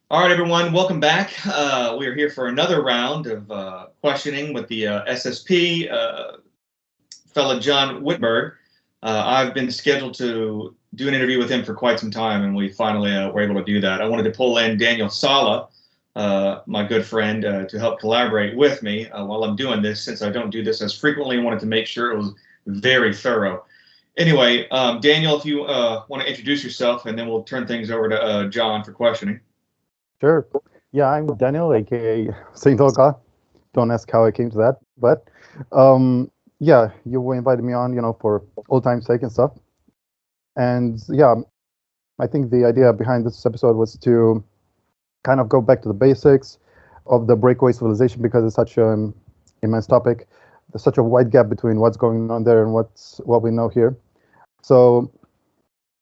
All right, everyone, welcome back. We are here for another round of questioning with the SSP, fellow John Whitberg. I've been scheduled to do an interview with him for quite some time, and we finally were able to do that. I wanted to pull in Daniel Sala, my good friend, to help collaborate with me while I'm doing this, since I don't do this as frequently. I wanted to make sure it was very thorough. Anyway, Daniel, if you want to introduce yourself, and then we'll turn things over to John for questioning. Sure. Yeah, I'm Daniel, aka Saint Olga. Don't ask how I came to that, but yeah, you invited me on, for old time's sake and stuff. And yeah, I think the idea behind this episode was to kind of go back to the basics of the breakaway civilization because it's such an immense topic. There's such a wide gap between what's going on there and what we know here. So,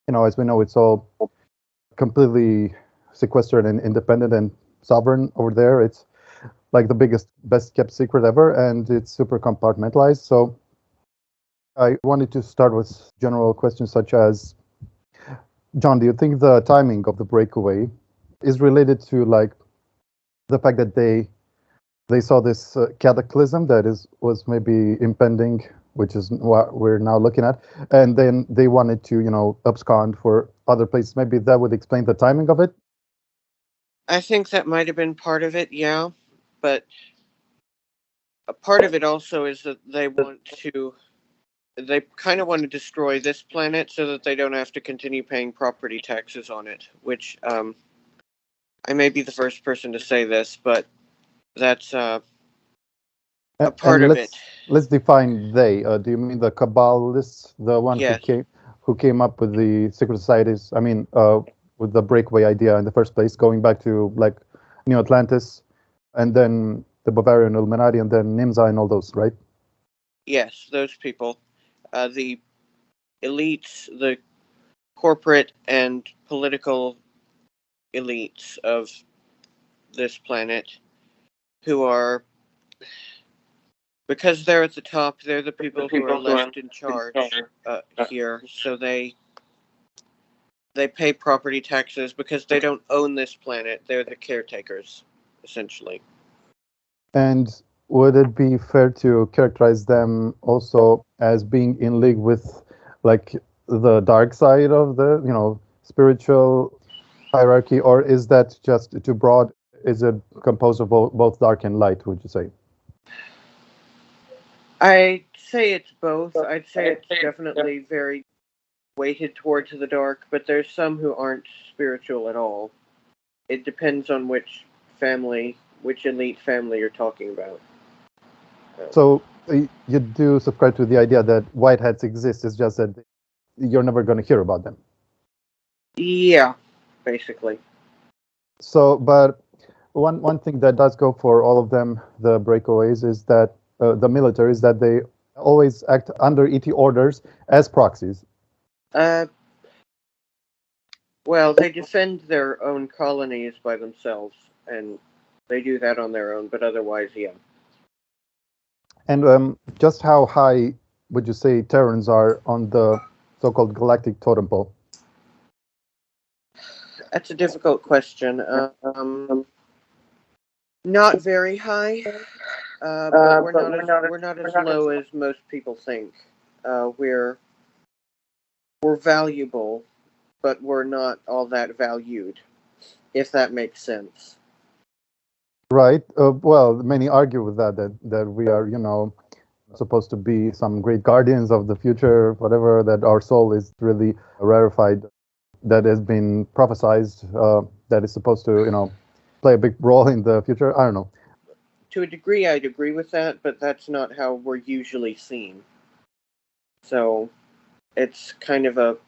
as we know, it's all completely sequestered and independent and sovereign over there. It's like the biggest, best kept secret ever, and it's super compartmentalized. So I wanted to start with general questions such as, John, do you think the timing of the breakaway is related to like the fact that they saw this cataclysm that was maybe impending, which is what we're now looking at, and then they wanted to abscond for other places? Maybe that would explain the timing of it. I think that might have been part of it, yeah. But a part of it also is that they kind of want to destroy this planet so that they don't have to continue paying property taxes on it, which, I may be the first person to say this, but that's a part of it. Let's define they. Do you mean the Kabbalists, the one Yes. who came up with the secret societies? I mean, with the breakaway idea in the first place, going back to like New Atlantis, and then the Bavarian Illuminati, and then Nimza and all those, right? Yes, those people. The elites, the corporate and political elites of this planet, who are, because they're at the top, they're the people who are left in charge here, so they pay property taxes because they don't own this planet. They're the caretakers, essentially. And would it be fair to characterize them also as being in league with like the dark side of the spiritual hierarchy, or is that just too broad? Is it composed of both dark and light, would you say? I'd say it's both. I'd say it's definitely very weighted towards the dark, but there's some who aren't spiritual at all. It depends on which elite family you're talking about. So you do subscribe to the idea that white hats exist, it's just that you're never going to hear about them. Yeah, basically. So, but one thing that does go for all of them, the breakaways, is that the military, is that they always act under ET orders as proxies. Well, they defend their own colonies by themselves, and they do that on their own, but otherwise, yeah. And just how high would you say Terrans are on the so-called galactic totem pole? That's a difficult question. Not very high, but we're not as low as most people think. We're valuable, but we're not all that valued, if that makes sense. Right. Well, many argue with that we are, supposed to be some great guardians of the future, whatever, that our soul is really rarefied, that has been prophesized, that is supposed to, play a big role in the future. I don't know. To a degree, I'd agree with that, but that's not how we're usually seen. So it's kind of an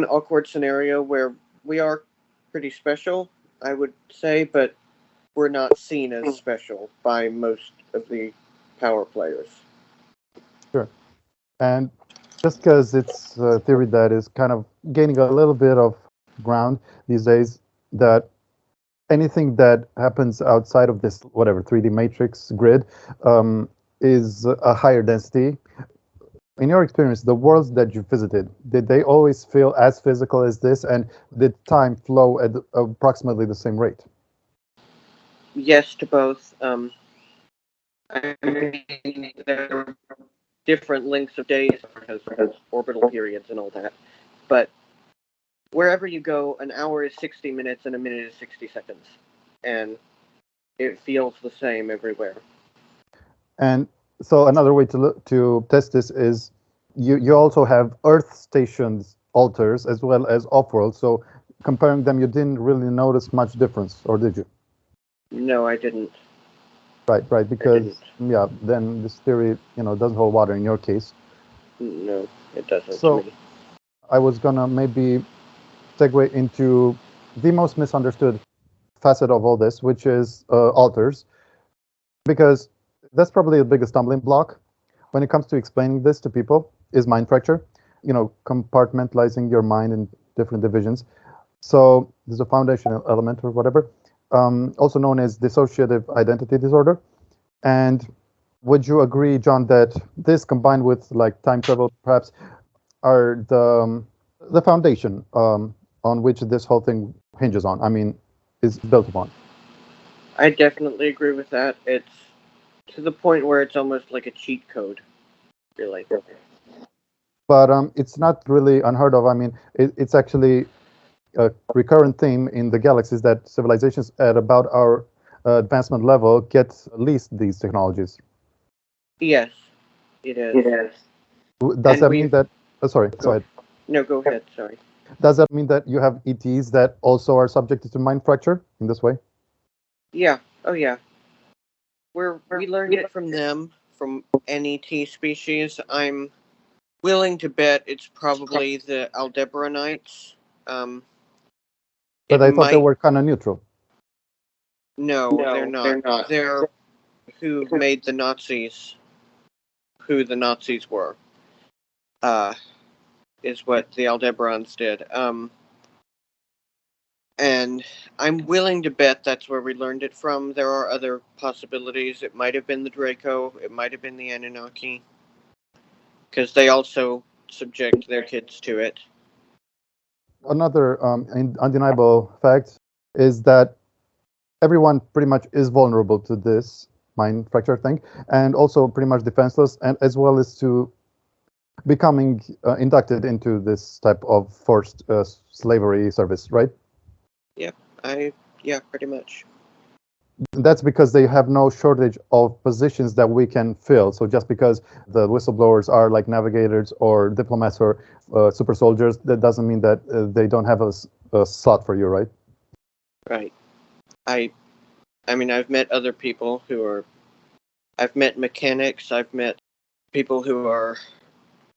awkward scenario where we are pretty special, I would say, but we're not seen as special by most of the power players. Sure. And just because it's a theory that is kind of gaining a little bit of ground these days, that anything that happens outside of this, whatever, 3D matrix grid is a higher density. In your experience, the worlds that you visited, did they always feel as physical as this, and did time flow at approximately the same rate? Yes to both. I mean, there are different lengths of days because of orbital periods and all that. But wherever you go, an hour is 60 minutes and a minute is 60 seconds. And it feels the same everywhere. And so another way to test this is you also have Earth stations altars as well as off-world. So comparing them, you didn't really notice much difference, or did you? No, I didn't. Right, because yeah, then this theory, doesn't hold water in your case. No, it doesn't. So I was gonna maybe segue into the most misunderstood facet of all this, which is altars, because that's probably the biggest stumbling block when it comes to explaining this to people is mind fracture, compartmentalizing your mind in different divisions. So there's a foundational element or whatever, also known as dissociative identity disorder. And would you agree, John, that this combined with like time travel perhaps are the foundation on which this whole thing hinges on? I mean, is built upon? I definitely agree with that. It's to the point where it's almost like a cheat code, really. But it's not really unheard of. I mean, it's actually a recurrent theme in the galaxies that civilizations at about our advancement level get at least these technologies. Yes, it is. Does that mean that? Sorry, go ahead. No, go ahead. Sorry. Does that mean that you have ETs that also are subjected to mind fracture in this way? Yeah. Oh, yeah. We learned it from them, from NET species. I'm willing to bet it's probably the Aldebaranites. But I thought they were kind of neutral. No, they're not. They're who made the Nazis, who the Nazis were, is what the Aldebarans did. And I'm willing to bet that's where we learned it from. There are other possibilities. It might have been the Draco. It might have been the Anunnaki. Because they also subject their kids to it. Another undeniable fact is that everyone pretty much is vulnerable to this mind fracture thing, and also pretty much defenseless, and as well as to becoming inducted into this type of forced slavery service, right? Yeah, pretty much. That's because they have no shortage of positions that we can fill. So just because the whistleblowers are like navigators or diplomats or super soldiers, that doesn't mean that they don't have a slot for you, right? Right. I mean, I've met other people I've met mechanics, I've met people who are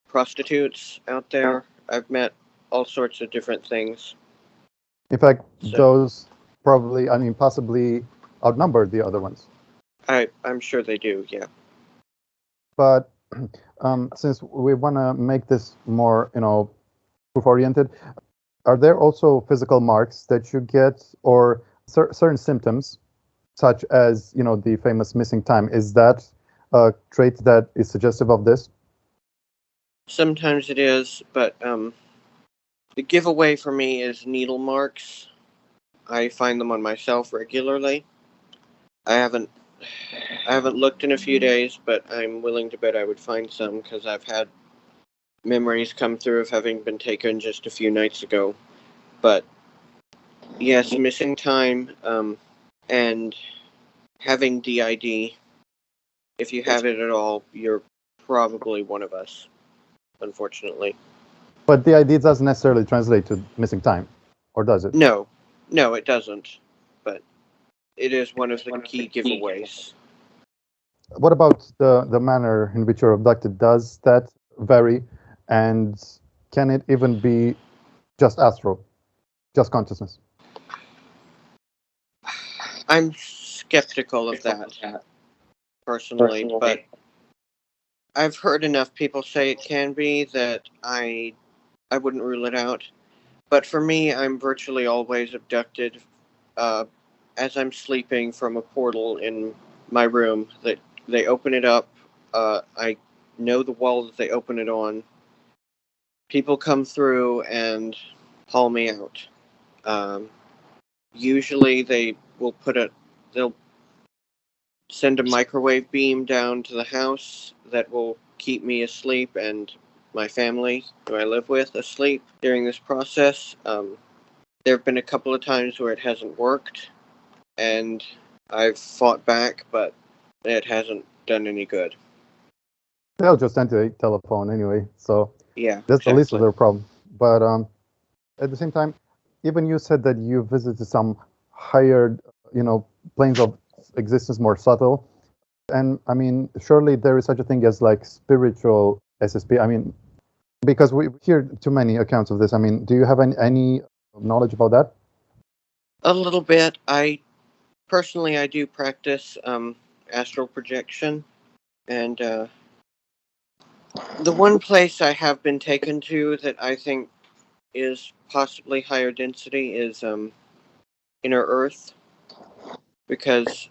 prostitutes out there. I've met all sorts of different things. In fact, those probably, possibly outnumber the other ones. I'm sure they do, yeah. But since we want to make this more, proof-oriented, are there also physical marks that you get or certain symptoms, such as, the famous missing time? Is that a trait that is suggestive of this? Sometimes it is, but the giveaway for me is needle marks. I find them on myself regularly. I haven't looked in a few days, but I'm willing to bet I would find some because I've had memories come through of having been taken just a few nights ago. But yes, missing time and having DID. If you have it at all, you're probably one of us, unfortunately. But DID doesn't necessarily translate to missing time, or does it? No, it doesn't. But it is one of the key giveaways. What about the manner in which you're abducted? Does that vary? And can it even be just astral, just consciousness? I'm skeptical of that, personally, but I've heard enough people say it can be that I wouldn't rule it out. But for me, I'm virtually always abducted as I'm sleeping from a portal in my room. That they open it up. I know the wall that they open it on. People come through and haul me out. Usually they'll send a microwave beam down to the house that will keep me asleep and my family, who I live with, asleep during this process. There have been a couple of times where it hasn't worked, and I've fought back, but it hasn't done any good. They'll just enter a telephone anyway, so Yeah, that's exactly. the least of their problem. But at the same time, even you said that you visited some higher, planes of existence, more subtle. And I mean, surely there is such a thing as like spiritual SSP. I mean, because we hear too many accounts of this. I mean, do you have any knowledge about that? A little bit. I do practice astral projection, and the one place I have been taken to that I think is possibly higher density is Inner Earth, because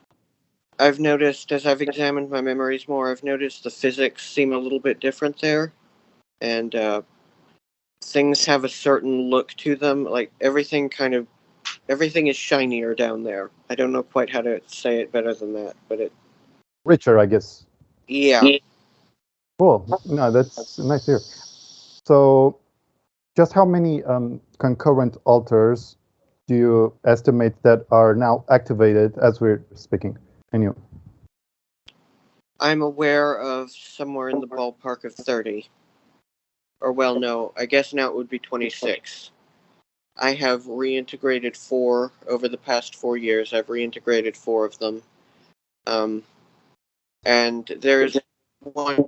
I've noticed, as I've examined my memories more, I've noticed the physics seem a little bit different there, and things have a certain look to them. Like everything is shinier down there. I don't know quite how to say it better than that, but Richer, I guess. Yeah. Cool. No, that's nice to hear. So, just how many concurrent altars do you estimate that are now activated as we're speaking? Anyway. I'm aware of somewhere in the ballpark of 30. Or, well, no, I guess now it would be 26. I have reintegrated 4 over the past 4 years. I've reintegrated 4 of them. And there's one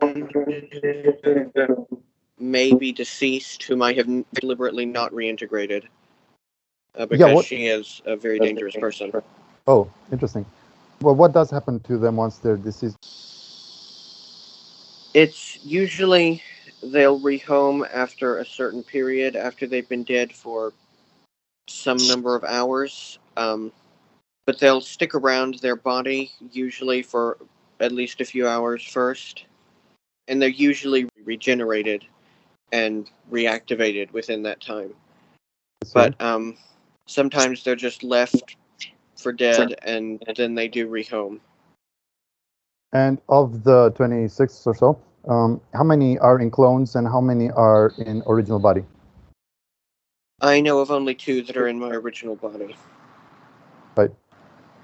maybe deceased whom I have deliberately not reintegrated. Because she is a very dangerous person. Oh, interesting. Well, what does happen to them once they're deceased? It's usually they'll rehome after a certain period, after they've been dead for some number of hours. But they'll stick around their body, usually for at least a few hours first. And they're usually regenerated and reactivated within that time. But sometimes they're just left for dead, and then they do rehome. And of the 26 or so, how many are in clones and how many are in original body? I know of only 2 that are in my original body. Right.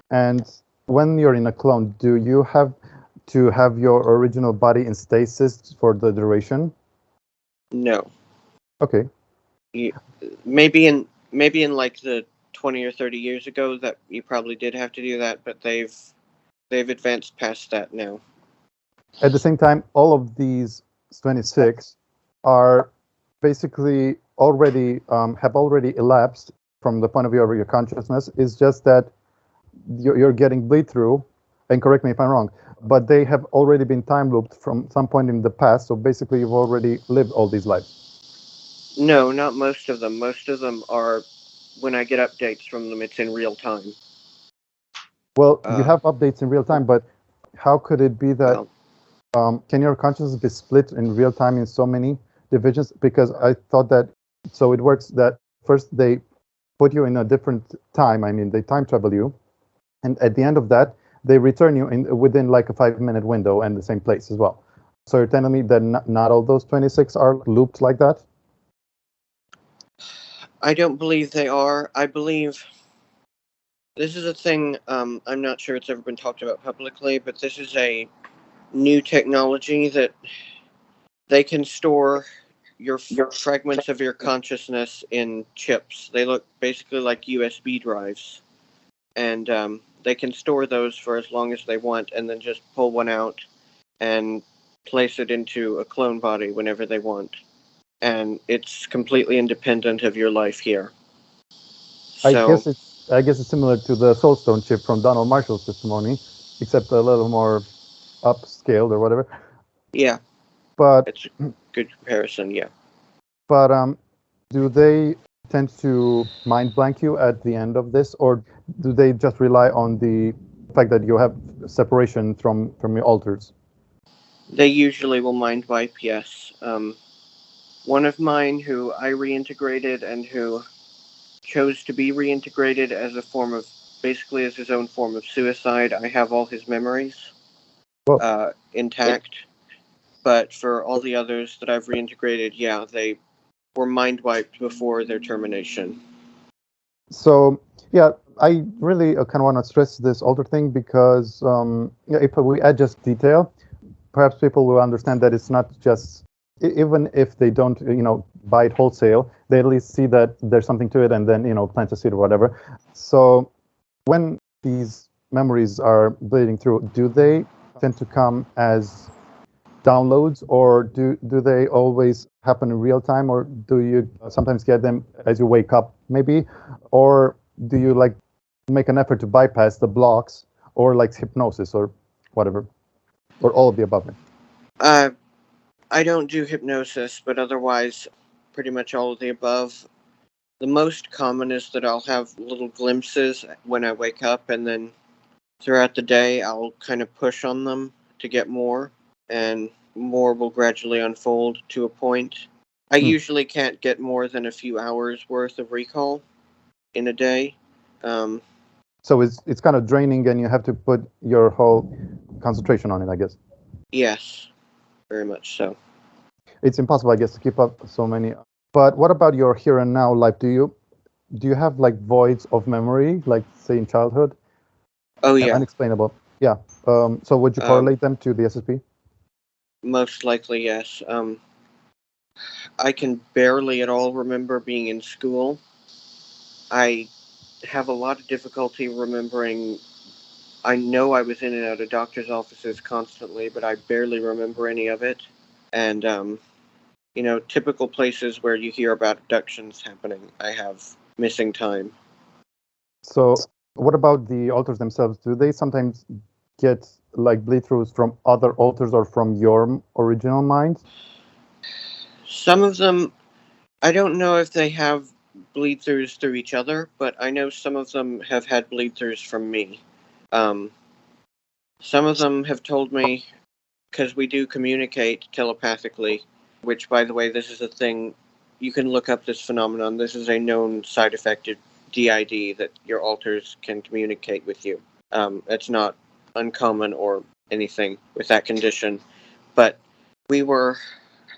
And when you're in a clone, do you have to have your original body in stasis for the duration? No. Okay. Maybe in like the 20 or 30 years ago that you probably did have to do that, but they've advanced past that now. At the same time, all of these 26 are basically already have already elapsed from the point of view of your consciousness. It's just that you're getting bleed through, and correct me if I'm wrong, but they have already been time looped from some point in the past. So basically, you've already lived all these lives. No, not most of them. Most of them are, when I get updates from them, it's in real time. Well, you have updates in real time, but how could it be that can your consciousness be split in real time in so many divisions? Because I thought that, so it works that first they put you in a different time. I mean, they time travel you, and at the end of that, they return you within like a 5-minute window and the same place as well. So you're telling me that not all those 26 are looped like that? I don't believe they are. I believe this is a thing, I'm not sure it's ever been talked about publicly, but this is a new technology that they can store your fragments of your consciousness in chips. They look basically like USB drives. And they can store those for as long as they want and then just pull one out and place it into a clone body whenever they want. And it's completely independent of your life here. I guess it's similar to the Soulstone chip from Donald Marshall's testimony, except a little more upscaled or whatever. Yeah. But it's a good comparison, yeah. But do they tend to mind blank you at the end of this, or do they just rely on the fact that you have separation from your alters? They usually will mind wipe, yes. One of mine who I reintegrated and who chose to be reintegrated as a form of, basically as his own form of suicide. I have all his memories intact. But for all the others that I've reintegrated, yeah, they were mind wiped before their termination. So, yeah, I really kind of want to stress this alter thing because if we add just detail, perhaps people will understand that it's not just, even if they don't, buy it wholesale, they at least see that there's something to it and then, plant a seed or whatever. So when these memories are bleeding through, do they tend to come as downloads, or do they always happen in real time, or do you sometimes get them as you wake up maybe, or do you like make an effort to bypass the blocks, or like hypnosis or whatever, or all of the above? I don't do hypnosis, but otherwise pretty much all of the above. The most common is that I'll have little glimpses when I wake up, and then throughout the day I'll kind of push on them to get more, and more will gradually unfold to a point. I usually can't get more than a few hours worth of recall in a day. So it's kind of draining, and you have to put your whole concentration on it, I guess. Yes, very much so. It's impossible, I guess, to keep up so many. But what about your here and now life? Do you have like voids of memory, like say in childhood? Oh yeah. Unexplainable. Yeah. So would you correlate them to the SSP? Most likely, yes. I can barely at all remember being in school. I have a lot of difficulty remembering. I know I was in and out of doctor's offices constantly, but I barely remember any of it. And, typical places where you hear about abductions happening, I have missing time. So what about the alters themselves? Do they sometimes get like bleed-throughs from other alters or from your original mind? Some of them, I don't know if they have bleed-throughs through each other, but I know some of them have had bleed-throughs from me. Some of them have told me, because we do communicate telepathically, which, by the way, this is a thing, you can look up this phenomenon. This is a known side effect of DID, that your alters can communicate with you. It's not uncommon or anything with that condition, but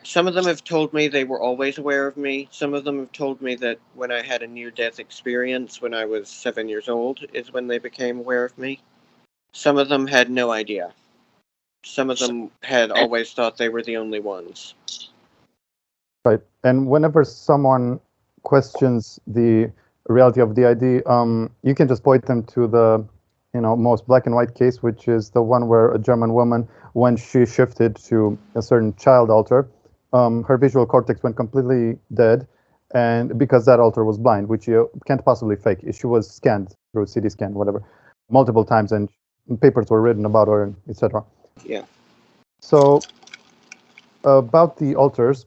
some of them have told me they were always aware of me. Some of them have told me that when I had a near-death experience when I was 7 years old is when they became aware of me. Some of them had no idea. Some of them had always thought they were the only ones. Right. And whenever someone questions the reality of the ID, you can just point them to the most black and white case, which is the one where a German woman, when she shifted to a certain child alter, her visual cortex went completely dead, and because that alter was blind, which you can't possibly fake. She was scanned through CT scan, whatever, multiple times, and papers were written about her, etc. Yeah. So about the alters,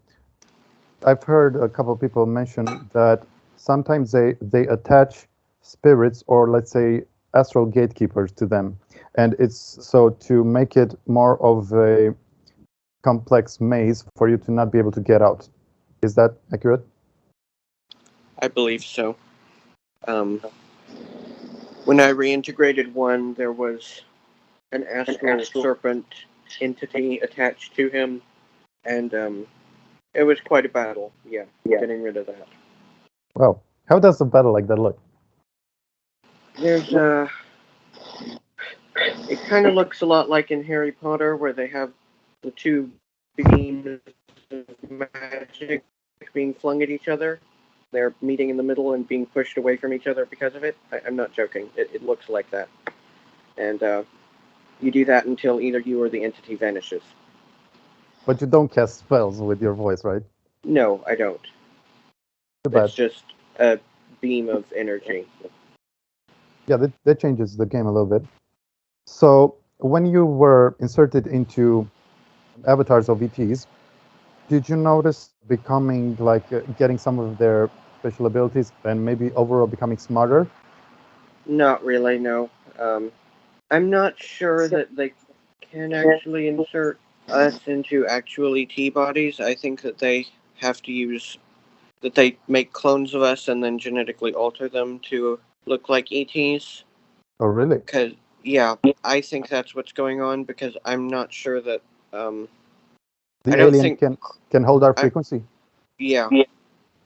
I've heard a couple of people mention that sometimes they attach spirits, or let's say astral gatekeepers, to them, and it's so to make it more of a complex maze for you to not be able to get out. Is that accurate? I believe so. When I reintegrated one, there was an astral serpent entity attached to him, and it was quite a battle. Yeah, getting rid of that. Wow. How does a battle like that look? There's it kind of looks a lot like in Harry Potter, where they have the two beams of magic being flung at each other. They're meeting in the middle and being pushed away from each other because of it. I'm not joking. It looks like that. And you do that until either you or the entity vanishes. But you don't cast spells with your voice, right? No, I don't. It's just a beam of energy. Yeah, that changes the game a little bit. So when you were inserted into avatars of ETs, did you notice becoming like getting some of their special abilities and maybe overall becoming smarter? Not really, no. I'm not sure that they can actually insert us into actual ET bodies. I think that they have to use that they make clones of us and then genetically alter them to look like ETs. Oh, really? Because yeah, I think that's what's going on. Because I'm not sure that The I don't alien think can hold our I- frequency, yeah,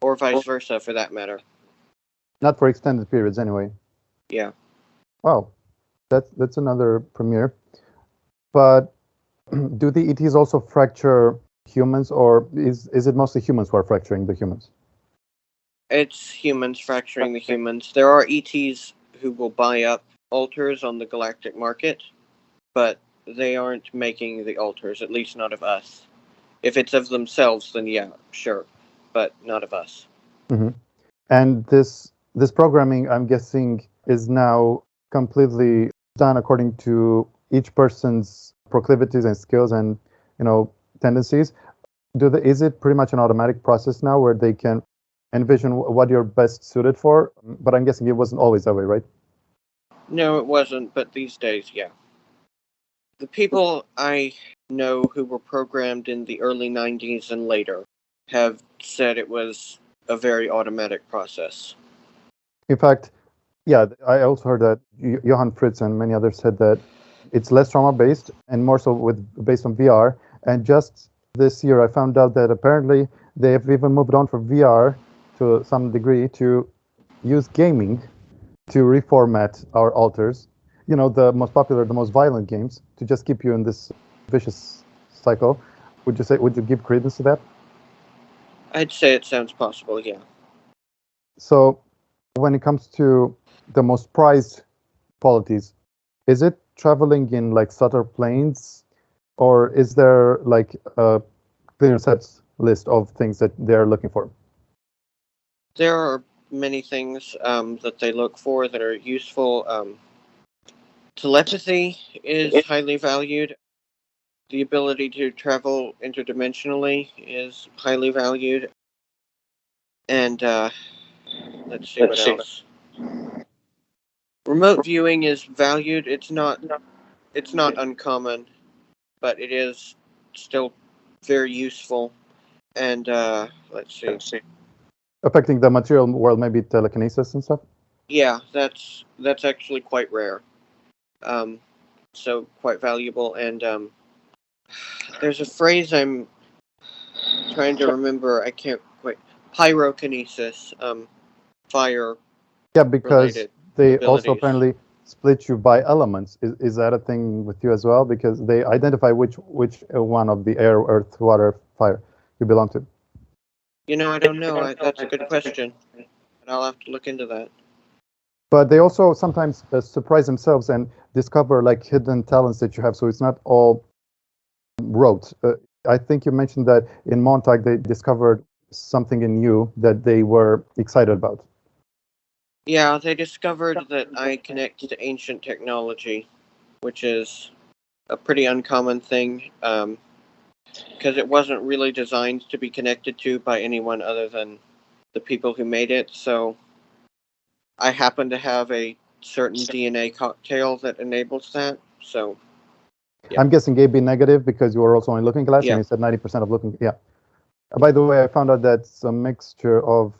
or vice versa for that matter. not for extended periods anyway. Yeah. Wow, that's another premiere. But do the ETs also fracture humans, or is it mostly humans who are fracturing the humans? It's humans fracturing the humans. There are ETs who will buy up alters on the galactic market, but they aren't making the alters, at least not of us. If it's of themselves, then yeah, sure, but not of us. Mm-hmm. And this programming, I'm guessing, is now completely done according to each person's proclivities and skills and tendencies. Is it pretty much an automatic process now where they can envision what you're best suited for? But I'm guessing it wasn't always that way, right? No, it wasn't, but these days, yeah. The people I know who were programmed in the early 90s and later have said it was a very automatic process. In fact, yeah, I also heard that Johann Fritz and many others said that it's less trauma-based and more so based on VR. And just this year, I found out that apparently they have even moved on for VR to some degree to use gaming to reformat our alters. The most popular, the most violent games, to just keep you in this vicious cycle. Would you give credence to that? I'd say it sounds possible, yeah. So when it comes to the most prized qualities, is it traveling in like subtle planes, or is there like a clear set list of things that they're looking for? There are many things that they look for that are useful. Telepathy is highly valued. The ability to travel interdimensionally is highly valued. And let's see what else. Remote viewing is valued. It's not uncommon, but it is still very useful. And let's see. Affecting the material world, maybe telekinesis and stuff? Yeah, that's actually quite rare. So quite valuable. And there's a phrase I'm trying to remember. I can't quite. Pyrokinesis. Fire. Yeah, because they also abilities. apparently split you by elements. Is that a thing with you as well? Because they identify which one of the air, earth, water, fire you belong to. I don't know. That's a good question. I'll have to look into that. But they also sometimes surprise themselves and discover like hidden talents that you have. So it's not all rote. I think you mentioned that in Montag they discovered something in you that they were excited about. Yeah, they discovered that I connect to ancient technology, which is a pretty uncommon thing, because it wasn't really designed to be connected to by anyone other than the people who made it. So I happen to have a certain DNA cocktail that enables that. So yeah. I'm guessing AB negative because you were also in Looking Glass, Yeah. and you said 90% of Looking. Yeah. By the way, I found out that's a mixture of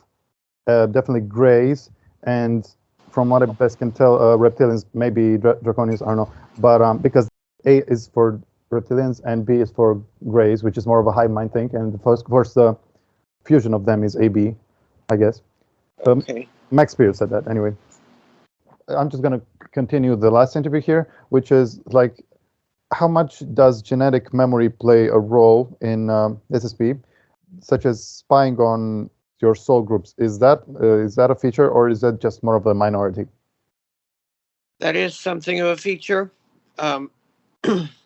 definitely grays and, from what I best can tell, reptilians, maybe draconians, I don't know. But because A is for reptilians and B is for grays, which is more of a hive mind thing, and of course the fusion of them is AB, I guess. Okay. Max Spears said that anyway. I'm just going to continue the last interview here, which is like, how much does genetic memory play a role in SSP, such as spying on your soul groups? Is that a feature, or is that just more of a minority? That is something of a feature.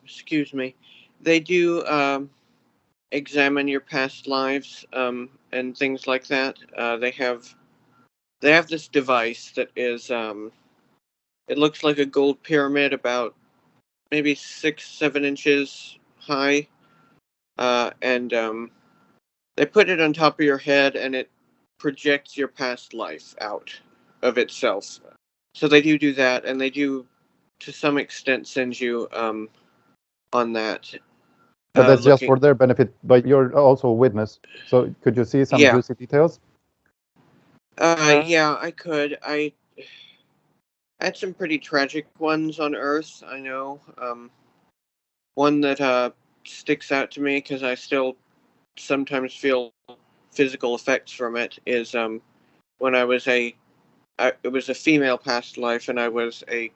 Excuse me. They do examine your past lives and things like that. They have this device that is it looks like a gold pyramid, about maybe 6-7 inches high, and they put it on top of your head, and it projects your past life out of itself. So they do that, and they do, to some extent, send you on that. But that's just looking. for their benefit, but you're also a witness. So could you see some Yeah. juicy details? Yeah, I could. I had some pretty tragic ones on Earth, I know. One that sticks out to me because I still sometimes feel physical effects from it is when it was a female past life, and I was a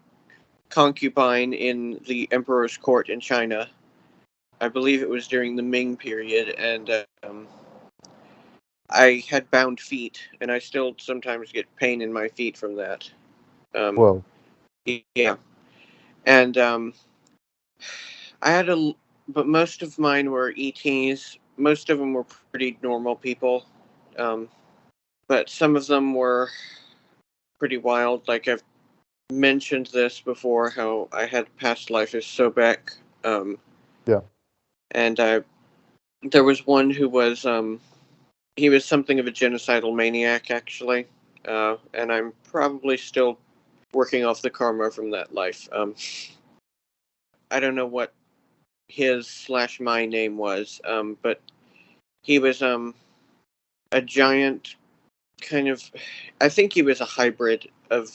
concubine in the emperor's court in China. I believe it was during the Ming period, and I had bound feet, and I still sometimes get pain in my feet from that. Whoa. Yeah, and I had but most of mine were ETs. Most of them were pretty normal people, but some of them were pretty wild. Like I've mentioned this before, how I had past life as Sobek. Yeah. And there was one who was he was something of a genocidal maniac, actually, and I'm probably still working off the karma from that life. I don't know what his/my name was, but he was a giant kind of. I think he was a hybrid of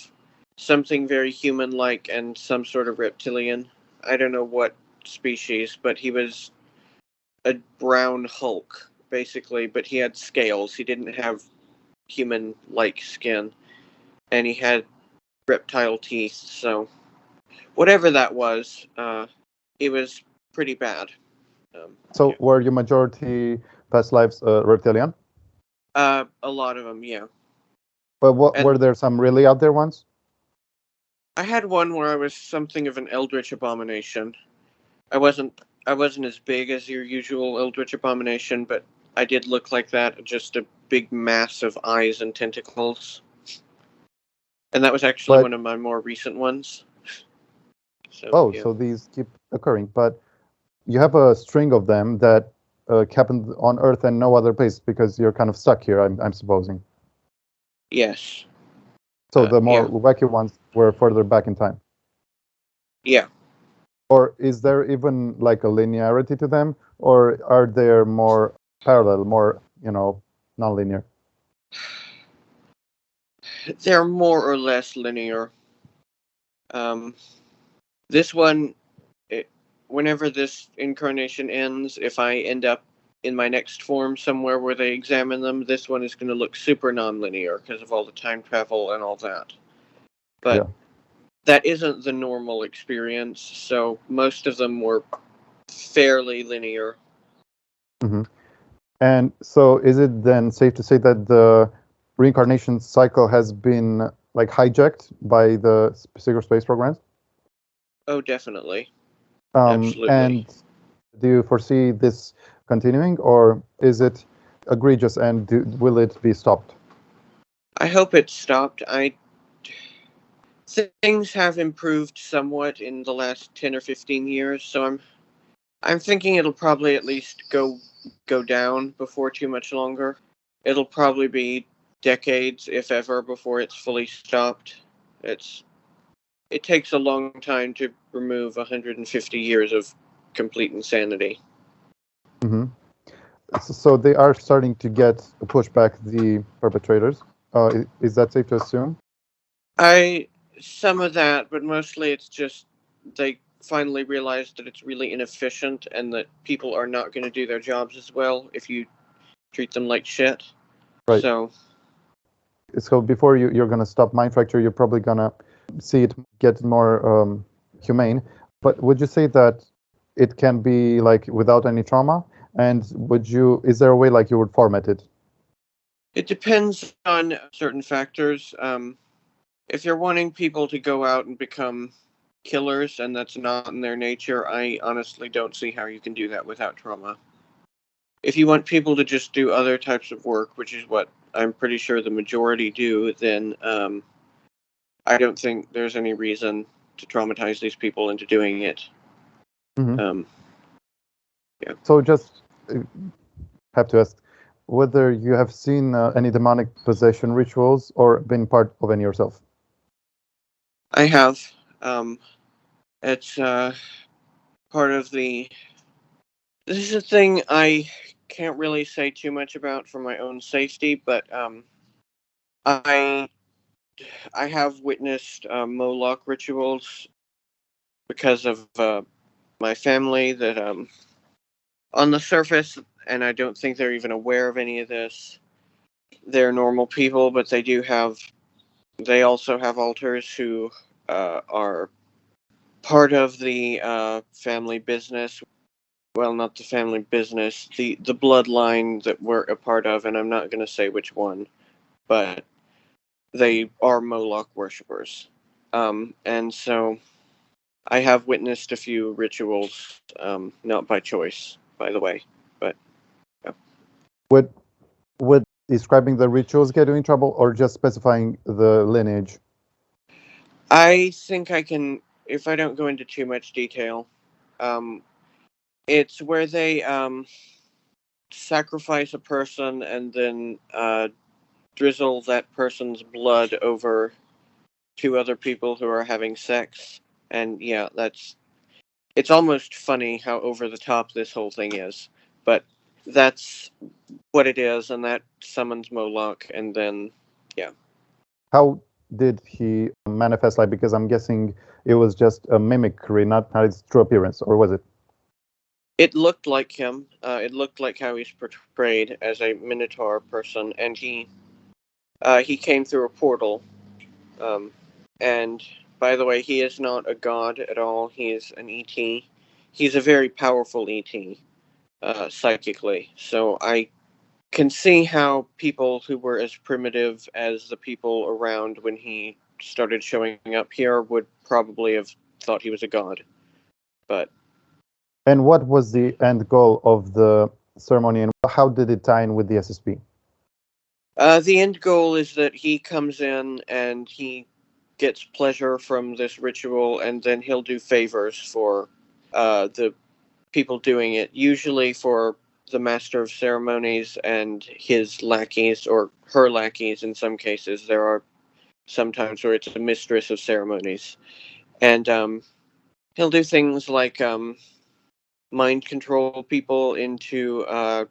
something very human-like and some sort of reptilian. I don't know what species, but he was a brown Hulk, basically, but he had scales. He didn't have human-like skin, and he had reptile teeth, so whatever that was, it was pretty bad. So were your majority past lives reptilian? A lot of them, yeah. But And were there some really out there ones? I had one where I was something of an eldritch abomination. I wasn't as big as your usual eldritch abomination, but I did look like that, just a big mass of eyes and tentacles. And that was actually one of my more recent ones. So, yeah. So these keep occurring, but you have a string of them that happened on Earth and no other place because you're kind of stuck here, I'm supposing. Yes. So the more wacky ones were further back in time. Yeah. Or is there even like a linearity to them, or are they more parallel, more, non-linear? They're more or less linear. This one, whenever this incarnation ends, if I end up in my next form somewhere where they examine them, this one is going to look super non-linear because of all the time travel and all that. But that isn't the normal experience, so most of them were fairly linear. Mm-hmm. And so is it then safe to say that the reincarnation cycle has been like hijacked by the secret space programs? Oh, definitely. Absolutely. And do you foresee this continuing, or is it egregious, and will it be stopped? I hope it's stopped. Things have improved somewhat in the last 10 or 15 years, so I'm thinking it'll probably at least go down before too much longer. It'll probably be decades, if ever, before it's fully stopped. It takes a long time to remove 150 years of complete insanity. Mm-hmm. So they are starting to push back the perpetrators. Is that safe to assume? Some of that, but mostly it's just they finally realized that it's really inefficient and that people are not going to do their jobs as well if you treat them like shit. Right. So before you're going to stop mind fracture, you're probably going to see it get more humane. But would you say that it can be like without any trauma? And is there a way like you would format it? It depends on certain factors. If you're wanting people to go out and become killers and that's not in their nature, I honestly don't see how you can do that without trauma. If you want people to just do other types of work, which is what I'm pretty sure the majority do, then I don't think there's any reason to traumatize these people into doing it. Mm-hmm. Yeah. So just have to ask whether you have seen any demonic possession rituals or been part of any yourself. I have. It's part of the This is a thing I can't really say too much about for my own safety, but I have witnessed Moloch rituals because of my family that on the surface, and I don't think they're even aware of any of this. They're normal people, but they also have alters who are part of the family business. Well, not the family business, the bloodline that we're a part of, and I'm not going to say which one, but they are Moloch worshippers. And so I have witnessed a few rituals, not by choice, by the way, but yeah. Would describing the rituals get you in trouble, or just specifying the lineage? I think I can, if I don't go into too much detail. It's where they sacrifice a person and then drizzle that person's blood over two other people who are having sex. And yeah, it's almost funny how over the top this whole thing is. But that's what it is, and that summons Moloch, and then, yeah. How did he manifest like? Because I'm guessing it was just a mimicry, not his true appearance, or was it? It looked like him. It looked like how he's portrayed as a Minotaur person, and he came through a portal. Um, and by the way, he is not a god at all. He is an ET. He's a very powerful ET, psychically. So I can see how people who were as primitive as the people around when he started showing up here would probably have thought he was a god. But And what was the end goal of the ceremony, and how did it tie in with the SSP? the end goal is that he comes in and he gets pleasure from this ritual, and then he'll do favors for the people doing it, usually for the master of ceremonies and his lackeys, or her lackeys in some cases. There are sometimes where it's a mistress of ceremonies. And he'll do things like mind control people into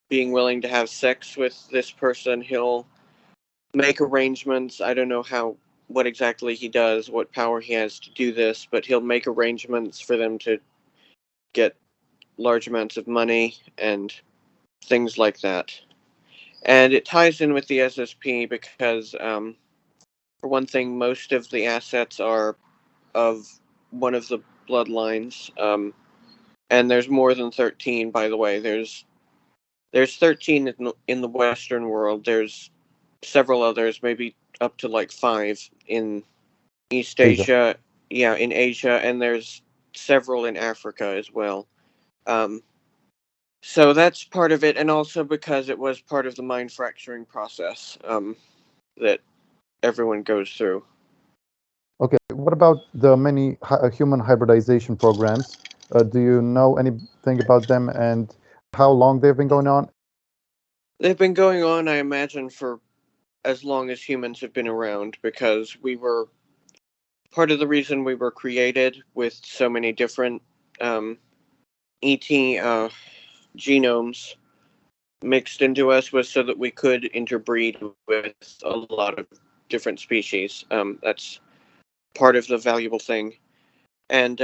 being willing to have sex with this person. He'll make arrangements. I don't know what exactly he does, what power he has to do this, but he'll make arrangements for them to get large amounts of money and things like that. And it ties in with the SSP because, for one thing, most of the assets are of one of the bloodlines. And there's more than 13, by the way. There's 13 in the Western world. There's several others, maybe up to like 5 in East Asia. Yeah, in Asia, and there's several in Africa as well. So that's part of it, and also because it was part of the mind fracturing process that everyone goes through. Okay, what about the many human hybridization programs? Do you know anything about them and how long they've been going on? They've been going on, I imagine, for as long as humans have been around, because we were part of the reason we were created with so many different ET genomes mixed into us was so that we could interbreed with a lot of different species. That's part of the valuable thing. And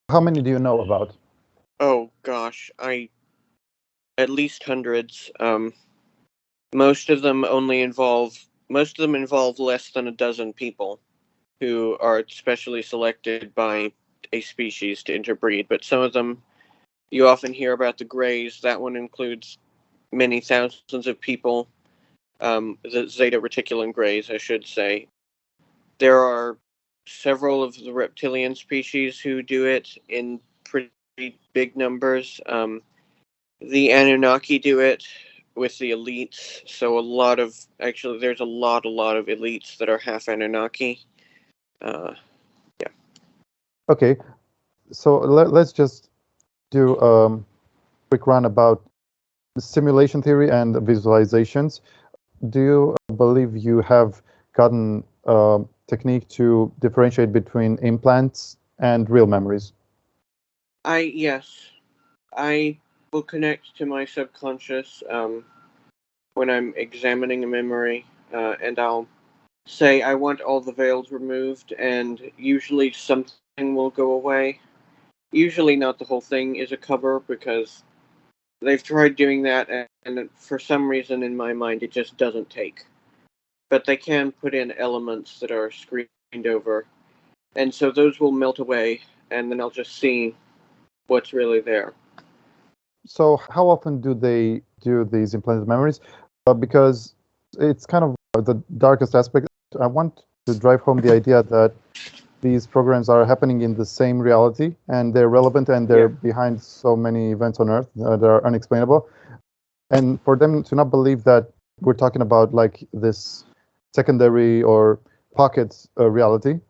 how many do you know about? Oh gosh, at least hundreds. Most of them involve less than a dozen people who are specially selected by a species to interbreed. But some of them, you often hear about the Greys. That one includes many thousands of people. The Zeta Reticulum Greys, I should say. There are several of the reptilian species who do it in pretty big numbers. The Anunnaki do it with the elites. So there's a lot of elites that are half Anunnaki. Yeah. Okay, so let's just do a quick run about simulation theory and visualizations. Do you believe you have gotten a technique to differentiate between implants and real memories? Yes. I will connect to my subconscious when I'm examining a memory, and I'll say I want all the veils removed, and usually something will go away. Usually not the whole thing is a cover, because they've tried doing that, and for some reason in my mind it just doesn't take. But they can put in elements that are screened over, and so those will melt away, and then I'll just see what's really there. So how often do they do these implanted memories? Because it's kind of the darkest aspect. I want to drive home the idea that these programs are happening in the same reality, and they're relevant, and they're behind so many events on Earth that are unexplainable. And for them to not believe that we're talking about like this secondary or pocket reality,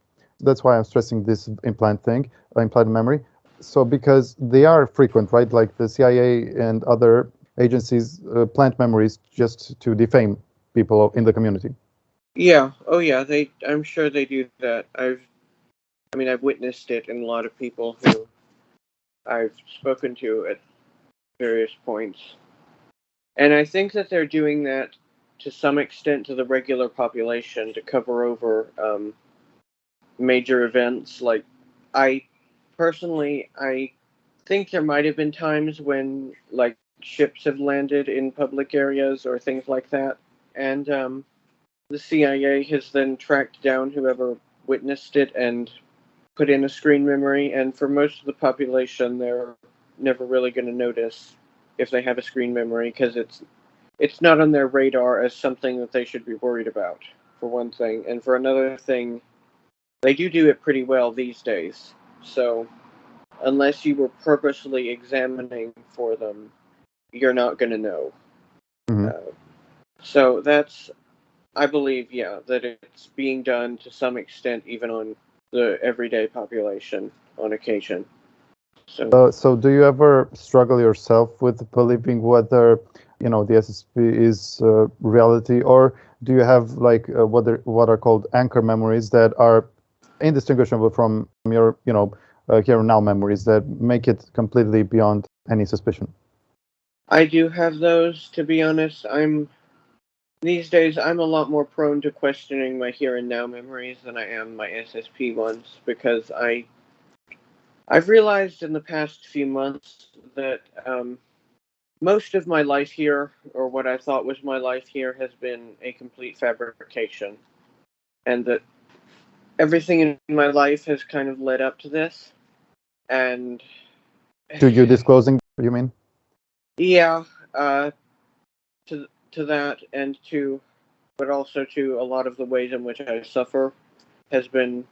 that's why I'm stressing this implant thing, implanted memory. So because they are frequent, right? Like the CIA and other agencies plant memories just to defame people in the community. Yeah. Oh, yeah. I'm sure they do that. I've witnessed it in a lot of people who I've spoken to at various points, and I think that they're doing that to some extent to the regular population to cover over major events. Like, I personally, I think there might have been times when like ships have landed in public areas or things like that, and the CIA has then tracked down whoever witnessed it and put in a screen memory. And for most of the population, they're never really going to notice if they have a screen memory, because it's not on their radar as something that they should be worried about, for one thing. And for another thing, they do it pretty well these days. So unless you were purposely examining for them, you're not going to know. Mm-hmm. So that's, I believe, that it's being done to some extent, even on the everyday population on occasion. So do you ever struggle yourself with believing whether, the SSP is reality, or do you have like what are called anchor memories that are indistinguishable from your, here and now memories that make it completely beyond any suspicion? I do have those, to be honest. These days, I'm a lot more prone to questioning my here and now memories than I am my SSP ones, because I've realized in the past few months that most of my life here, or what I thought was my life here, has been a complete fabrication, and that everything in my life has kind of led up to this. And To you disclosing, you mean? yeah, to that, and but also to a lot of the ways in which I suffer has been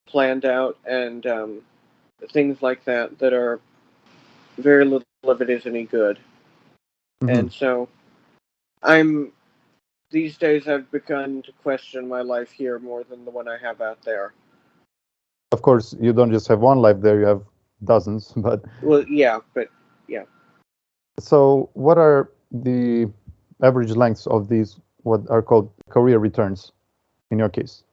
planned out, and things like that are very little of it is any good. Mm-hmm. And so these days I've begun to question my life here more than the one I have out there. Of course, you don't just have one life there, you have dozens, but... Well, yeah, but yeah. So what are the average lengths of these, what are called career returns, in your case?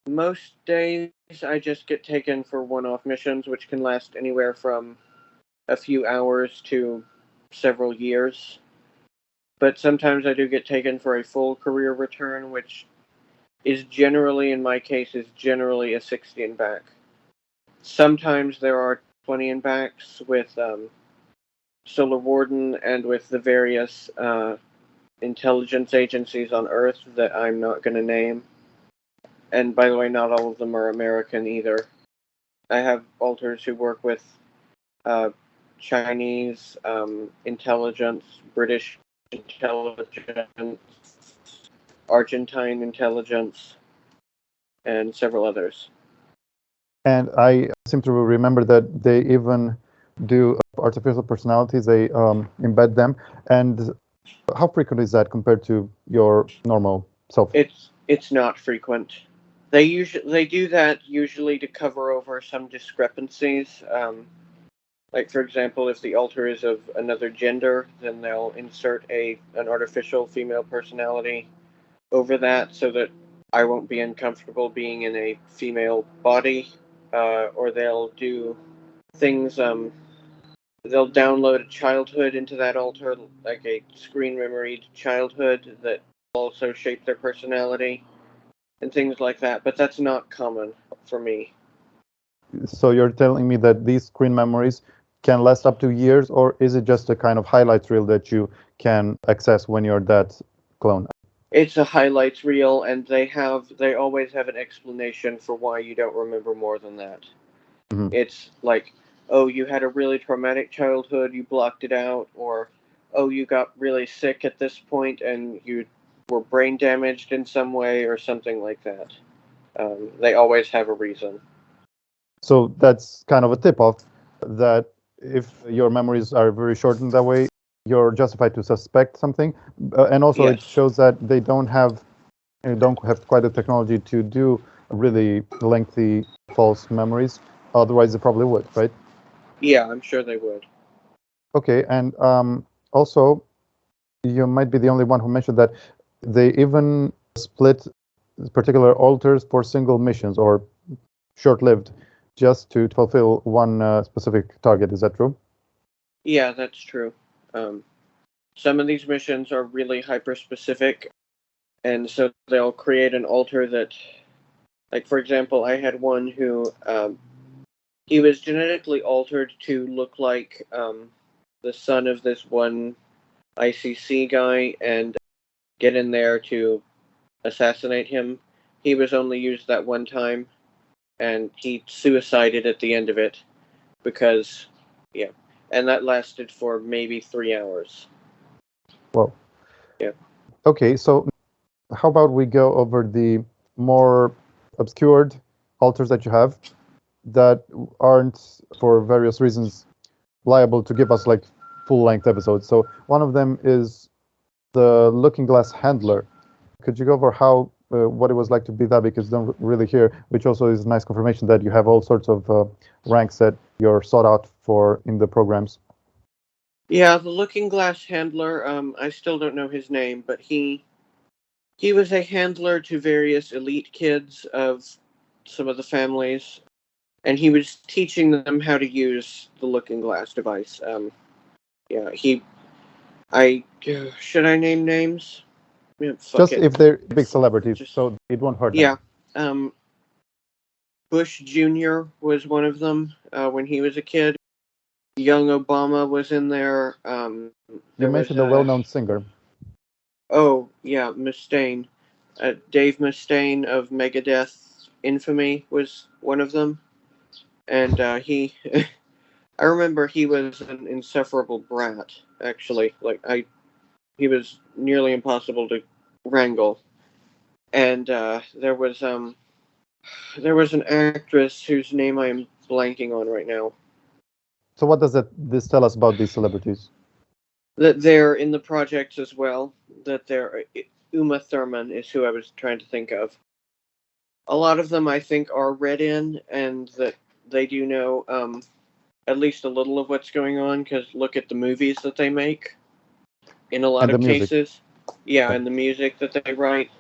Most days I just get taken for one-off missions, which can last anywhere from a few hours to several years. But sometimes I do get taken for a full career return, which is generally, in my case, is generally a 60 and back. Sometimes there are 20 and backs with Solar Warden and with the various intelligence agencies on Earth that I'm not going to name. And by the way, not all of them are American either. I have alters who work with Chinese intelligence, British intelligence, Argentine intelligence, and several others. And I seem to remember that they even do artificial personalities, they embed them. And how frequent is that compared to your normal self? It's not frequent. They do that usually to cover over some discrepancies. Like, for example, if the alter is of another gender, then they'll insert an artificial female personality over that, so that I won't be uncomfortable being in a female body. Or they'll do things. They'll download a childhood into that altar, like a screen memory childhood that also shape their personality and things like that. But that's not common for me. So you're telling me that these screen memories can last up to years, or is it just a kind of highlight reel that you can access when you're that clone? It's a highlights reel, and they always have an explanation for why you don't remember more than that. Mhm. It's like, oh, you had a really traumatic childhood, you blocked it out, or oh, you got really sick at this point and you were brain damaged in some way, or something like that. They always have a reason. So that's kind of a tip-off that if your memories are very shortened that way, you're justified to suspect something. And also it Yes. shows that they don't have quite the technology to do really lengthy false memories. Otherwise, they probably would, right? Yeah, I'm sure they would. Okay, and also, you might be the only one who mentioned that they even split particular altars for single missions or short-lived, just to fulfill one specific target. Is that true? Yeah, that's true. Some of these missions are really hyper-specific, and so they'll create an altar that, like, for example, I had one who he was genetically altered to look like the son of this one ICC guy and get in there to assassinate him. He was only used that one time, and he suicided at the end of it because, yeah, and that lasted for maybe 3 hours. Well, yeah. Okay, so how about we go over the more obscured altars that you have that aren't, for various reasons, liable to give us like full-length episodes. So one of them is the Looking Glass Handler. Could you go over how what it was like to be that? Because don't really hear, which also is nice confirmation that you have all sorts of ranks that you're sought out for in the programs. Yeah, the Looking Glass Handler, I still don't know his name, but he was a handler to various elite kids of some of the families, and he was teaching them how to use the Looking Glass device. Should I name names? Yeah, Just if they're big celebrities, so it won't hurt them. Yeah. Bush Jr. was one of them when he was a kid. Young Obama was in there. You mentioned a well-known singer. Oh, yeah, Mustaine. Dave Mustaine of Megadeth infamy was one of them. And he... I remember he was an insufferable brat, actually. He was nearly impossible to wrangle. And there was an actress whose name I am blanking on right now. So what does this tell us about these celebrities? That they're in the projects as well. That they're Uma Thurman is who I was trying to think of. A lot of them I think are read in, and that they do know at least a little of what's going on. Because look at the movies that they make. In a lot of cases, yeah, and the music that they write.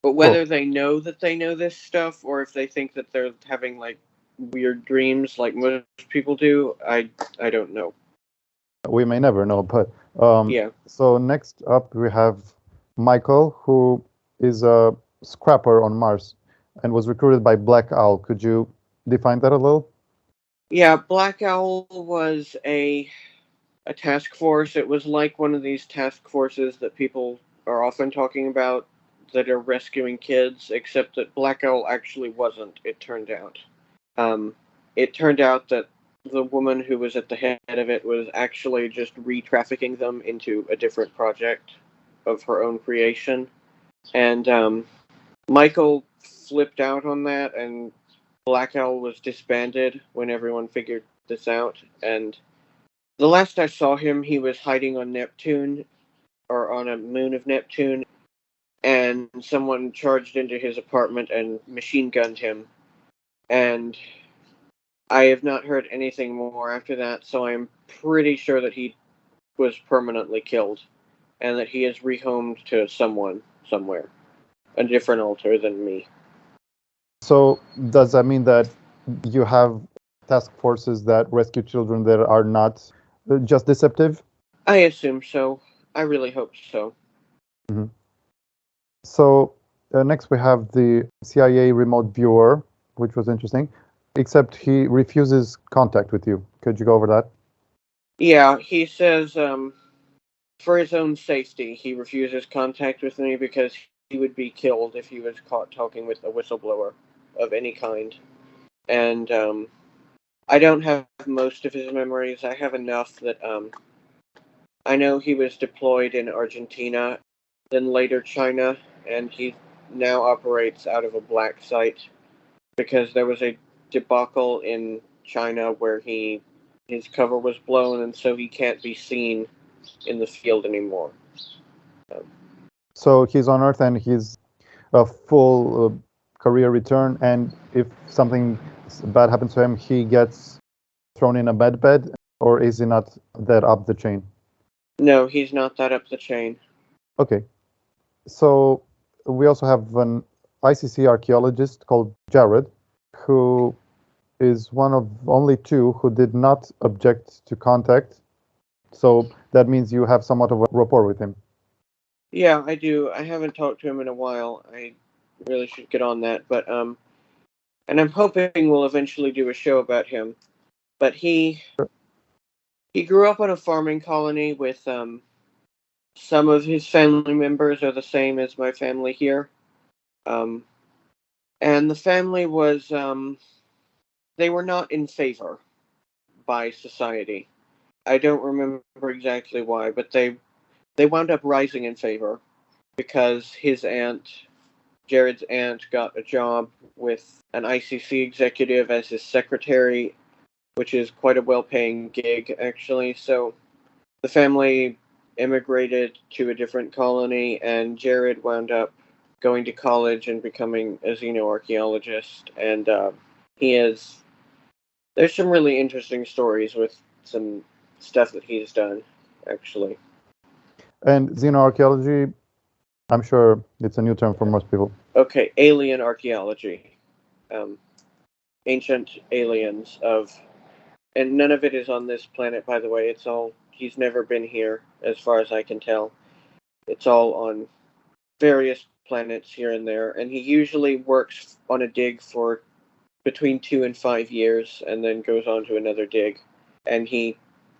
But whether they know that they know this stuff, or if they think that they're having like weird dreams, like most people do, I don't know. We may never know, but yeah. So next up we have Michael, who is a scrapper on Mars and was recruited by Black Owl. Could you define that a little? Yeah, Black Owl was a task force. It was like one of these task forces that people are often talking about that are rescuing kids, except that Black Owl actually wasn't, it turned out. It turned out that the woman who was at the head of it was actually just re-trafficking them into a different project of her own creation. And Michael flipped out on that, and Black Owl was disbanded when everyone figured this out. And the last I saw him, he was hiding on Neptune, or on a moon of Neptune, and someone charged into his apartment and machine gunned him. And I have not heard anything more after that, so I'm pretty sure that he was permanently killed, and that he is rehomed to someone, somewhere. A different altar than me. So does that mean that you have task forces that rescue children that are not just deceptive? I assume so. I really hope so. Mm-hmm. So next we have the CIA remote viewer, which was interesting, except he refuses contact with you. Could you go over that? Yeah, he says for his own safety, he refuses contact with me because he would be killed if he was caught talking with a whistleblower of any kind. And I don't have most of his memories. I have enough that I know he was deployed in Argentina, then later China, and he now operates out of a black site because there was a debacle in China where his cover was blown, and so he can't be seen in the field anymore. So he's on Earth and he's a full career return, and if something bad happens to him, he gets thrown in a med bed, or is he not that up the chain? No, he's not that up the chain. Okay. So we also have an ICC archaeologist called Jared, who is one of only two who did not object to contact. So that means you have somewhat of a rapport with him. Yeah, I do. I haven't talked to him in a while. I really should get on that, but and I'm hoping we'll eventually do a show about him. But he grew up on a farming colony with some of his family members are the same as my family here. And the family was they were not in favor by society. I don't remember exactly why, but they wound up rising in favor because his aunt, Jared's aunt, got a job with an ICC executive as his secretary, which is quite a well-paying gig, actually. So the family immigrated to a different colony, and Jared wound up going to college and becoming a xeno-archaeologist. And there's some really interesting stories with some stuff that he's done, actually. And Xeno-archaeology, I'm sure it's a new term for most people. Okay, alien archaeology. Ancient aliens of... And none of it is on this planet, by the way. It's all... He's never been here, as far as I can tell. It's all on various planets here and there. And he usually works on a dig for between 2 and 5 years, and then goes on to another dig. And he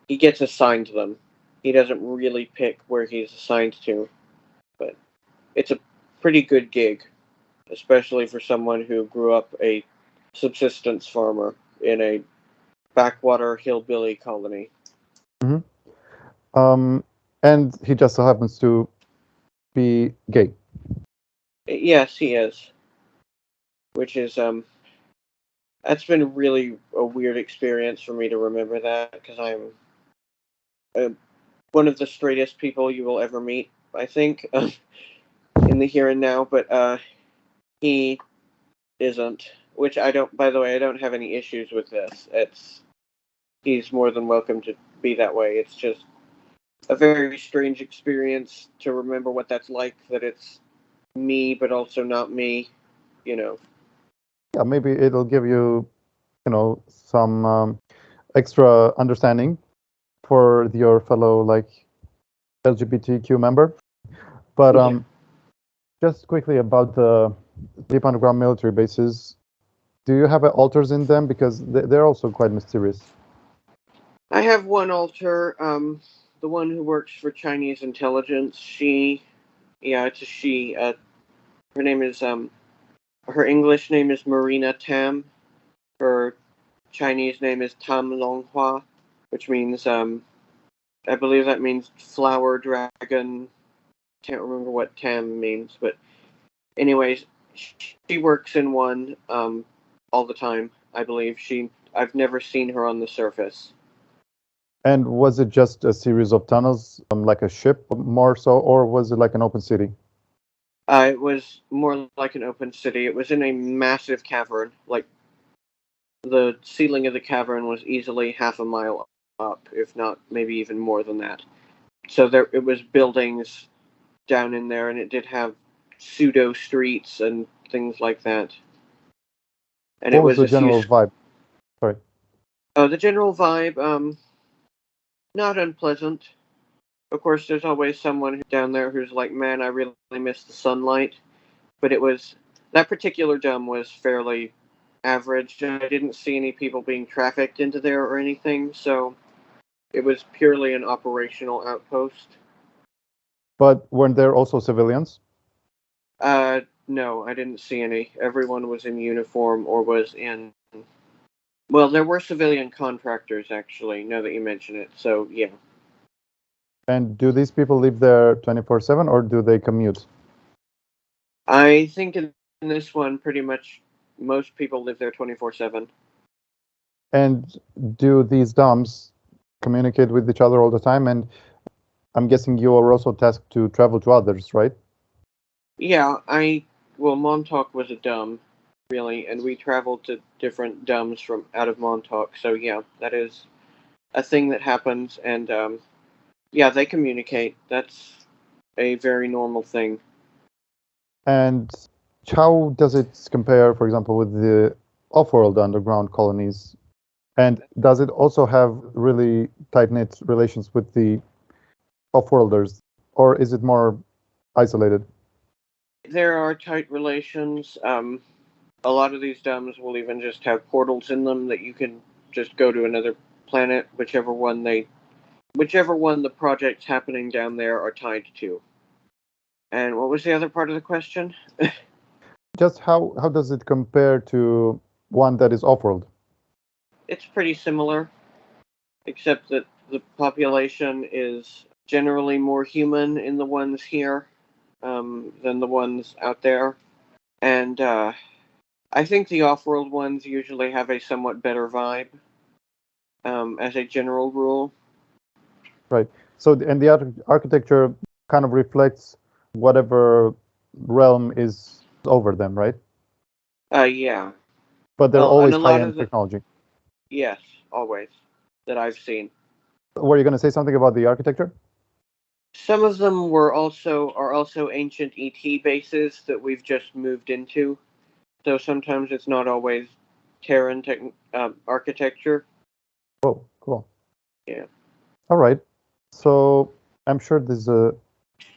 gets assigned them. He doesn't really pick where he's assigned to. But it's a pretty good gig, especially for someone who grew up a subsistence farmer in a backwater hillbilly colony. Mm-hmm. And he just so happens to be gay. Yes, he is. Which is, that's been really a weird experience for me to remember that, because I'm one of the straightest people you will ever meet, I think, in the here and now, but he isn't. Which I don't, by the way, I don't have any issues with this. He's more than welcome to be that way. It's just a very strange experience to remember what that's like, that it's me, but also not me, you know. Yeah, maybe it'll give you, some extra understanding for your fellow, LGBTQ member. But just quickly about the deep underground military bases, do you have alters in them? Because they're also quite mysterious. I have one alter, the one who works for Chinese intelligence. It's a she. Her name is, her English name is Marina Tam. Her Chinese name is Tam Longhua, which means, I believe that means flower dragon. Can't remember what Tam means, but anyways, she works in one, all the time, I believe. I've never seen her on the surface. And was it just a series of tunnels, like a ship more so, or was it like an open city? It was more like an open city. It was in a massive cavern. Like, the ceiling of the cavern was easily half a mile up, if not maybe even more than that. So it was buildings down in there, and it did have pseudo streets and things like that. And What it was was the a few... general vibe? Sorry. The general vibe, not unpleasant. Of course, there's always someone down there who's like, man, I really miss the sunlight. But that particular dome was fairly average. I didn't see any people being trafficked into there or anything, so it was purely an operational outpost. But weren't there also civilians? No, I didn't see any. Everyone was in uniform or was in. Well, there were civilian contractors, actually, now that you mention it, so yeah. And do these people live there 24/7 or do they commute? I think in this one, pretty much most people live there 24/7. And do these domes communicate with each other all the time? And I'm guessing you are also tasked to travel to others, right? Yeah, well, Montauk was a dome, really, and we traveled to different domes from out of Montauk, so yeah, that is a thing that happens, and yeah, they communicate. That's a very normal thing. And how does it compare, for example, with the off-world underground colonies? And does it also have really tight-knit relations with the off-worlders, or is it more isolated? There are tight relations. A lot of these domes will even just have portals in them that you can just go to another planet, whichever one the projects happening down there are tied to. And what was the other part of the question? Just how does it compare to one that is off-world? It's pretty similar, except that the population is generally more human in the ones here than the ones out there. And I think the off-world ones usually have a somewhat better vibe, as a general rule. Right. So, and the architecture kind of reflects whatever realm is over them, right? Yeah. But they're Well, and always a lot high-end of the technology. yes, always that I've seen. Were you going to say something about the architecture? Some of them are also ancient ET bases that we've just moved into. So sometimes it's not always Terran architecture. Oh, cool. Yeah. All right. So I'm sure this is a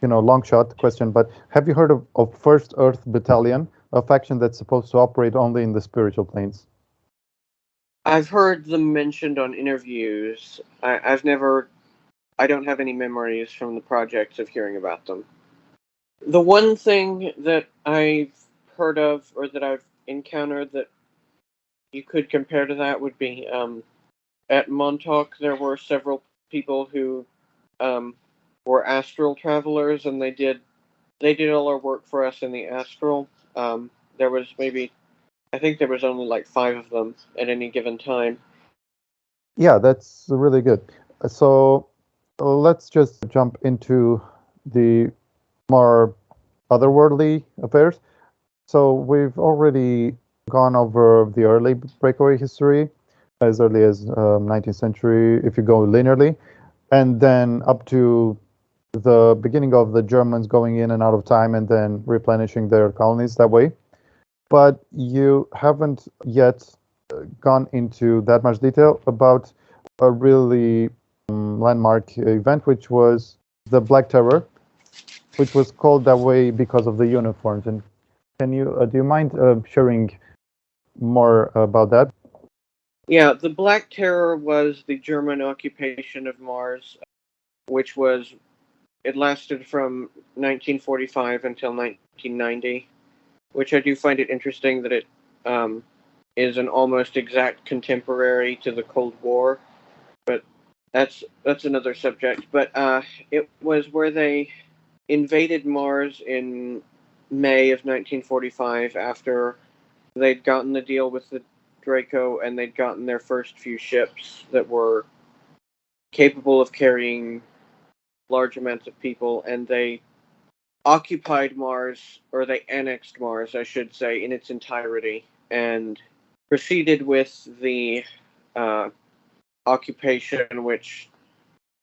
long shot question, but have you heard of First Earth Battalion, a faction that's supposed to operate only in the spiritual planes? I've heard them mentioned on interviews. I don't have any memories from the projects of hearing about them. The one thing that I've heard of or that I've encountered that you could compare to that would be at Montauk there were several people who were astral travelers, and they did all our work for us in the astral. There was I think there was only like 5 of them at any given time. Yeah, that's really good. So let's just jump into the more otherworldly affairs. So we've already gone over the early breakaway history, as early as 19th century, if you go linearly, and then up to the beginning of the Germans going in and out of time and then replenishing their colonies that way. But you haven't yet gone into that much detail about a really landmark event, which was the Black Terror, which was called that way because of the uniforms. And do you mind sharing more about that? Yeah, the Black Terror was the German occupation of Mars, which it lasted from 1945 until 1990, which I do find it interesting that it is an almost exact contemporary to the Cold War, but that's another subject. But it was where they invaded Mars in May of 1945 after they'd gotten the deal with the Draco and they'd gotten their first few ships that were capable of carrying large amounts of people, and they occupied Mars, or they annexed Mars, I should say, in its entirety, and proceeded with the occupation, which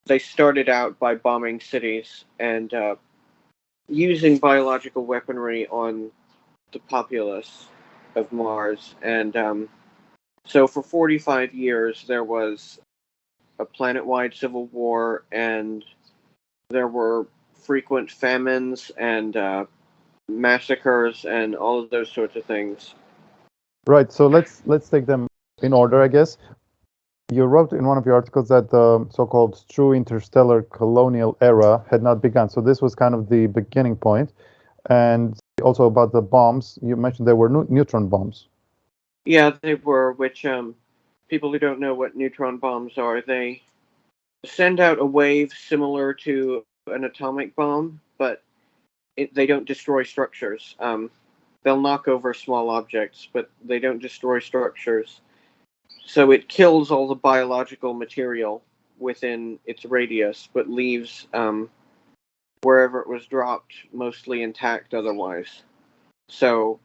they started out by bombing cities and using biological weaponry on the populace of Mars. And So for 45 years, there was a planet-wide civil war, and there were frequent famines and massacres and all of those sorts of things. Right. So let's take them in order, I guess. You wrote in one of your articles that the so-called true interstellar colonial era had not begun. So this was kind of the beginning point. And also about the bombs, you mentioned there were neutron bombs. Yeah, they were, which people who don't know what neutron bombs are, they send out a wave similar to an atomic bomb, but they don't destroy structures. They'll knock over small objects, but they don't destroy structures. So it kills all the biological material within its radius, but leaves wherever it was dropped mostly intact otherwise. So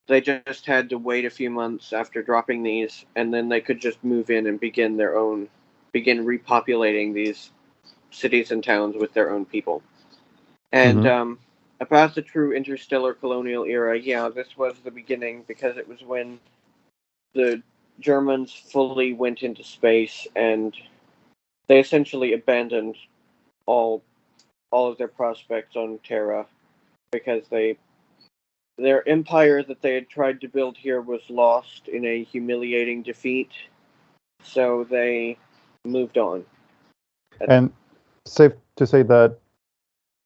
they just had to wait a few months after dropping these, and then they could just move in and begin repopulating these cities and towns with their own people. And about the true interstellar colonial era, yeah, this was the beginning, because it was when the Germans fully went into space, and they essentially abandoned all of their prospects on Terra, because their empire that they had tried to build here was lost in a humiliating defeat, so they moved on. And safe to say that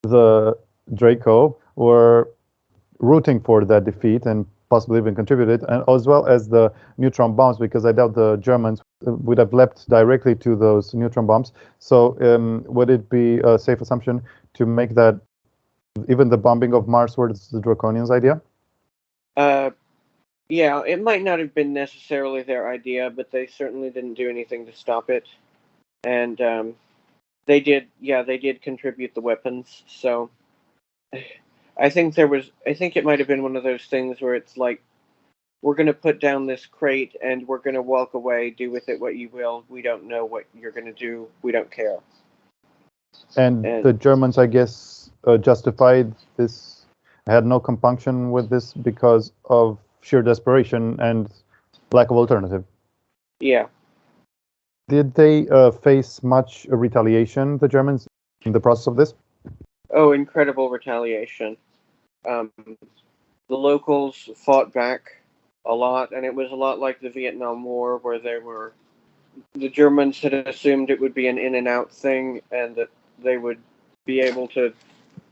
the Draco were rooting for that defeat and possibly even contributed, and as well as the neutron bombs, because I doubt the Germans would have leapt directly to those neutron bombs. So would it be a safe assumption to make that even the bombing of Mars was the Draconians' idea? Yeah, it might not have been necessarily their idea, but they certainly didn't do anything to stop it. And they did contribute the weapons. So I think it might have been one of those things where it's like, we're going to put down this crate and we're going to walk away, do with it what you will. We don't know what you're going to do. We don't care. And the Germans, I guess, justified this, had no compunction with this because of sheer desperation and lack of alternative. Yeah. Did they face much retaliation, the Germans, in the process of this? Oh, incredible retaliation. The locals fought back a lot, and it was a lot like the Vietnam War, where the Germans had assumed it would be an in and out thing, and that they would be able to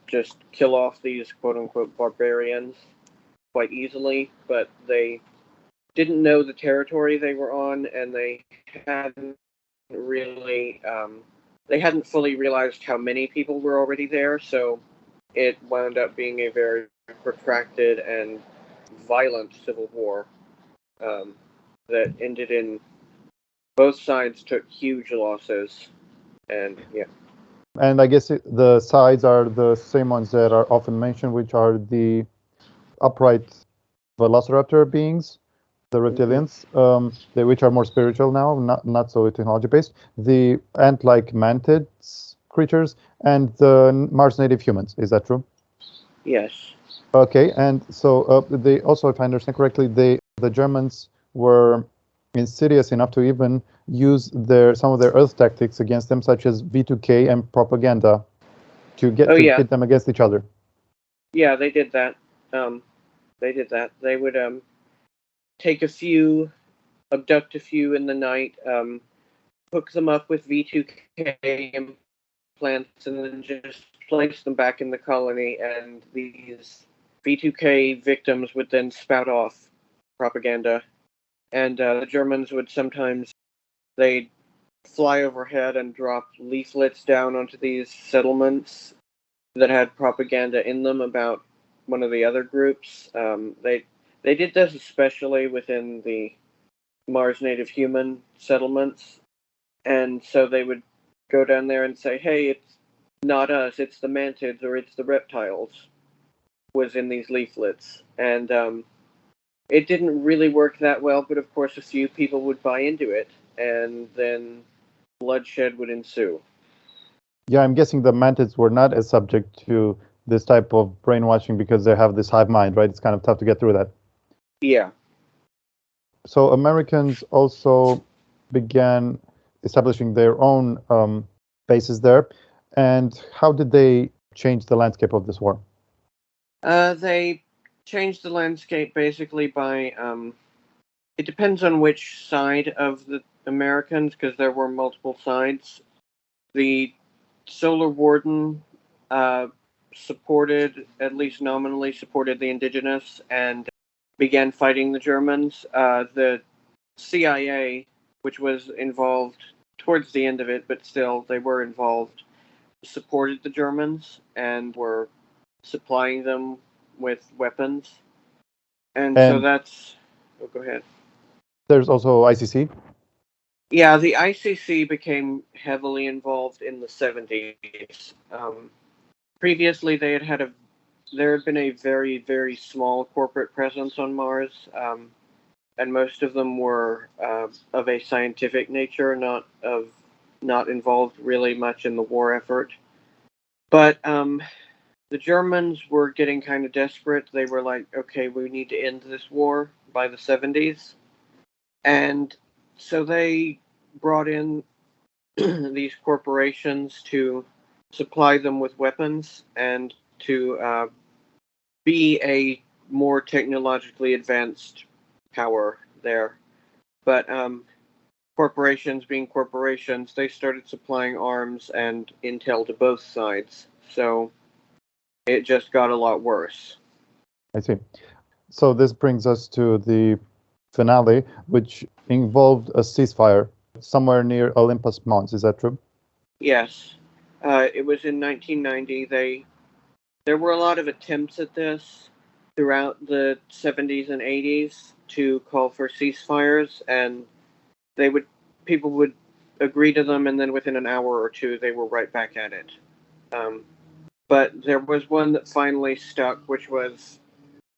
just kill off these quote unquote barbarians quite easily, but they didn't know the territory they were on, and they hadn't fully realized how many people were already there, so it wound up being a very protracted and violent civil war that ended in both sides took huge losses, and yeah. And I guess the sides are the same ones that are often mentioned, which are the upright velociraptor beings, the reptilians, which are more spiritual now, not so technology-based, the ant-like mantid creatures, and the Mars native humans. Is that true? Yes. Okay, and so they also, if I understand correctly, the Germans were insidious enough to even use some of their Earth tactics against them, such as V2K and propaganda, to pit them against each other. Yeah, they did that. They would abduct a few in the night, hook them up with V2K implants, and then just place them back in the colony, and these V2K victims would then spout off propaganda. And the Germans would sometimes, they'd fly overhead and drop leaflets down onto these settlements that had propaganda in them about one of the other groups. They did this especially within the Mars native human settlements, and so they would go down there and say, "Hey, it's not us, it's the mantids or it's the reptiles," was in these leaflets, and it didn't really work that well, but of course a few people would buy into it, and then bloodshed would ensue. Yeah, I'm guessing the mantids were not as subject to this type of brainwashing because they have this hive mind, right? It's kind of tough to get through that. Yeah. So Americans also began establishing their own bases there. And how did they change the landscape of this war? They changed the landscape basically by it depends on which side of the Americans, because there were multiple sides. The Solar Warden supported, at least nominally, supported the indigenous and began fighting the Germans. The CIA, which was involved towards the end of it, but still they were involved, supported the Germans and were supplying them with weapons. And so that's... Oh, go ahead. There's also ICC. Yeah, the ICC became heavily involved in the 70s. Previously, there had been a very, very small corporate presence on Mars, and most of them were of a scientific nature, not involved really much in the war effort. But the Germans were getting kind of desperate. They were like, okay, we need to end this war by the 70s. And so they brought in these corporations to supply them with weapons and to be a more technologically advanced power there. But corporations being corporations, they started supplying arms and intel to both sides. So it just got a lot worse. I see. So this brings us to the finale, which involved a ceasefire somewhere near Olympus Mons. Is that true? Yes. It was in 1990. There were a lot of attempts at this throughout the 70s and 80s to call for ceasefires, and people would agree to them, and then within an hour or two, they were right back at it. But there was one that finally stuck, which was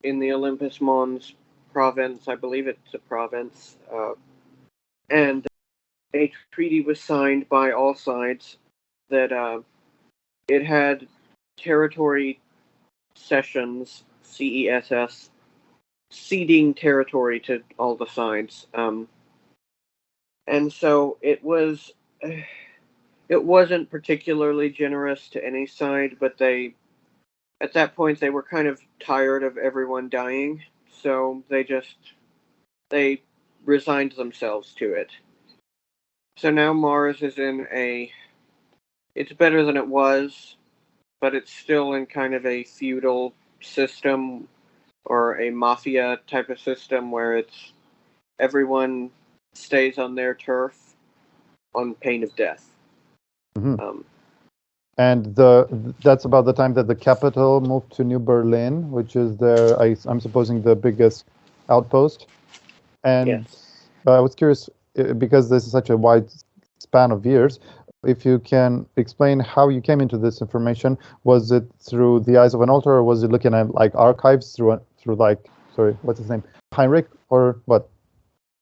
in the Olympus Mons province. I believe it's a province. And a treaty was signed by all sides that it had territory cessions, CESS, ceding territory to all the sides. And so it wasn't particularly generous to any side, but at that point they were kind of tired of everyone dying, so they resigned themselves to it. So now Mars is it's better than it was, but it's still in kind of a feudal system or a mafia type of system where everyone stays on their turf on pain of death. Mm-hmm. And that's about the time that the capital moved to New Berlin, which is I'm supposing the biggest outpost. And yes. I was curious, because this is such a wide span of years, if you can explain how you came into this information. Was it through the eyes of an altar, or was it looking at like archives through what's his name, Heinrich, or what?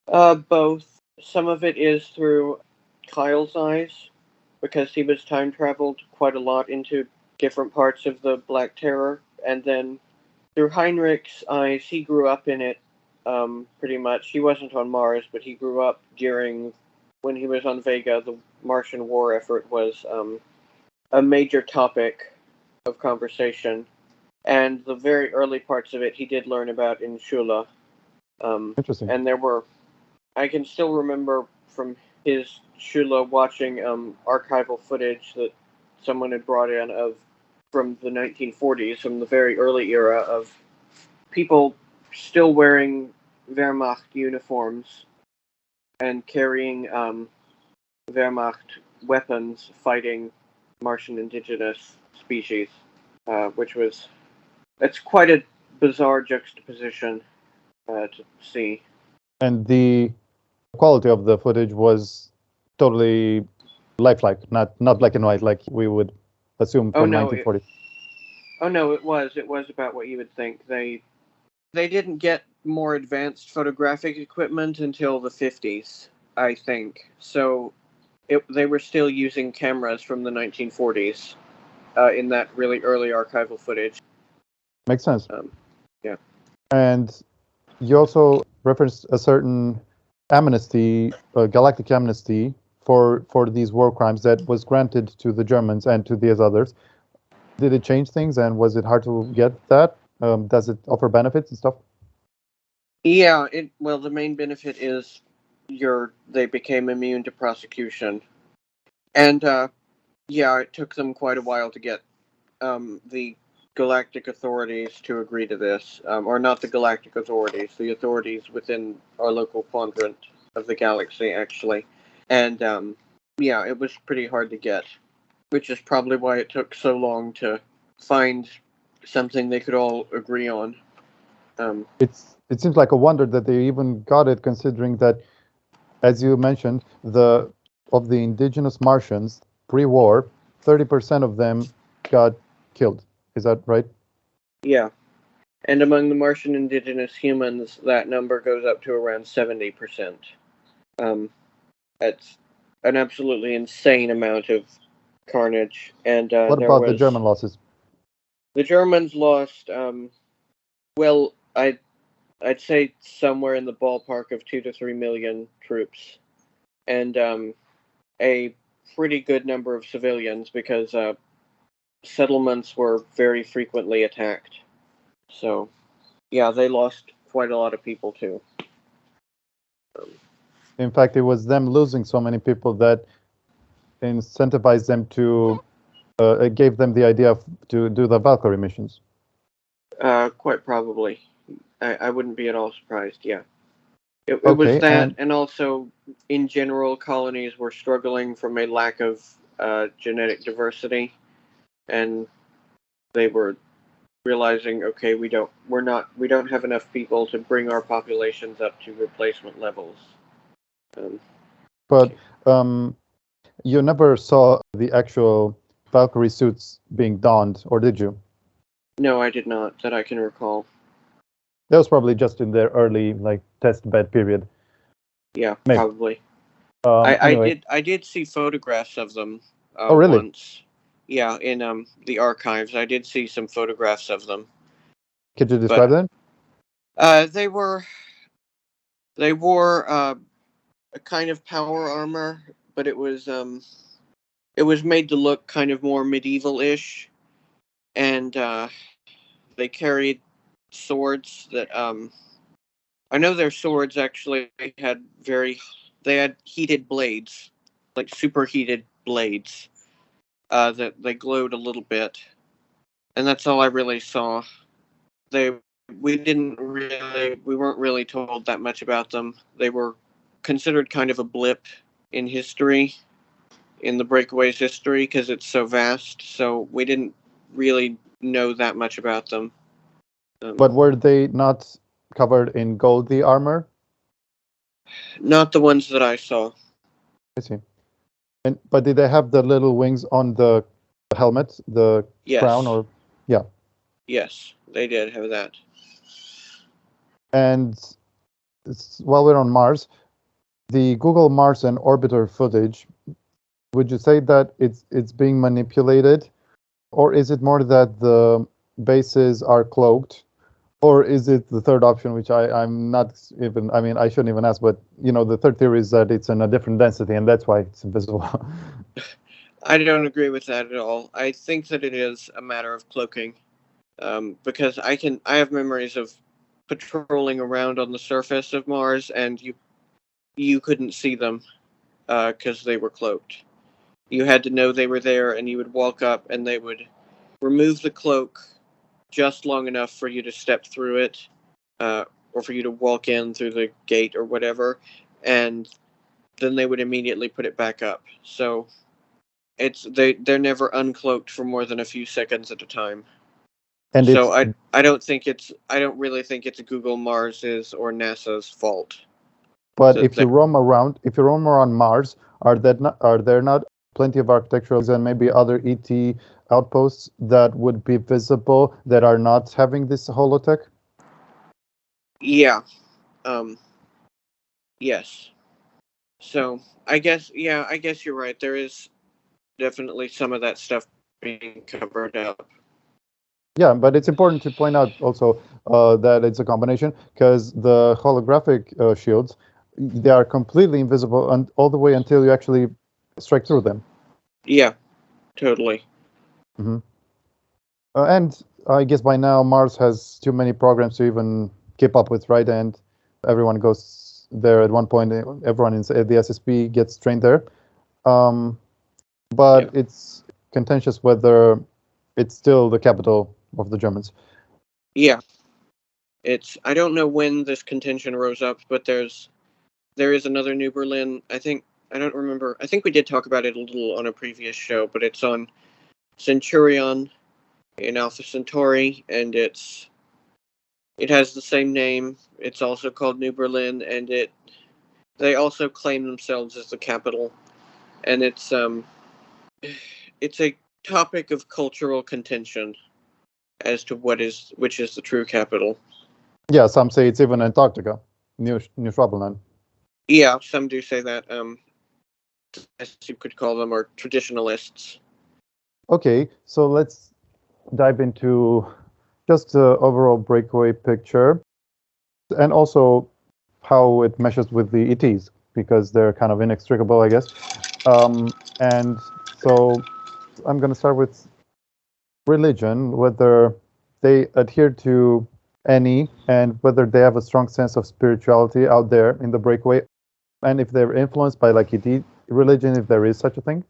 Both. Some of it is through Kyle's eyes, because he was time traveled quite a lot into different parts of the Black Terror, and then through Heinrich's eyes, he grew up in it. Pretty much. He wasn't on Mars, but he grew up when he was on Vega. The Martian war effort was a major topic of conversation, and the very early parts of it he did learn about in Shula. Interesting. And I can still remember from his Shula watching archival footage that someone had brought in from the 1940s, from the very early era, of people still wearing Wehrmacht uniforms and carrying Wehrmacht weapons fighting Martian indigenous species, it's quite a bizarre juxtaposition to see. And the quality of the footage was totally lifelike, not black and white like we would assume from 1940. It was about what you would think. They didn't get more advanced photographic equipment until the 50s, I think. So they were still using cameras from the 1940s in that really early archival footage. Makes sense. Yeah. And you also referenced a certain amnesty, galactic amnesty for these war crimes that was granted to the Germans and to these others. Did it change things, and was it hard to get that? Does it offer benefits and stuff? Yeah, well, the main benefit is they became immune to prosecution, and yeah, it took them quite a while to get the galactic authorities to agree to this, or not the galactic authorities, the authorities within our local quadrant of the galaxy, actually, and yeah, it was pretty hard to get, which is probably why it took so long to find something they could all agree on. It seems like a wonder that they even got it, considering that, as you mentioned, of the indigenous Martians pre-war, 30% of them got killed. Is that right? Yeah. And among the Martian indigenous humans, that number goes up to around 70%. That's an absolutely insane amount of carnage. And What about the German losses? The Germans lost, well, I'd say somewhere in the ballpark of 2 to 3 million troops. And a pretty good number of civilians, because settlements were very frequently attacked. So, yeah, they lost quite a lot of people too. In fact, it was them losing so many people that incentivized them to, it gave them the idea to do the Valkyrie missions. Quite probably. I wouldn't be at all surprised, yeah. It was that, and also, in general, colonies were struggling from a lack of genetic diversity, and they were realizing, okay, we don't have enough people to bring our populations up to replacement levels. But you never saw the actual Valkyrie suits being donned, or did you? No, I did not, that I can recall. That was probably just in their early test bed period. Yeah, maybe. Probably. Anyway. I did see photographs of them. Oh, really? Once. Yeah, in the archives, I did see some photographs of them. Could you describe them? They wore a kind of power armor, but it was made to look kind of more medieval-ish, and they carried swords that I know their swords actually had heated blades, like superheated blades, that they glowed a little bit, and that's all I really saw. We weren't really told that much about them. They were considered kind of a blip in history, in the Breakaway's history, because it's so vast, so we didn't really know that much about them. But were they not covered in gold, the armor? Not the ones that I saw. I see. But did they have the little wings on the helmet, the crown, or yeah? Yes, they did have that. And while we're on Mars, the Google Mars and orbiter footage, would you say that it's being manipulated, or is it more that the bases are cloaked, or is it the third option, which I'm not even, I mean, I shouldn't even ask, but the third theory is that it's in a different density and that's why it's invisible. I don't agree with that at all. I think that it is a matter of cloaking, because I have memories of patrolling around on the surface of Mars, and you couldn't see them because they were cloaked. You had to know they were there, and you would walk up, and they would remove the cloak just long enough for you to step through it, or for you to walk in through the gate or whatever, and then they would immediately put it back up. So they're never uncloaked for more than a few seconds at a time. And so I don't really think it's Google Mars's or NASA's fault. But if you roam around Mars, are there not plenty of architecturals and maybe other ET outposts that would be visible that are not having this holotech? Yeah. Yes. So I guess you're right. There is definitely some of that stuff being covered up. Yeah, but it's important to point out also that it's a combination because the holographic shields, they are completely invisible all the way until you actually strike through them. Yeah, totally. Mm-hmm. And I guess by now Mars has too many programs to even keep up with, right? And everyone goes there at one point. Everyone at the SSP gets trained there. But it's contentious whether it's still the capital of the Germans. Yeah. I don't know when this contention rose up, but there is another New Berlin. I don't remember. I think we did talk about it a little on a previous show, but it's on Centurion in Alpha Centauri, and it has the same name. It's also called New Berlin, and they also claim themselves as the capital, and it's a topic of cultural contention as to which is the true capital. Yeah, some say it's even Antarctica, New Schwabenland. Yeah, some do say that. As you could call them, are traditionalists. Okay, so let's dive into just the overall Breakaway picture, and also how it meshes with the ETs, because they're kind of inextricable, I guess. And so I'm going to start with religion, whether they adhere to any, and whether they have a strong sense of spirituality out there in the Breakaway, and if they're influenced by like ET religion, if there is such a thing.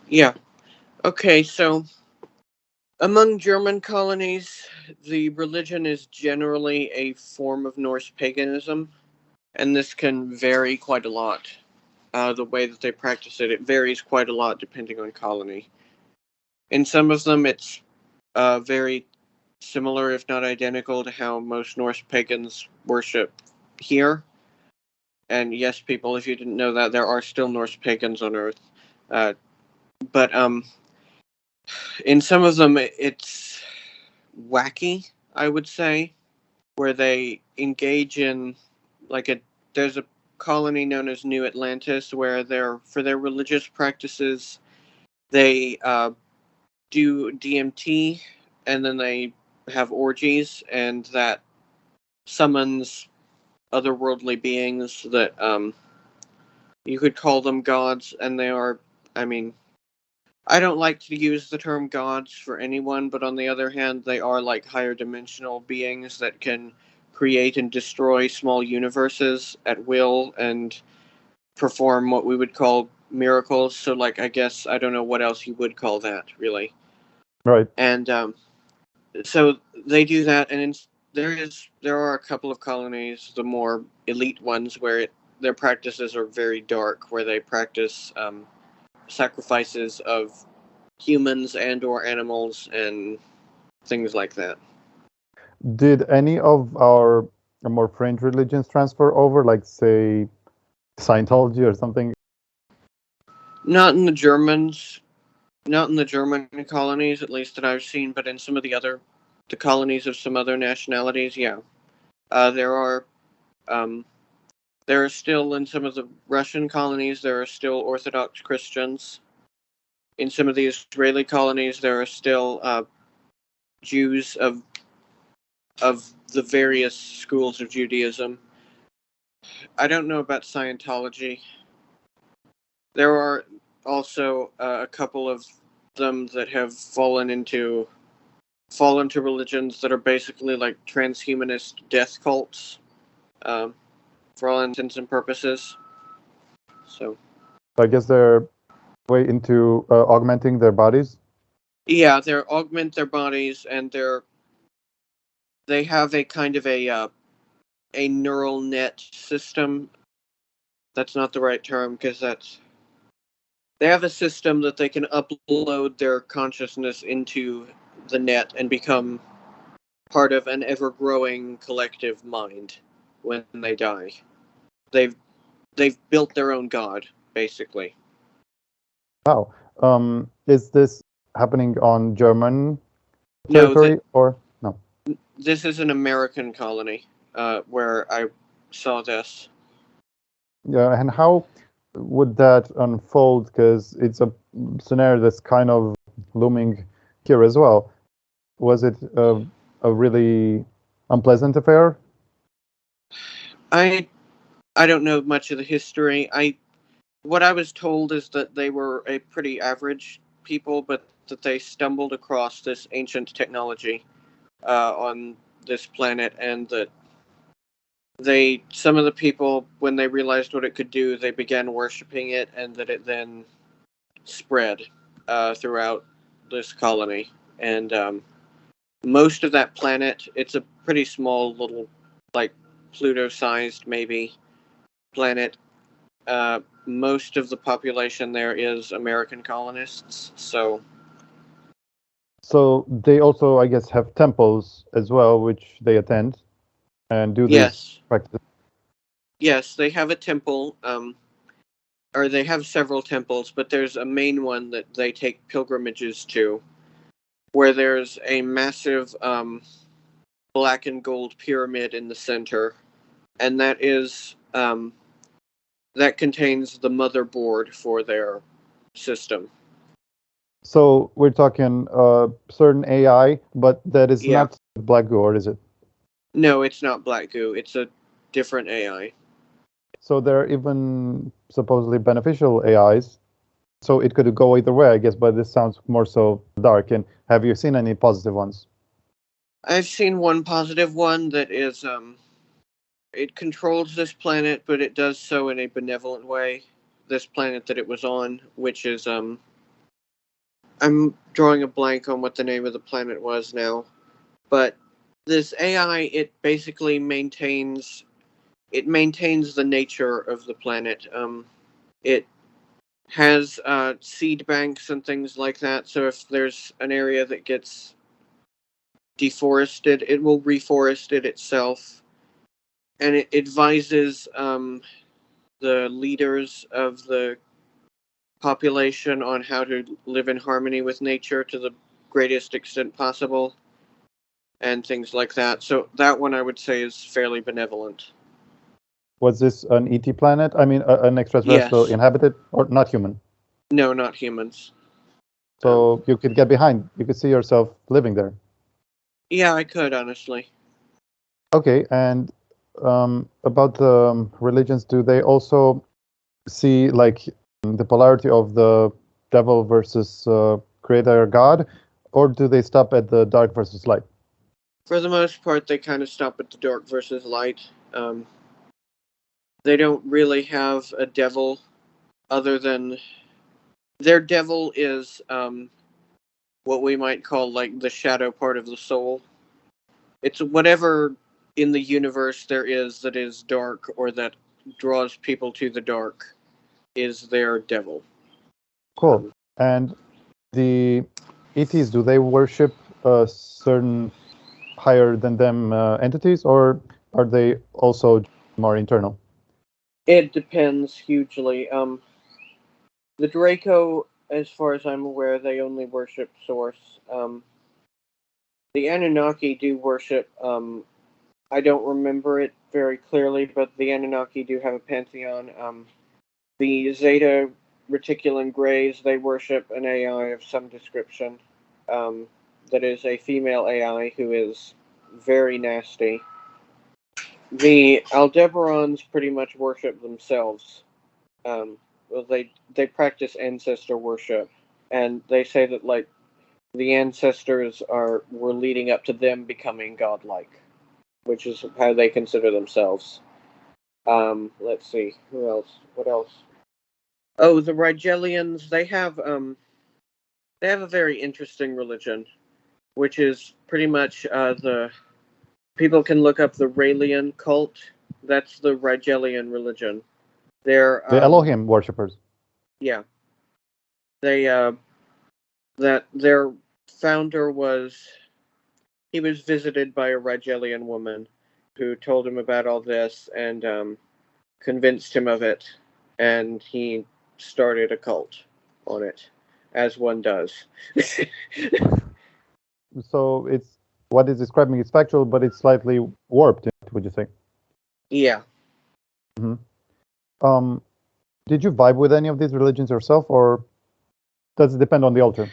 Yeah. Okay, so among German colonies, the religion is generally a form of Norse paganism, and this can vary quite a lot. The way that they practice it varies quite a lot depending on colony. In some of them, it's very similar, if not identical, to how most Norse pagans worship here. And yes, people, if you didn't know that, there are still Norse pagans on Earth. But in some of them, it's wacky, I would say, where they engage in there's a colony known as New Atlantis where for their religious practices they do DMT, and then they have orgies, and that summons otherworldly beings that you could call them gods, and they are, I mean, I don't like to use the term gods for anyone, but on the other hand, they are like higher dimensional beings that can create and destroy small universes at will and perform what we would call miracles. So, like, I guess I don't know what else you would call that, really. Right. And so they do that, and there are a couple of colonies, the more elite ones, where their practices are very dark, where they practice sacrifices of humans and or animals and things like that. Did any of our more fringe religions transfer over, like say Scientology or something? Not in the German colonies, at least that I've seen, but in some of the colonies of some other nationalities, yeah. There are still, in some of the Russian colonies, there are still Orthodox Christians. In some of the Israeli colonies, there are still Jews of the various schools of Judaism. I don't know about Scientology. There are also a couple of them that have fallen to religions that are basically like transhumanist death cults, for all intents and purposes. So I guess they're way into augmenting their bodies. yeah, they augment their bodies, and they have a kind of a neural net system. That's not the right term, because they have a system that they can upload their consciousness into the net and become part of an ever-growing collective mind when they die. They've built their own god, basically. Wow. Is this happening on German territory or no? This is an American colony where I saw this. Yeah, and how would that unfold? Because it's a scenario that's kind of looming here as well. Was it a really unpleasant affair? I don't know much of the history. What I was told is that they were a pretty average people, but that they stumbled across this ancient technology on this planet, and that some of the people, when they realized what it could do, they began worshiping it, and that it then spread throughout this colony. And most of that planet, it's a pretty small little, like Pluto-sized maybe planet. Most of the population there is American colonists, so they also, I guess, have temples as well, which they attend and do these practices. Yes, they have a temple, or they have several temples, but there's a main one that they take pilgrimages to, where there's a massive black and gold pyramid in the center, and that is that contains the motherboard for their system. So we're talking certain AI, but that is not black goo, or is it? No, it's not black goo. It's a different AI. So there are even supposedly beneficial AIs. So it could go either way, I guess, but this sounds more so dark. And have you seen any positive ones? I've seen one positive one that is it controls this planet, but it does so in a benevolent way. This planet that it was on, which is I'm drawing a blank on what the name of the planet was now, but this AI, it basically maintains the nature of the planet. It has seed banks and things like that, so if there's an area that gets deforested, it will reforest it itself, and it advises the leaders of the population on how to live in harmony with nature to the greatest extent possible, and things like that. So that one I would say is fairly benevolent. Was this an ET planet? I mean, an extraterrestrial inhabited, or not human? No, not humans. So you could get behind. You could see yourself living there. Yeah, I could, honestly. Okay, and about the religions, do they also see like the polarity of the devil versus creator God, or do they stop at the dark versus light? For the most part, they kind of stop at the dark versus light. They don't really have a devil other than their devil is what we might call like the shadow part of the soul. It's whatever in the universe there is that is dark or that draws people to the dark is their devil. Cool. And the ETs, do they worship certain higher than them entities, or are they also more internal? It depends hugely. The Draco, as far as I'm aware, they only worship Source. The Anunnaki do worship, I don't remember it very clearly, but the Anunnaki do have a pantheon. The Zeta Reticulan Greys, they worship an AI of some description. That is a female AI who is very nasty. The Aldebarans pretty much worship themselves. Well, they practice ancestor worship, and they say that like the ancestors were leading up to them becoming godlike, which is how they consider themselves. Let's see, who else? What else? Oh, the Rigelians. They have a very interesting religion, which is pretty much the people can look up the Raelian cult. That's the Rigelian religion. They're the Elohim worshippers. Yeah. They that their founder was visited by a Rigelian woman who told him about all this and convinced him of it, and he started a cult on it, as one does. So it's what is describing is factual, but it's slightly warped, would you say? Yeah. Mm-hmm. Did you vibe with any of these religions yourself, or does it depend on the altar?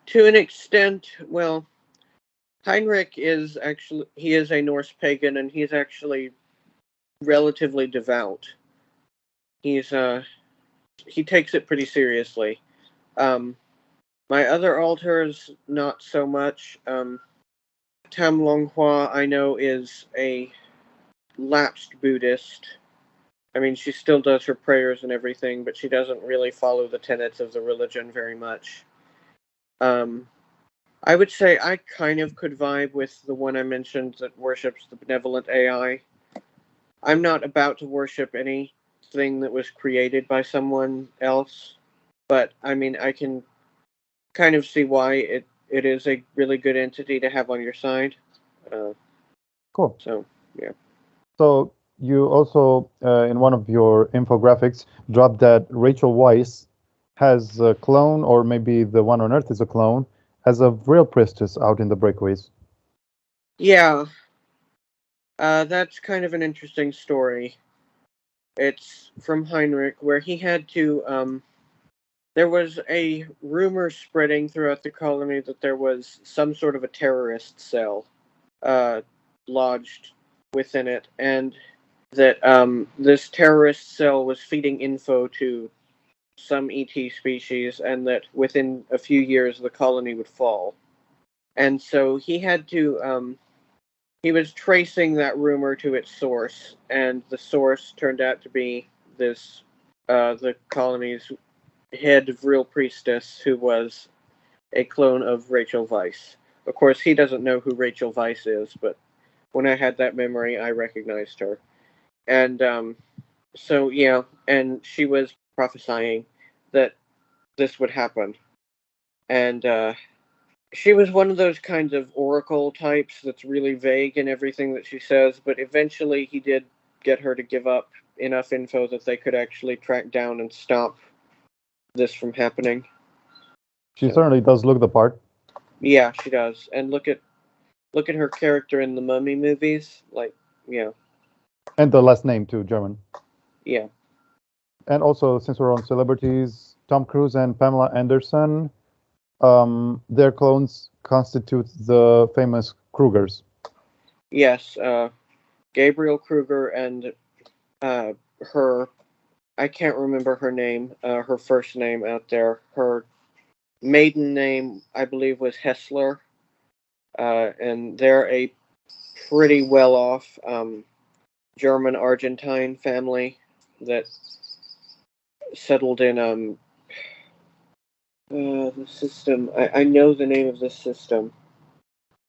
To an extent, well, Heinrich is actually, he is a Norse pagan, and he's actually relatively devout. He takes it pretty seriously. My other altars, not so much. Tam Longhua, I know, is a lapsed Buddhist. I mean, she still does her prayers and everything, but she doesn't really follow the tenets of the religion very much. I would say I kind of could vibe with the one I mentioned that worships the Benevolent AI. I'm not about to worship anything that was created by someone else, but I mean, I can kind of see why it is a really good entity to have on your side. Cool. So, yeah. So you also, in one of your infographics, dropped that Rachel Weisz has a clone, or maybe the one on Earth is a clone, as a real priestess out in the Breakaways. Yeah. That's kind of an interesting story. It's from Heinrich, where he had to, there was a rumor spreading throughout the colony that there was some sort of a terrorist cell lodged within it, and that this terrorist cell was feeding info to some ET species, and that within a few years the colony would fall. And so he had to, he was tracing that rumor to its source, and the source turned out to be this, the colony's head real priestess, who was a clone of Rachel Weisz. Of course, he doesn't know who Rachel Weisz is, but when I had that memory, I recognized her. And so, yeah, and she was prophesying that this would happen. And she was one of those kinds of oracle types that's really vague in everything that she says, but eventually he did get her to give up enough info that they could actually track down and stop this from happening. She certainly does look the part. Yeah, she does. And look at her character in the Mummy movies. Like, yeah. And the last name too, German. Yeah. And also, since we're on celebrities, Tom Cruise and Pamela Anderson, their clones constitute the famous Krugers. Yes, Gabriel Kruger and her, I can't remember her name, her first name out there. Her maiden name, I believe, was Hessler. And they're a pretty well-off German-Argentine family that settled in the system. I know the name of this system.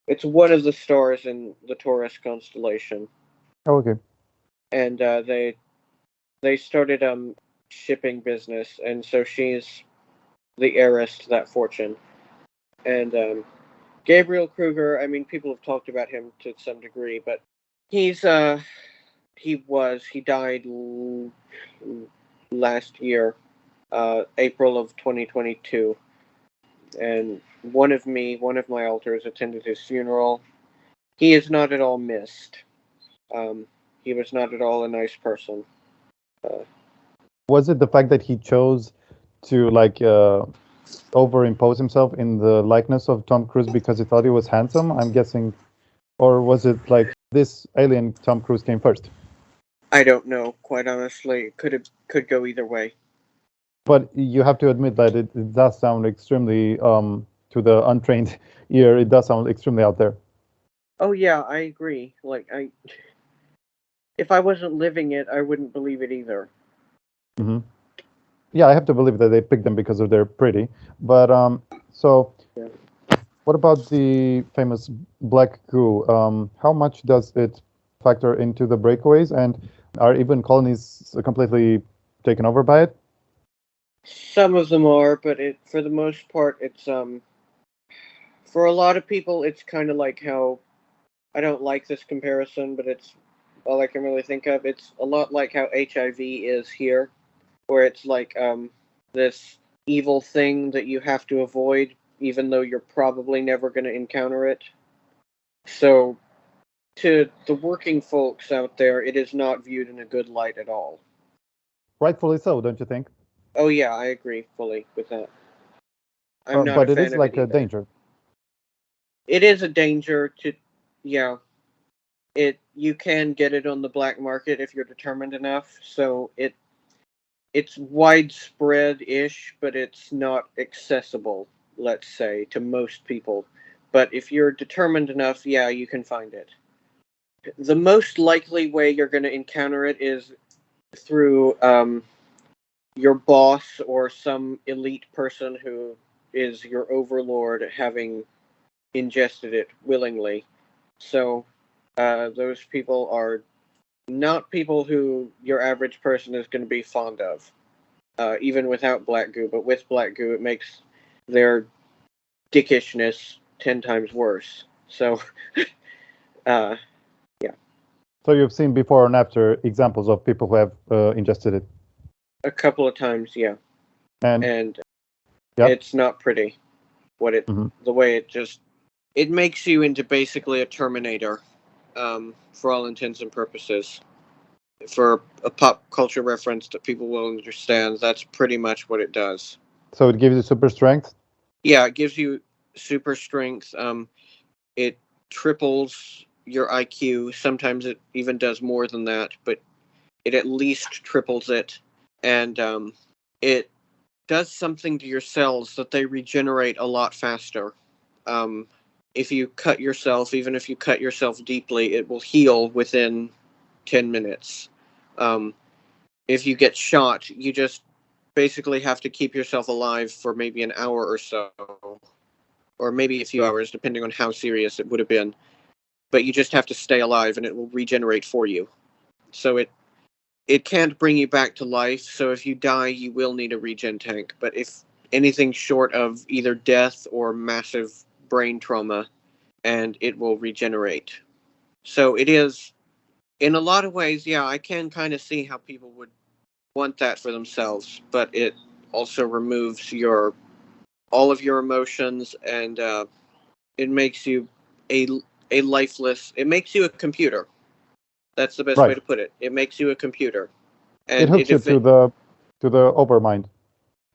It's one of the stars in the Taurus constellation. Oh, okay. And they started shipping business, and so she's the heiress to that fortune. And Gabriel Kruger, I mean, people have talked about him to some degree, but he died last year, April of 2022. And one of my altars attended his funeral. He is not at all missed. He was not at all a nice person. Was it the fact that he chose to overimpose himself in the likeness of Tom Cruise because he thought he was handsome? I'm guessing, or was it like this alien Tom Cruise came first? I don't know, quite honestly. It could go either way. But you have to admit that it does sound extremely, to the untrained ear, it does sound extremely out there. Oh yeah, I agree. If I wasn't living it, I wouldn't believe it either. Mm-hmm. Yeah, I have to believe that they picked them because they're pretty. But so, yeah. What about the famous black goo? How much does it factor into the breakaways, and are even colonies completely taken over by it? Some of them are, but for the most part, it's for a lot of people, it's kind of like how, I don't like this comparison, but it's all I can really think of. It's a lot like how HIV is here, where it's like this evil thing that you have to avoid, even though you're probably never going to encounter it. So, to the working folks out there, it is not viewed in a good light at all. Rightfully so, don't you think? Oh yeah, I agree fully with that. I'm not but a it fan is of like it a either. danger. it is a danger to, yeah. You can get it on the black market if you're determined enough. So it's widespread-ish, but it's not accessible, let's say, to most people. But if you're determined enough, yeah, you can find it. The most likely way you're going to encounter it is through your boss or some elite person who is your overlord having ingested it willingly. So those people are not people who your average person is going to be fond of, even without black goo. But with black goo, it makes their dickishness 10 times worse. So, yeah. So you've seen before and after examples of people who have ingested it? A couple of times, yeah. And yep. It's not pretty. The way it makes you into basically a Terminator, for all intents and purposes. For a pop culture reference that people will understand, that's pretty much what it does. So it gives you super strength? Yeah, it gives you super strength. It triples your IQ. Sometimes it even does more than that, but it at least triples it. And it does something to your cells that they regenerate a lot faster. If you cut yourself, even if you cut yourself deeply, it will heal within 10 minutes. If you get shot, you just basically have to keep yourself alive for maybe an hour or so, or maybe a few hours, depending on how serious it would have been. But you just have to stay alive, and it will regenerate for you. So it can't bring you back to life. So if you die, you will need a regen tank. But if anything short of either death or massive brain trauma, and it will regenerate. So it is, in a lot of ways, yeah, I can kind of see how people would want that for themselves, but it also removes all of your emotions, and it makes you a lifeless. It makes you a computer. That's the best way to put it. It makes you a computer, and it hooks you to the overmind.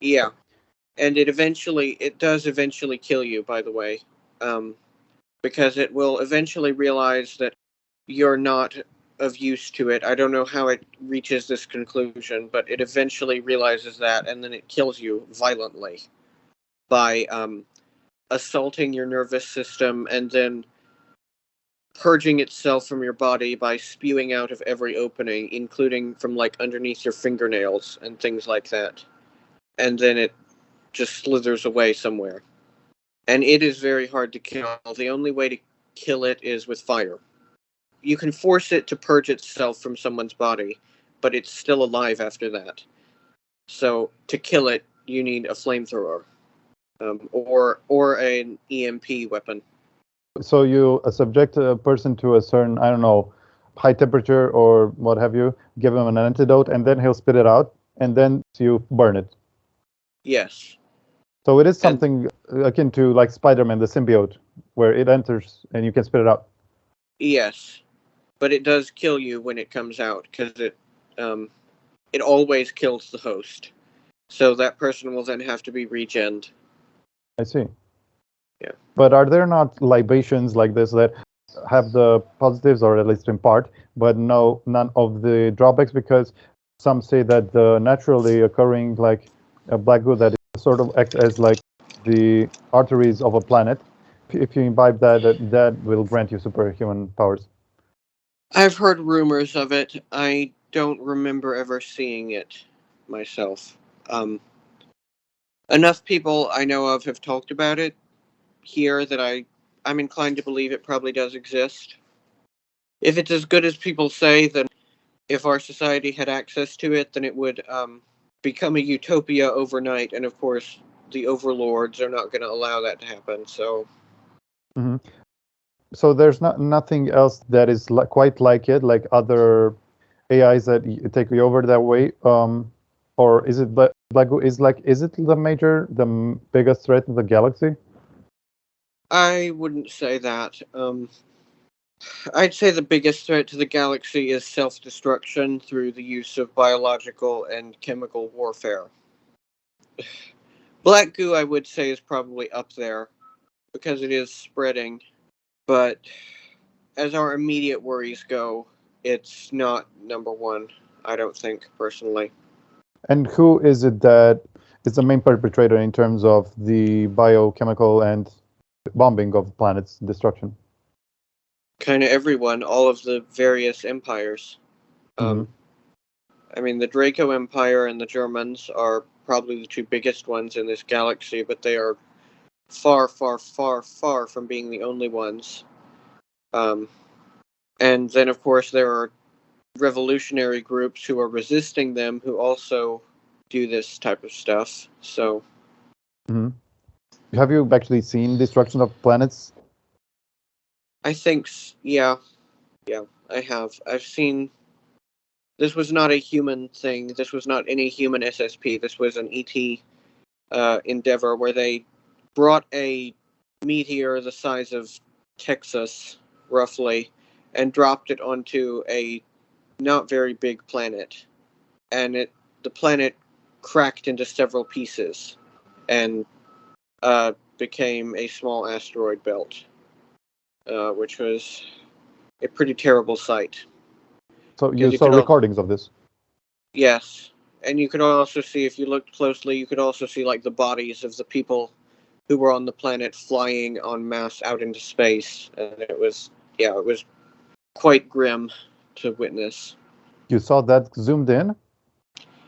Yeah, and it does eventually kill you. By the way, because it will eventually realize that you're not of use to it. I don't know how it reaches this conclusion, but it eventually realizes that, and then it kills you violently by assaulting your nervous system and then purging itself from your body by spewing out of every opening, including from like underneath your fingernails and things like that. And then it just slithers away somewhere. And it is very hard to kill. The only way to kill it is with fire. You can force it to purge itself from someone's body, but it's still alive after that. So to kill it, you need a flamethrower, or an EMP weapon. So you subject a person to a certain, I don't know, high temperature or what have you, give him an antidote, and then he'll spit it out, and then you burn it. Yes. So it is something akin to like Spider-Man, the symbiote, where it enters and you can spit it out. Yes, but it does kill you when it comes out, because it always kills the host. So that person will then have to be regened. I see. Yeah. But are there not libations like this that have the positives, or at least in part, but none of the drawbacks? Because some say that the naturally occurring like a black goo that sort of acts as like the arteries of a planet. If you imbibe that will grant you superhuman powers. I've heard rumors of it. I don't remember ever seeing it myself. Enough people I know of have talked about it here that I'm inclined to believe it probably does exist. If it's as good as people say, then if our society had access to it, then it would become a utopia overnight. And of course, the overlords are not going to allow that to happen. So, so there's nothing else that is quite like it, like other AIs that take you over that way. Or is it Black Goo is it the biggest threat in the galaxy? I wouldn't say that. I'd say the biggest threat to the galaxy is self-destruction through the use of biological and chemical warfare. Black Goo, I would say, is probably up there, because it is spreading. But as our immediate worries go, it's not number one, I don't think, personally. And who is it that is the main perpetrator in terms of the biochemical and bombing of planets' destruction? Kind of everyone, all of the various empires. I mean, the Draco Empire and the Germans are probably the two biggest ones in this galaxy, but they are far, far, far, far from being the only ones. And then, of course, there are revolutionary groups who are resisting them who also do this type of stuff. So, have you actually seen destruction of planets? I think, yeah, I have. I've seen. This was not a human thing. This was not any human SSP. This was an ET endeavor where they brought a meteor the size of Texas, roughly, and dropped it onto a not very big planet. And the planet cracked into several pieces and became a small asteroid belt, which was a pretty terrible sight. So you saw recordings of this? Yes. And you could also see, if you looked closely, you could also see like the bodies of the people who were on the planet flying en masse out into space. And it was quite grim to witness. You saw that zoomed in?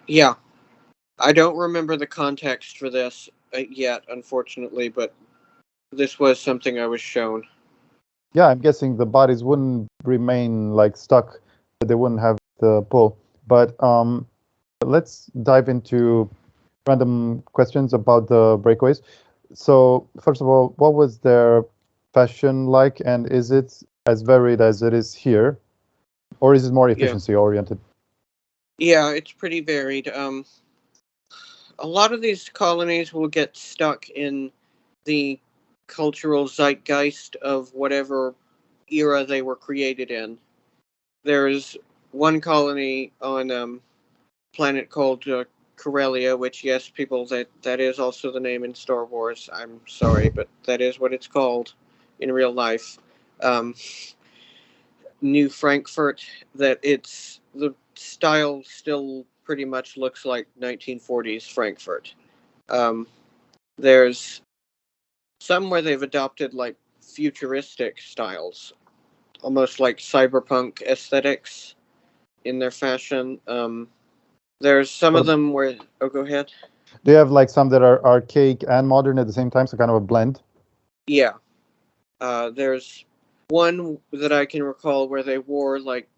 Yeah. I don't remember the context for this yet, unfortunately, but this was something I was shown. Yeah, I'm guessing the bodies wouldn't remain like stuck. They wouldn't have the pull. But let's dive into random questions about the breakaways. So first of all, what was their fashion like, and is it as varied as it is here, or is it more efficiency oriented? Yeah, it's pretty varied. A lot of these colonies will get stuck in the cultural zeitgeist of whatever era they were created in. There's one colony on a planet called Corellia, which, yes, people, that is also the name in Star Wars. I'm sorry, but that is what it's called in real life. New Frankfurt, that the style still pretty much looks like 1940s Frankfurt. There's some where they've adopted like futuristic styles, almost like cyberpunk aesthetics in their fashion. There's some of them where... Oh, go ahead. Do you have like some that are archaic and modern at the same time, so kind of a blend? Yeah. There's one that I can recall where they wore like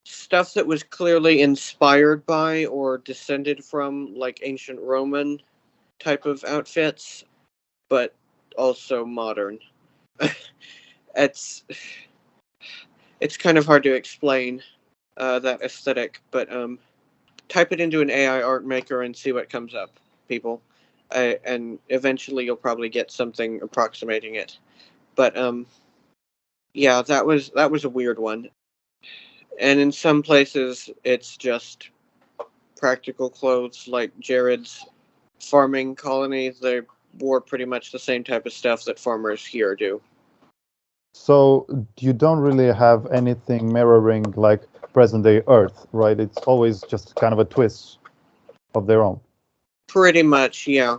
stuff that was clearly inspired by or descended from like ancient Roman type of outfits, but also modern. It's kind of hard to explain that aesthetic, but type it into an AI art maker and see what comes up, people. And eventually you'll probably get something approximating it. But yeah, that was a weird one. And in some places it's just practical clothes, like Jared's farming colony. They wore pretty much the same type of stuff that farmers here do. So you don't really have anything mirroring like present-day Earth, right? It's always just kind of a twist of their own. Pretty much, yeah.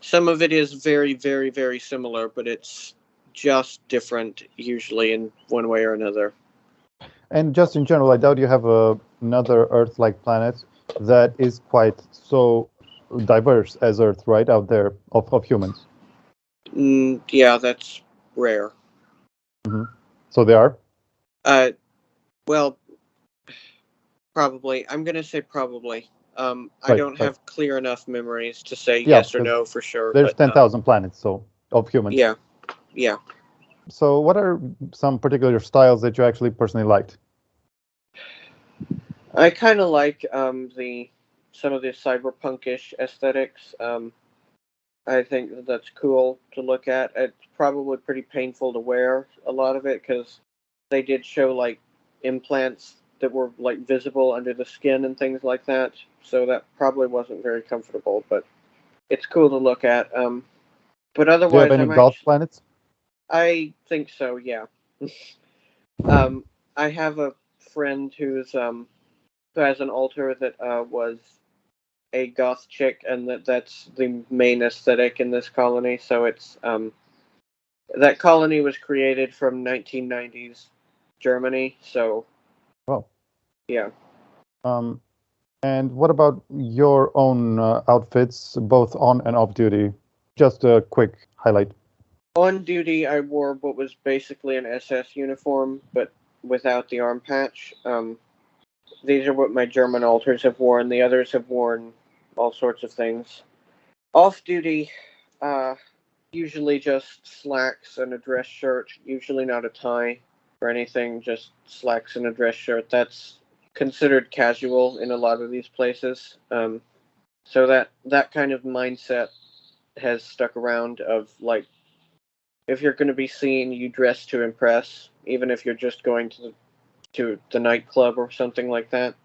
Some of it is very, very, very similar, but it's just different, usually, in one way or another. And just in general, I doubt you have another Earth-like planet that is quite so diverse as Earth, right, out there, of humans. Yeah, that's rare. Mm-hmm. So they are? Well, probably. I'm going to say probably. I don't have clear enough memories to say yes or no for sure. There's 10,000 planets, so, of humans. Yeah. So what are some particular styles that you actually personally liked? I kind of like some of the cyberpunkish aesthetics. I think that's cool to look at. It's probably pretty painful to wear, a lot of it, because they did show like implants that were like visible under the skin and things like that. So that probably wasn't very comfortable, but it's cool to look at. But otherwise, do you have any golf planets? I think so, yeah. I have a friend who has an altar that was a goth chick, and that's the main aesthetic in this colony. So it's that colony was created from 1990s Germany. So Oh. yeah. And what about your own outfits, both on and off duty? Just a quick highlight. On duty, I wore what was basically an SS uniform, but without the arm patch. These are what my German alters have worn. The others have worn all sorts of things. Off duty, usually just slacks and a dress shirt. Usually not a tie or anything. Just slacks and a dress shirt. That's considered casual in a lot of these places. So that kind of mindset has stuck around. Of like, if you're going to be seen, you dress to impress, even if you're just going to the nightclub or something like that.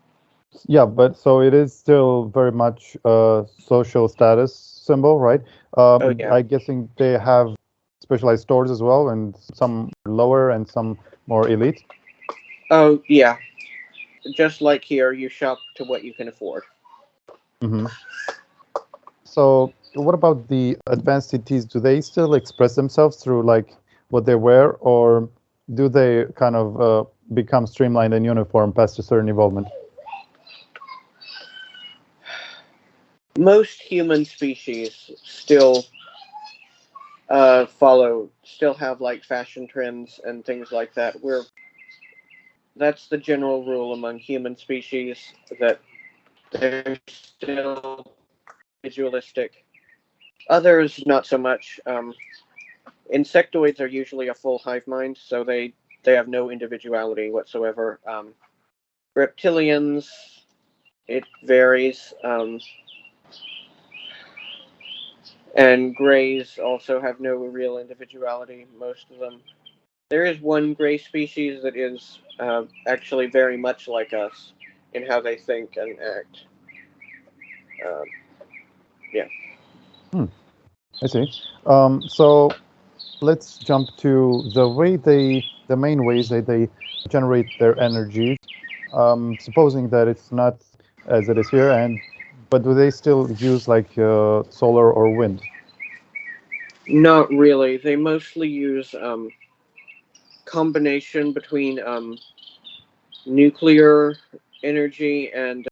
Yeah, but so it is still very much a social status symbol, right? Oh yeah. I'm guessing they have specialized stores as well, and some lower and some more elite. Oh yeah. Just like here, you shop to what you can afford. Mm-hmm. So what about the advanced cities? Do they still express themselves through like what they wear, or do they kind of become streamlined and uniform past a certain evolvement? Most human species still still have like fashion trends and things like that. That's the general rule among human species, that they're still individualistic. Others, not so much. Insectoids are usually a full hive mind, so they have no individuality whatsoever. Reptilians, it varies. And greys also have no real individuality, most of them. There is one gray species that is actually very much like us in how they think and act. Yeah. I see. So let's jump to the main ways that they generate their energy. Supposing that it's not as it is here, but do they still use like solar or wind? Not really. They mostly use combination between nuclear energy and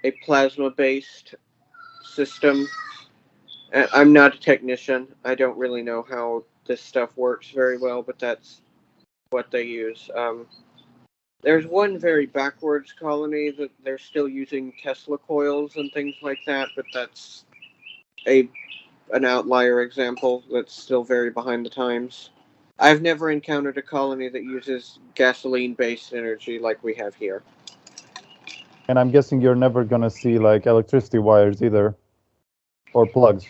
a plasma-based system. I'm not a technician. I don't really know how this stuff works very well, but that's what they use. There's one very backwards colony that they're still using Tesla coils and things like that, but that's an outlier example that's still very behind the times. I've never encountered a colony that uses gasoline-based energy like we have here. And I'm guessing you're never gonna see like electricity wires either, or plugs.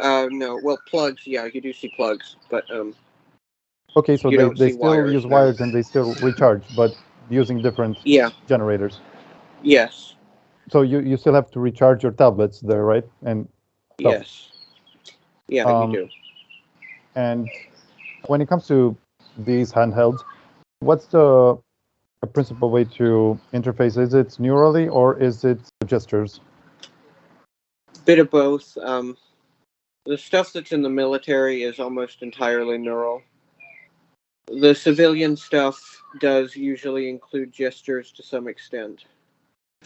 No. Well, plugs, yeah, you do see plugs, but Okay, so you don't they see still wires, use no. wires and they still recharge, but using different generators. Yes. So you still have to recharge your tablets there, right? And yes. Yeah, you do. And when it comes to these handhelds, what's the principal way to interface? Is it neurally or is it gestures? Bit of both. The stuff that's in the military is almost entirely neural. The civilian stuff does usually include gestures to some extent.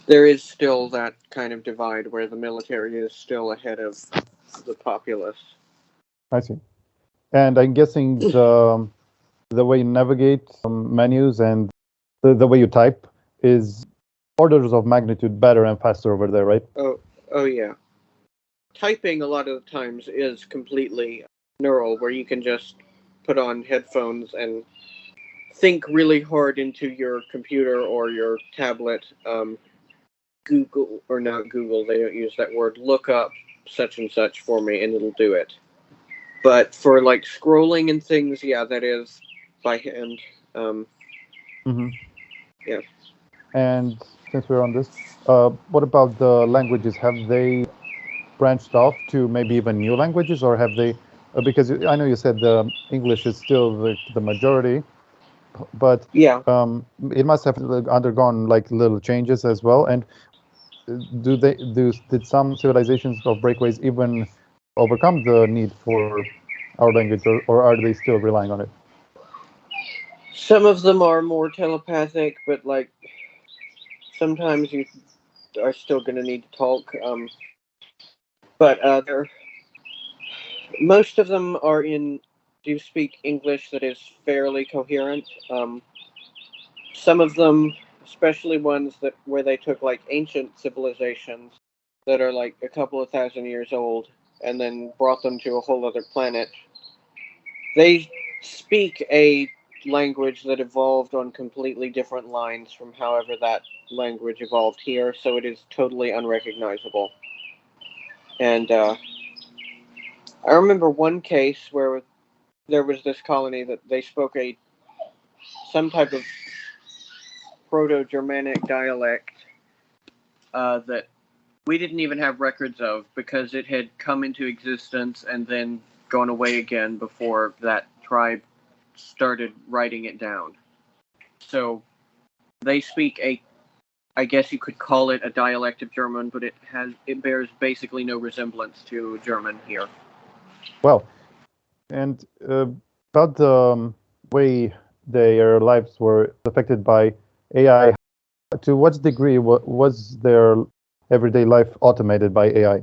There is still that kind of divide where the military is still ahead of the populace. I see. And I'm guessing the way you navigate menus and the way you type is orders of magnitude better and faster over there, right? Oh yeah. Typing a lot of the times is completely neural, where you can just put on headphones and think really hard into your computer or your tablet. Google, or not Google, they don't use that word, look up such and such for me and it'll do it. But for like scrolling and things, yeah, that is by hand. Yeah. And since we're on this, what about the languages? Have they branched off to maybe even new languages, or have they Because I know you said the English is still the majority, but Yeah. it must have undergone like little changes as well. And did some civilizations of breakaways even overcome the need for our language, or are they still relying on it? Some of them are more telepathic, but like sometimes you are still going to need to talk. But most of them do speak English that is fairly coherent. Some of them, especially ones where they took like ancient civilizations that are like a couple of thousand years old and then brought them to a whole other planet, they speak a language that evolved on completely different lines from however that language evolved here, so it is totally unrecognizable. And I remember one case where there was this colony that they spoke some type of Proto-Germanic dialect that we didn't even have records of because it had come into existence and then gone away again before that tribe started writing it down. So they speak I guess you could call it a dialect of German, but it bears basically no resemblance to German here. Well, and about the way their lives were affected by AI, to what degree was their everyday life automated by AI?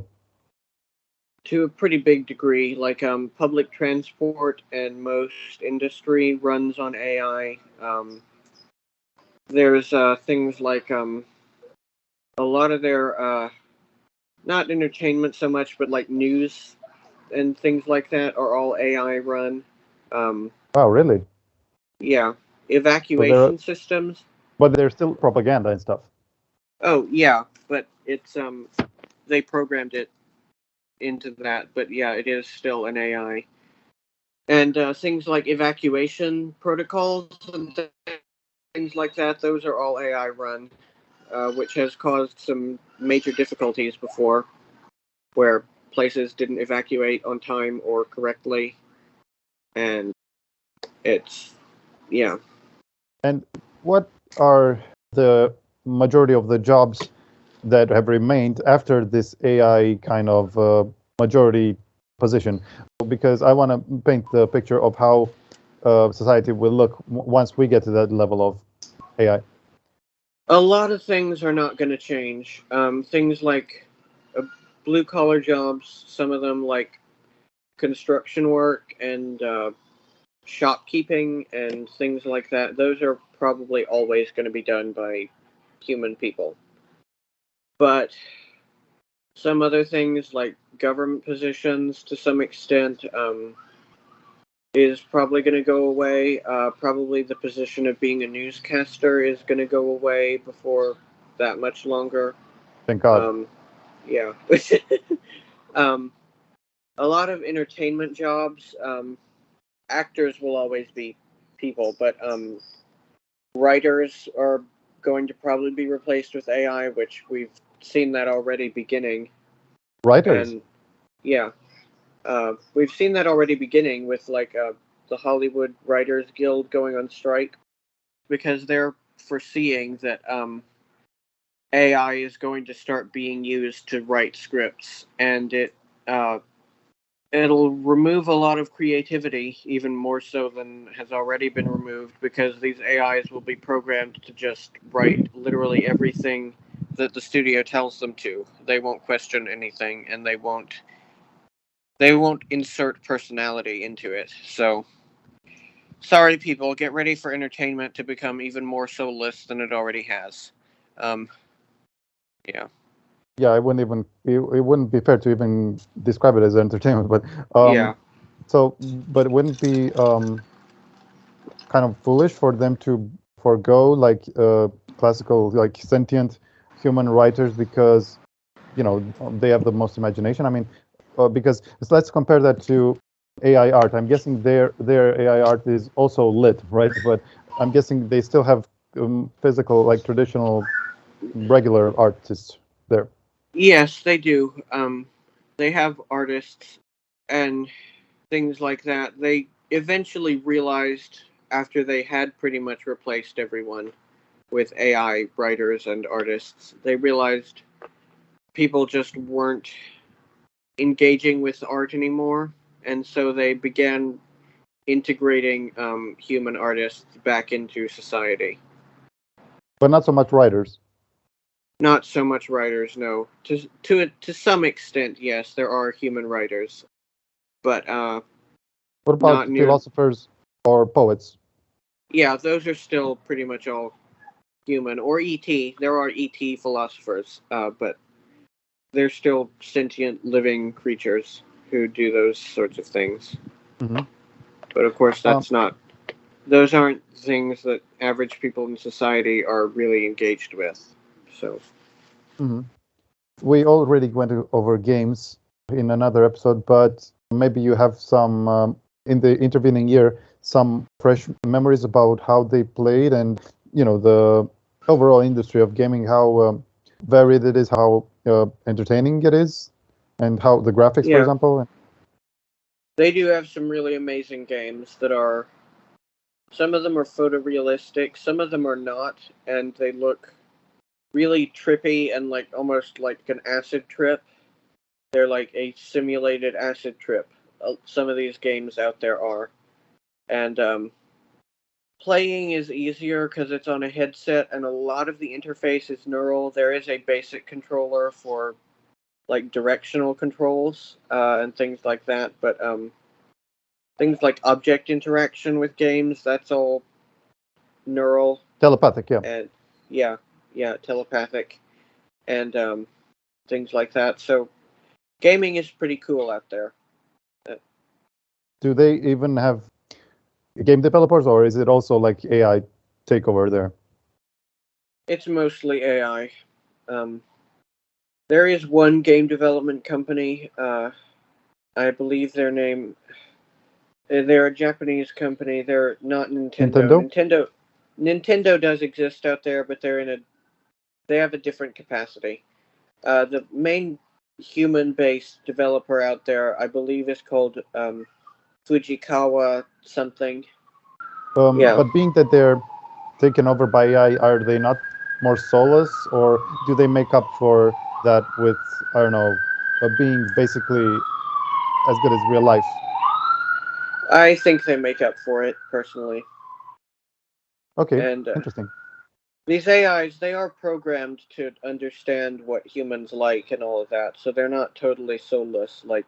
To a pretty big degree, like public transport and most industry runs on AI. There's things like a lot of their not entertainment so much, but like news and things like that are all AI run. Wow, really? Yeah, evacuation systems. But there's still propaganda and stuff. Oh yeah, but it's they programmed it into that. But yeah, it is still an AI. And things like evacuation protocols and things like that, those are all AI run, which has caused some major difficulties before, where places didn't evacuate on time or correctly. And it's, yeah. And what are the majority of the jobs that have remained after this AI kind of majority position? Because I want to paint the picture of how society will look once we get to that level of AI. A lot of things are not going to change. Things like blue-collar jobs, some of them like construction work and shopkeeping and things like that, those are probably always going to be done by human people. But some other things like government positions to some extent is probably going to go away. Probably the position of being a newscaster is going to go away before that much longer. Thank God. Yeah. A lot of entertainment jobs, actors will always be people, but writers are going to probably be replaced with AI, which we've seen that already beginning. Writers? And yeah, we've seen that already beginning with like the Hollywood Writers Guild going on strike because they're foreseeing that AI is going to start being used to write scripts, and it'll remove a lot of creativity, even more so than has already been removed, because these AIs will be programmed to just write literally everything that the studio tells them to. They won't question anything, and they won't insert personality into it. So, sorry, people, get ready for entertainment to become even more soulless than it already has. Yeah. Yeah, it wouldn't be fair to even describe it as entertainment, but Yeah. So, but it wouldn't be kind of foolish for them to forego like classical, like sentient human writers because they have the most imagination. I mean, because let's compare that to AI art. I'm guessing their AI art is also lit, right? But I'm guessing they still have physical, like traditional, regular artists there. Yes, they do. They have artists, and things like that. They eventually realized, after they had pretty much replaced everyone with AI writers and artists, they realized people just weren't engaging with art anymore, and so they began integrating human artists back into society. But not so much writers. Not so much writers, no. To some extent, yes, there are human writers, but What about philosophers or poets? Yeah, those are still pretty much all human, or ET. There are ET philosophers, but they're still sentient, living creatures who do those sorts of things. Mm-hmm. But of course, that's not. Those aren't things that average people in society are really engaged with. So. Mm-hmm. We already went over games in another episode, but maybe you have some in the intervening year, some fresh memories about how they played and, the overall industry of gaming, how varied it is, how entertaining it is, and how the graphics, for example. They do have some really amazing games that are. Some of them are photorealistic, some of them are not, and they look really trippy and like almost like an acid trip. They're like a simulated acid trip. Some of these games out there are. And playing is easier because it's on a headset, and a lot of the interface is neural. There is a basic controller for like directional controls and things like that, but things like object interaction with games, that's all neural. Telepathic, yeah. And yeah, telepathic, and things like that. So gaming is pretty cool out there. Do they even have game developers, or is it also like AI takeover there? It's mostly AI. There is one game development company. I believe their name. They're a Japanese company. They're not Nintendo. Nintendo does exist out there, but they have a different capacity. The main human-based developer out there, I believe, is called Fujikawa something. But being that they're taken over by AI, are they not more soulless, or do they make up for that with, I don't know, being basically as good as real life? I think they make up for it, personally. Okay, and interesting. These AIs, they are programmed to understand what humans like and all of that, so they're not totally soulless like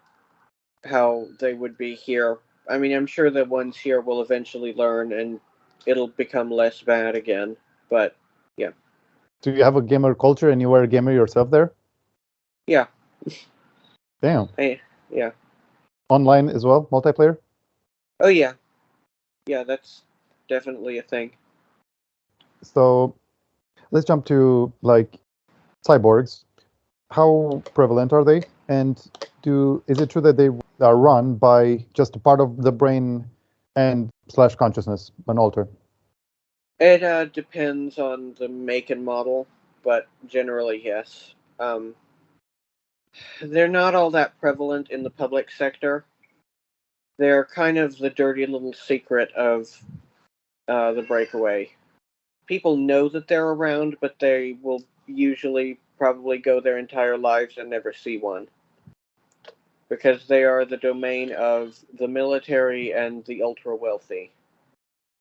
how they would be here. I mean, I'm sure the ones here will eventually learn and it'll become less bad again, but yeah. Do you have a gamer culture and you were a gamer yourself there? Yeah. Damn. Yeah. Online as well, multiplayer? Oh yeah. Yeah, that's definitely a thing. So let's jump to like cyborgs. How prevalent are they? And is it true that they are run by just a part of the brain and / consciousness, an alter? It depends on the make and model, but generally yes. They're not all that prevalent in the public sector. They're kind of the dirty little secret of the Breakaway. People know that they're around, but they will usually probably go their entire lives and never see one. Because they are the domain of the military and the ultra wealthy.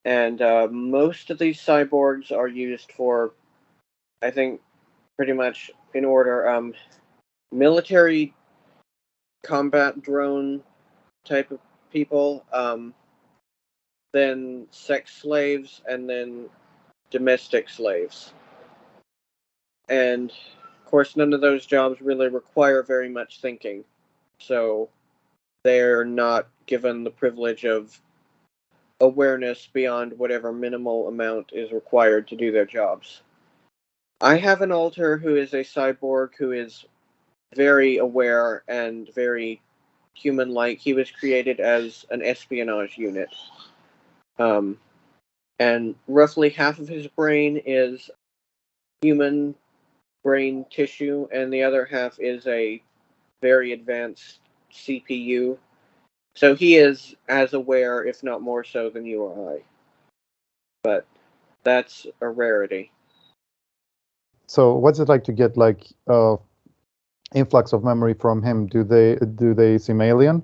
And most of these cyborgs are used for, I think, pretty much in order, military combat drone type of people, then sex slaves, and then domestic slaves. And of course, none of those jobs really require very much thinking, so they're not given the privilege of awareness beyond whatever minimal amount is required to do their jobs. I have an alter who is a cyborg who is very aware and very human-like. He was created as an espionage unit. And roughly half of his brain is human brain tissue, and the other half is a very advanced CPU. So he is as aware, if not more so, than you or I. But that's a rarity. So what's it like to get like influx of memory from him? Do they seem alien?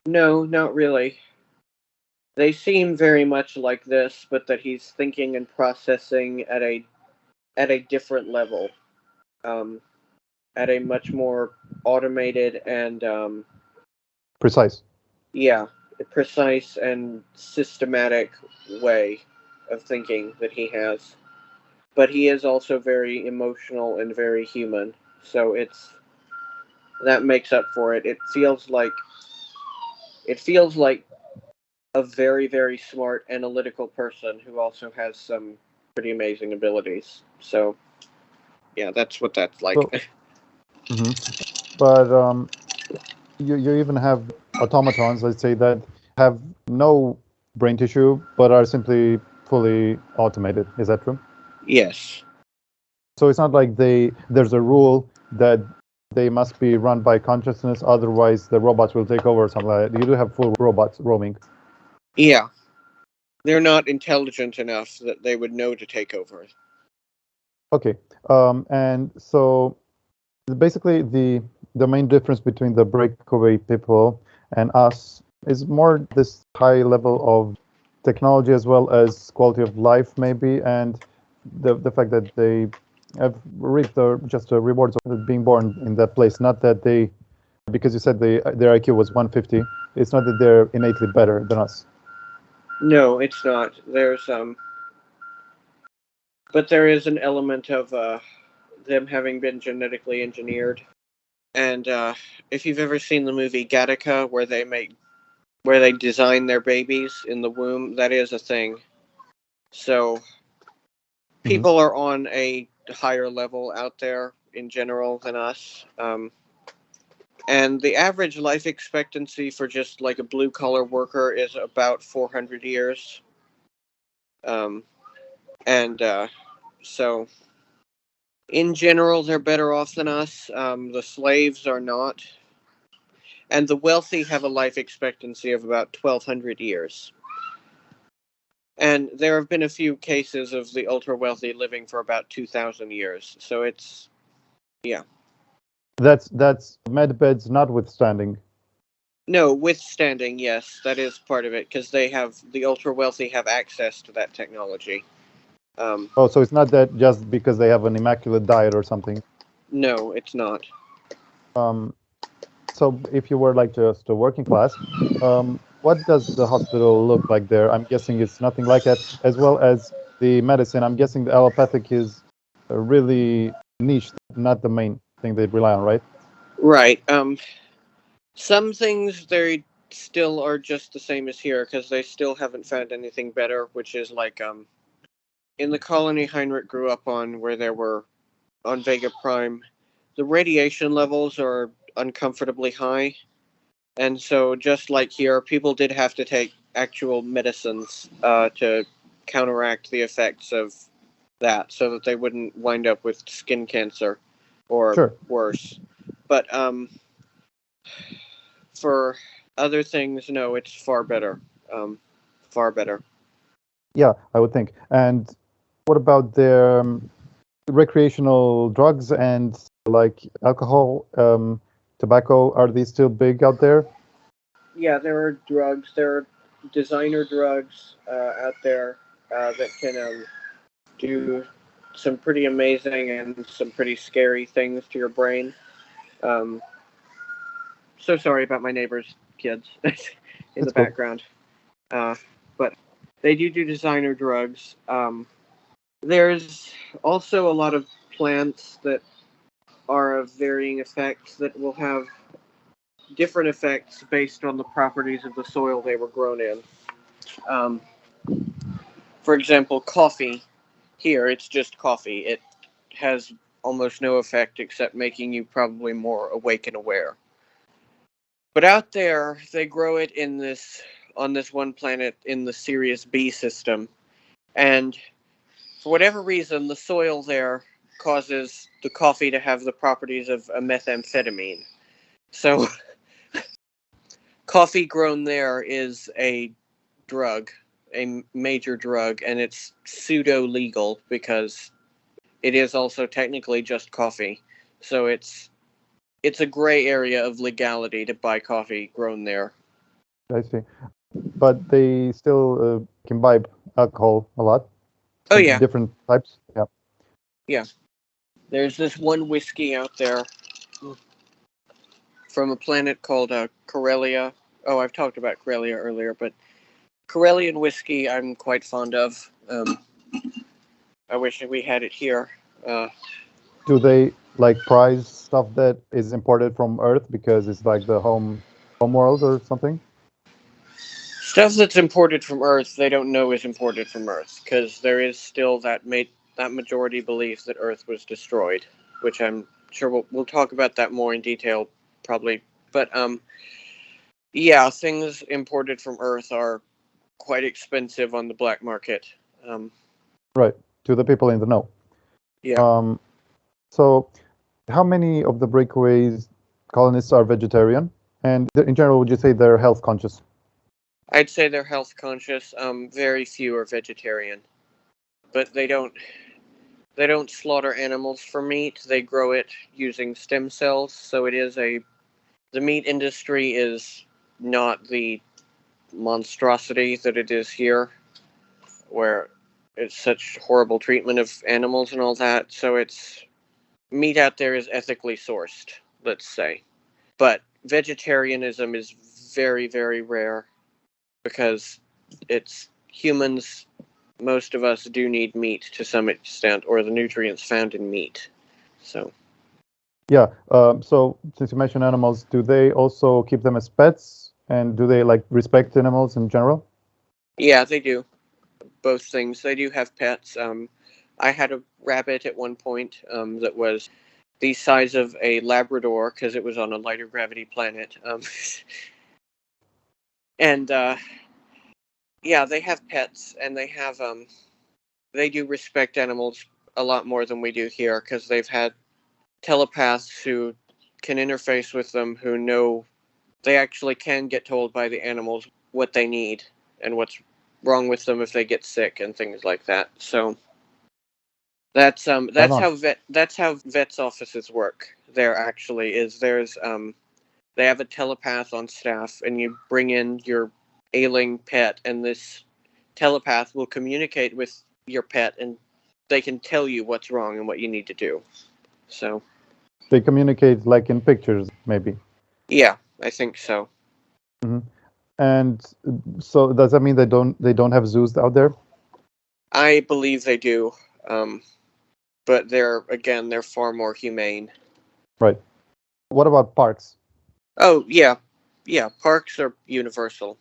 No, not really. They seem very much like this, but that he's thinking and processing at a different level, at a much more automated and Precise. yeah, precise and systematic way of thinking that he has. But he is also very emotional and very human, so that makes up for it. It feels like a very, very smart analytical person who also has some pretty amazing abilities. So yeah, that's what that's like. So, but you even have automatons, let's say, that have no brain tissue but are simply fully automated. Is that true? Yes. So it's not like there's a rule that they must be run by consciousness, otherwise the robots will take over or something like that. You do have full robots roaming. Yeah. They're not intelligent enough that they would know to take over. Okay. And so basically the main difference between the breakaway people and us is more this high level of technology as well as quality of life maybe, and the fact that they have reaped just the rewards of being born in that place. Not that they, because you said their IQ was 150, it's not that they're innately better than us. No, it's not. But there is an element of them having been genetically engineered. And if you've ever seen the movie Gattaca, where they design their babies in the womb, that is a thing. So people are on a higher level out there in general than us. And the average life expectancy for just like a blue collar worker is about 400 years. And so in general, they're better off than us. The slaves are not. And the wealthy have a life expectancy of about 1,200 years. And there have been a few cases of the ultra wealthy living for about 2,000 years. So it's, yeah. That's med beds notwithstanding. No, withstanding, yes, that is part of it, because the ultra wealthy have access to that technology. Oh, so it's not that just because they have an immaculate diet or something. No, it's not. So if you were like just a working class, what does the hospital look like there? I'm guessing it's nothing like that, as well as the medicine. I'm guessing the allopathic is really niche, not the main thing they rely on, right? Right. Some things they still are just the same as here, because they still haven't found anything better, which is like in the colony Heinrich grew up on, where there were on Vega Prime, the radiation levels are uncomfortably high. And so, just like here, people did have to take actual medicines to counteract the effects of that, so that they wouldn't wind up with skin cancer or worse. But for other things, no, it's far better. Far better. Yeah, I would think. And what about their recreational drugs and like alcohol, tobacco? Are these still big out there? Yeah, there are drugs. There are designer drugs out there that can do some pretty amazing and some pretty scary things to your brain. So sorry about my neighbor's kids in the background. But they do designer drugs. There's also a lot of plants that are of varying effects that will have different effects based on the properties of the soil they were grown in. For example, coffee. Here, it's just coffee. It has almost no effect except making you probably more awake and aware. But out there, they grow it on this one planet in the Sirius B system, and for whatever reason, the soil there causes the coffee to have the properties of a methamphetamine. So coffee grown there is a drug, a major drug, and it's pseudo-legal because it is also technically just coffee. So it's a gray area of legality to buy coffee grown there. I see. But they still imbibe alcohol a lot. Oh yeah, Different types. Yeah. yeah. There's this one whiskey out there from a planet called Corellia. Oh, I've talked about Corellia earlier, but Corellian whiskey I'm quite fond of. I wish we had it here. Do they like prize stuff that is imported from Earth because it's like the home world or something? Stuff that's imported from Earth, they don't know is imported from Earth because there is still that majority belief that Earth was destroyed, which I'm sure we'll talk about that more in detail probably. But yeah, things imported from Earth are quite expensive on the black market. Right, to the people in the know. Yeah. So, how many of the Breakaways colonists are vegetarian? And in general, would you say they're health conscious? I'd say they're health conscious. Very few are vegetarian, but they don't slaughter animals for meat. They grow it using stem cells. So the meat industry is not the monstrosity that it is here, where it's such horrible treatment of animals and all that. So meat out there is ethically sourced, let's say. But vegetarianism is very, very rare because it's humans. Most of us do need meat to some extent, or the nutrients found in meat. So. Yeah. So since you mentioned animals, do they also keep them as pets, and do they like respect animals in general? Yeah, they do. Both things. They do have pets. I had a rabbit at one point that was the size of a Labrador because it was on a lighter gravity planet. And yeah, they have pets, and they do respect animals a lot more than we do here because they've had telepaths who can interface with them who know they actually can get told by the animals what they need and what's wrong with them if they get sick and things like that. So that's how vets offices work. There actually is they have a telepath on staff, and you bring in your ailing pet, and this telepath will communicate with your pet, and they can tell you what's wrong and what you need to do. So they communicate like in pictures, maybe. Yeah, I think so. Mm-hmm. And so does that mean they don't have zoos out there? I believe they do, but they're far more humane. Right. What about parks? Oh yeah, parks are universal,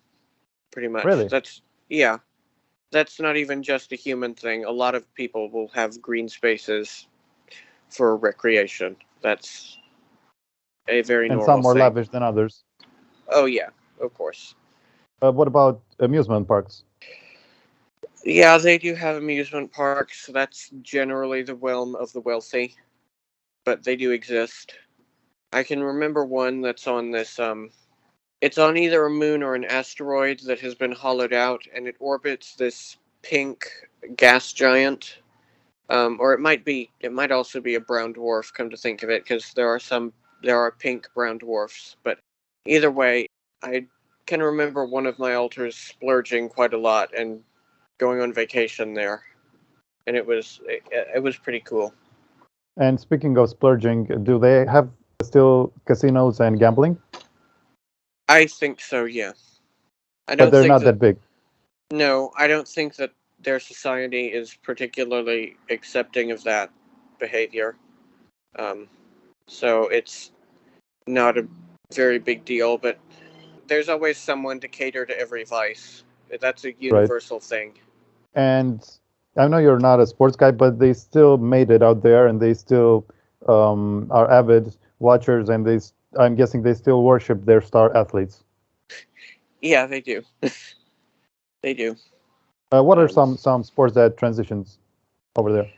pretty much. Really? That's not even just a human thing. A lot of people will have green spaces for recreation. That's a very normal thing. And some more lavish than others. Oh yeah, of course. What about amusement parks? Yeah, they do have amusement parks. That's generally the realm of the wealthy, but they do exist. I can remember one that's on this it's on either a moon or an asteroid that has been hollowed out, and it orbits this pink gas giant. Or it might also be a brown dwarf, come to think of it, because there are pink brown dwarfs. But either way, I can remember one of my alters splurging quite a lot and going on vacation there, and it was pretty cool. And speaking of splurging, do they have still casinos and gambling? I think so, yeah. But they're not that big. No, I don't think that their society is particularly accepting of that behavior. So it's not a very big deal, but there's always someone to cater to every vice. That's a universal thing. And I know you're not a sports guy, but they still made it out there, and they still are avid watchers, and I'm guessing they still worship their star athletes. Yeah, they do. They do. What are some sports that transitions over there?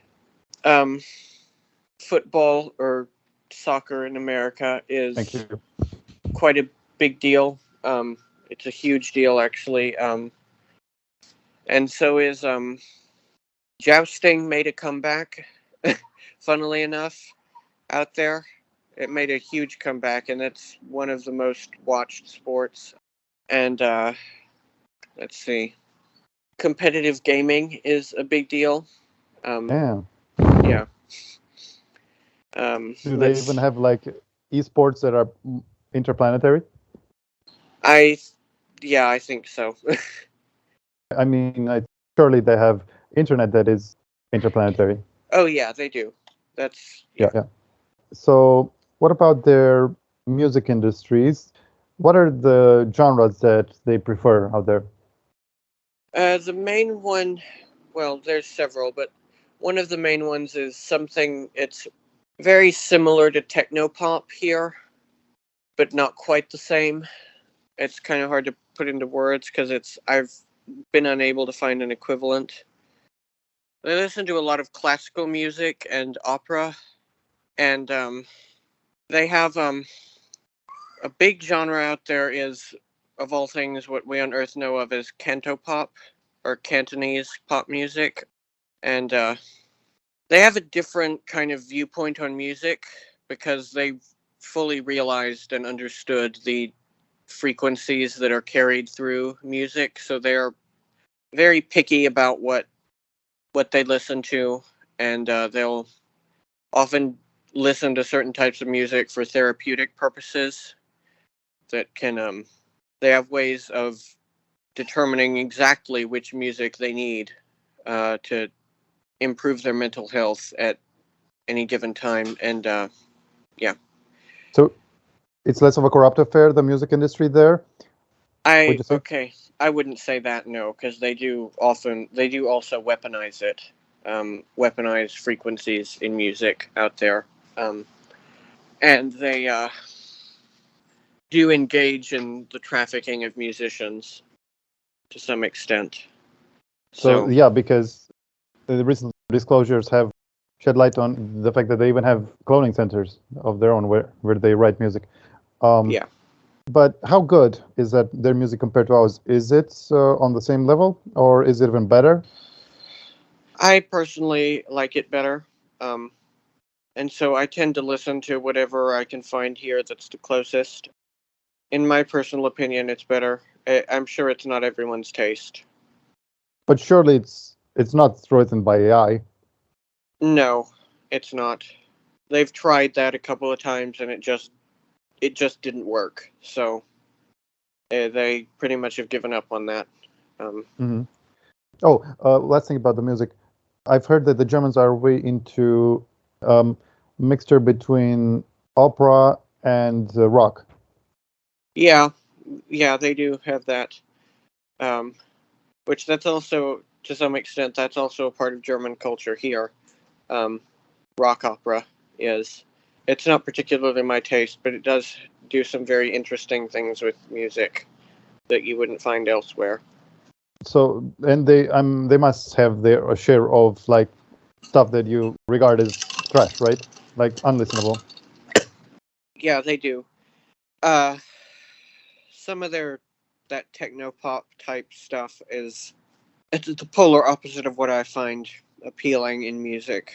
Football or soccer in America is quite a big deal. It's a huge deal, actually. And so is jousting made a comeback, funnily enough, out there. It made a huge comeback, and it's one of the most watched sports. And let's see, competitive gaming is a big deal. Damn. Yeah. Do they even have like esports that are interplanetary? I think so. I mean, surely they have internet that is interplanetary. Oh yeah, they do. That's Yeah. So, what about their music industries? What are the genres that they prefer out there? The main one, well, there's several, but one of the main ones is something. It's very similar to technopop here, but not quite the same. It's kind of hard to put into words because I've been unable to find an equivalent. They listen to a lot of classical music and opera, and they have a big genre out there is, of all things, what we on Earth know of as cantopop or Cantonese pop music, and they have a different kind of viewpoint on music because they fully realized and understood the frequencies that are carried through music, so they're very picky about what they listen to, and they'll often listen to certain types of music for therapeutic purposes that can they have ways of determining exactly which music they need to improve their mental health at any given time, and yeah. So, it's less of a corrupt affair, the music industry there? Would you say? Okay, I wouldn't say that, no, because they do also weaponize it, weaponize frequencies in music out there, and they do engage in the trafficking of musicians to some extent. So yeah, because the recent disclosures have shed light on the fact that they even have cloning centers of their own where they write music. Yeah. But how good is that their music compared to ours? Is it on the same level, or is it even better? I personally like it better. And so I tend to listen to whatever I can find here that's the closest. In my personal opinion, it's better. I'm sure it's not everyone's taste. But surely it's not threatened by AI. No, it's not. They've tried that a couple of times and it just didn't work. So they pretty much have given up on that. Oh, last thing about the music. I've heard that the Germans are way into mixture between opera and rock. Yeah, they do have that. Which that's also, to some extent, that's also a part of German culture here. Rock opera is. It's not particularly my taste, but it does do some very interesting things with music that you wouldn't find elsewhere. So, and they must have their share of like stuff that you regard as trash, right? Like unlistenable. Yeah, they do. Some of that techno pop type stuff it's the polar opposite of what I find appealing in music.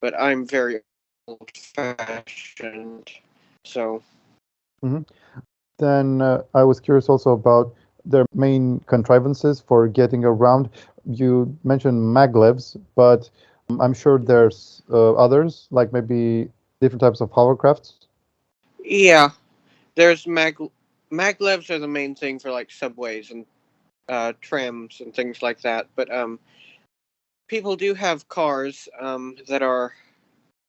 But I'm very old fashioned, so. Then I was curious also about their main contrivances for getting around. You mentioned maglevs, but I'm sure there's others, like maybe different types of hovercrafts. Yeah, there's maglevs are the main thing for like subways and trams and things like that. But people do have cars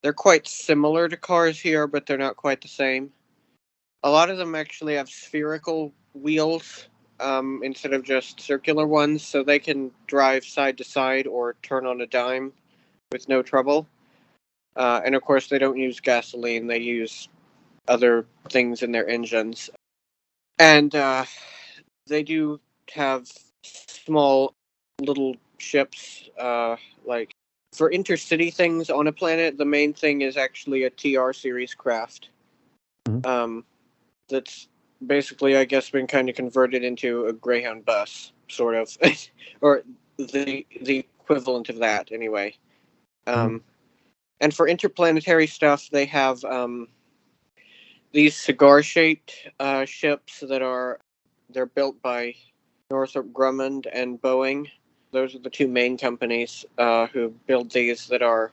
they're quite similar to cars here, but they're not quite the same. A lot of them actually have spherical wheels instead of just circular ones, so they can drive side to side or turn on a dime with no trouble. And of course, they don't use gasoline; they use other things in their engines. And they do have small little ships, like for intercity things on a planet. The main thing is actually a TR series craft. Mhm. That's basically, I guess, been kind of converted into a Greyhound bus, sort of, or the equivalent of that, anyway. And for interplanetary stuff, they have these cigar-shaped ships they're built by Northrop Grumman and Boeing. Those are the two main companies who build these. They're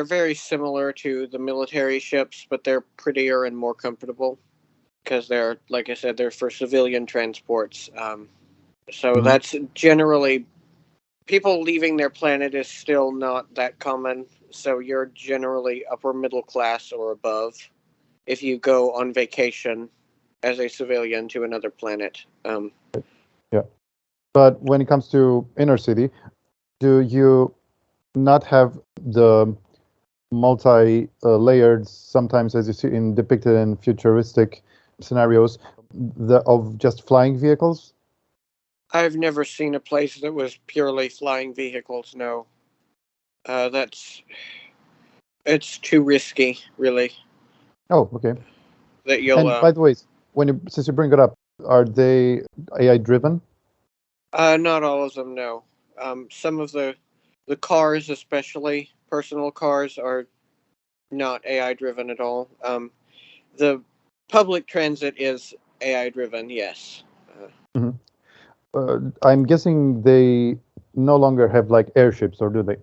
very similar to the military ships, but they're prettier and more comfortable because they're, like I said, they're for civilian transports. So that's generally, people leaving their planet is still not that common. So you're generally upper middle class or above if you go on vacation as a civilian to another planet. Yeah. But when it comes to inner city, do you not have the multi-layered, sometimes as you see depicted in futuristic scenarios, of just flying vehicles? I've never seen a place that was purely flying vehicles, no. It's too risky, really. Oh, okay. That you'll. And by the way, since you bring it up, are they AI driven? Not all of them, no. Some of the cars, especially personal cars, are not AI driven at all. The public transit is AI driven, yes. I'm guessing they no longer have like airships, or do they?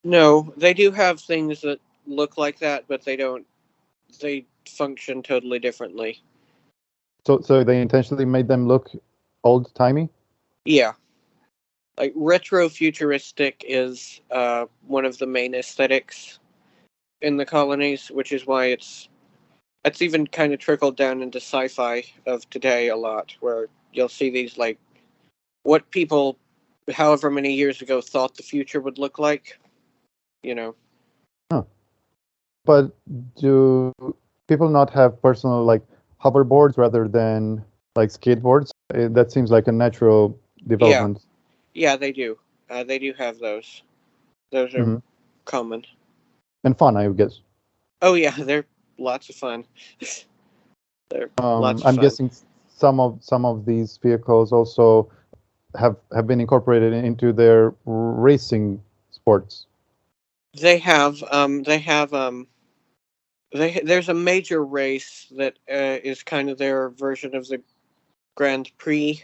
No, they do have things that look like that, but they don't. They function totally differently. So they intentionally made them look old-timey? Yeah. Like retro-futuristic is one of the main aesthetics in the colonies, which is why it's even kind of trickled down into sci-fi of today a lot, where you'll see these like what people however many years ago thought the future would look like, you know. Huh. But do people not have personal like hoverboards rather than like skateboards? That seems like a natural development. Yeah, they do. They do have those. Those are common. And fun, I guess. Oh yeah, they're lots of fun. They're lots of I'm fun. guessing some of these vehicles also have been incorporated into their racing sports. They have. There's a major race that is kind of their version of the Grand Prix.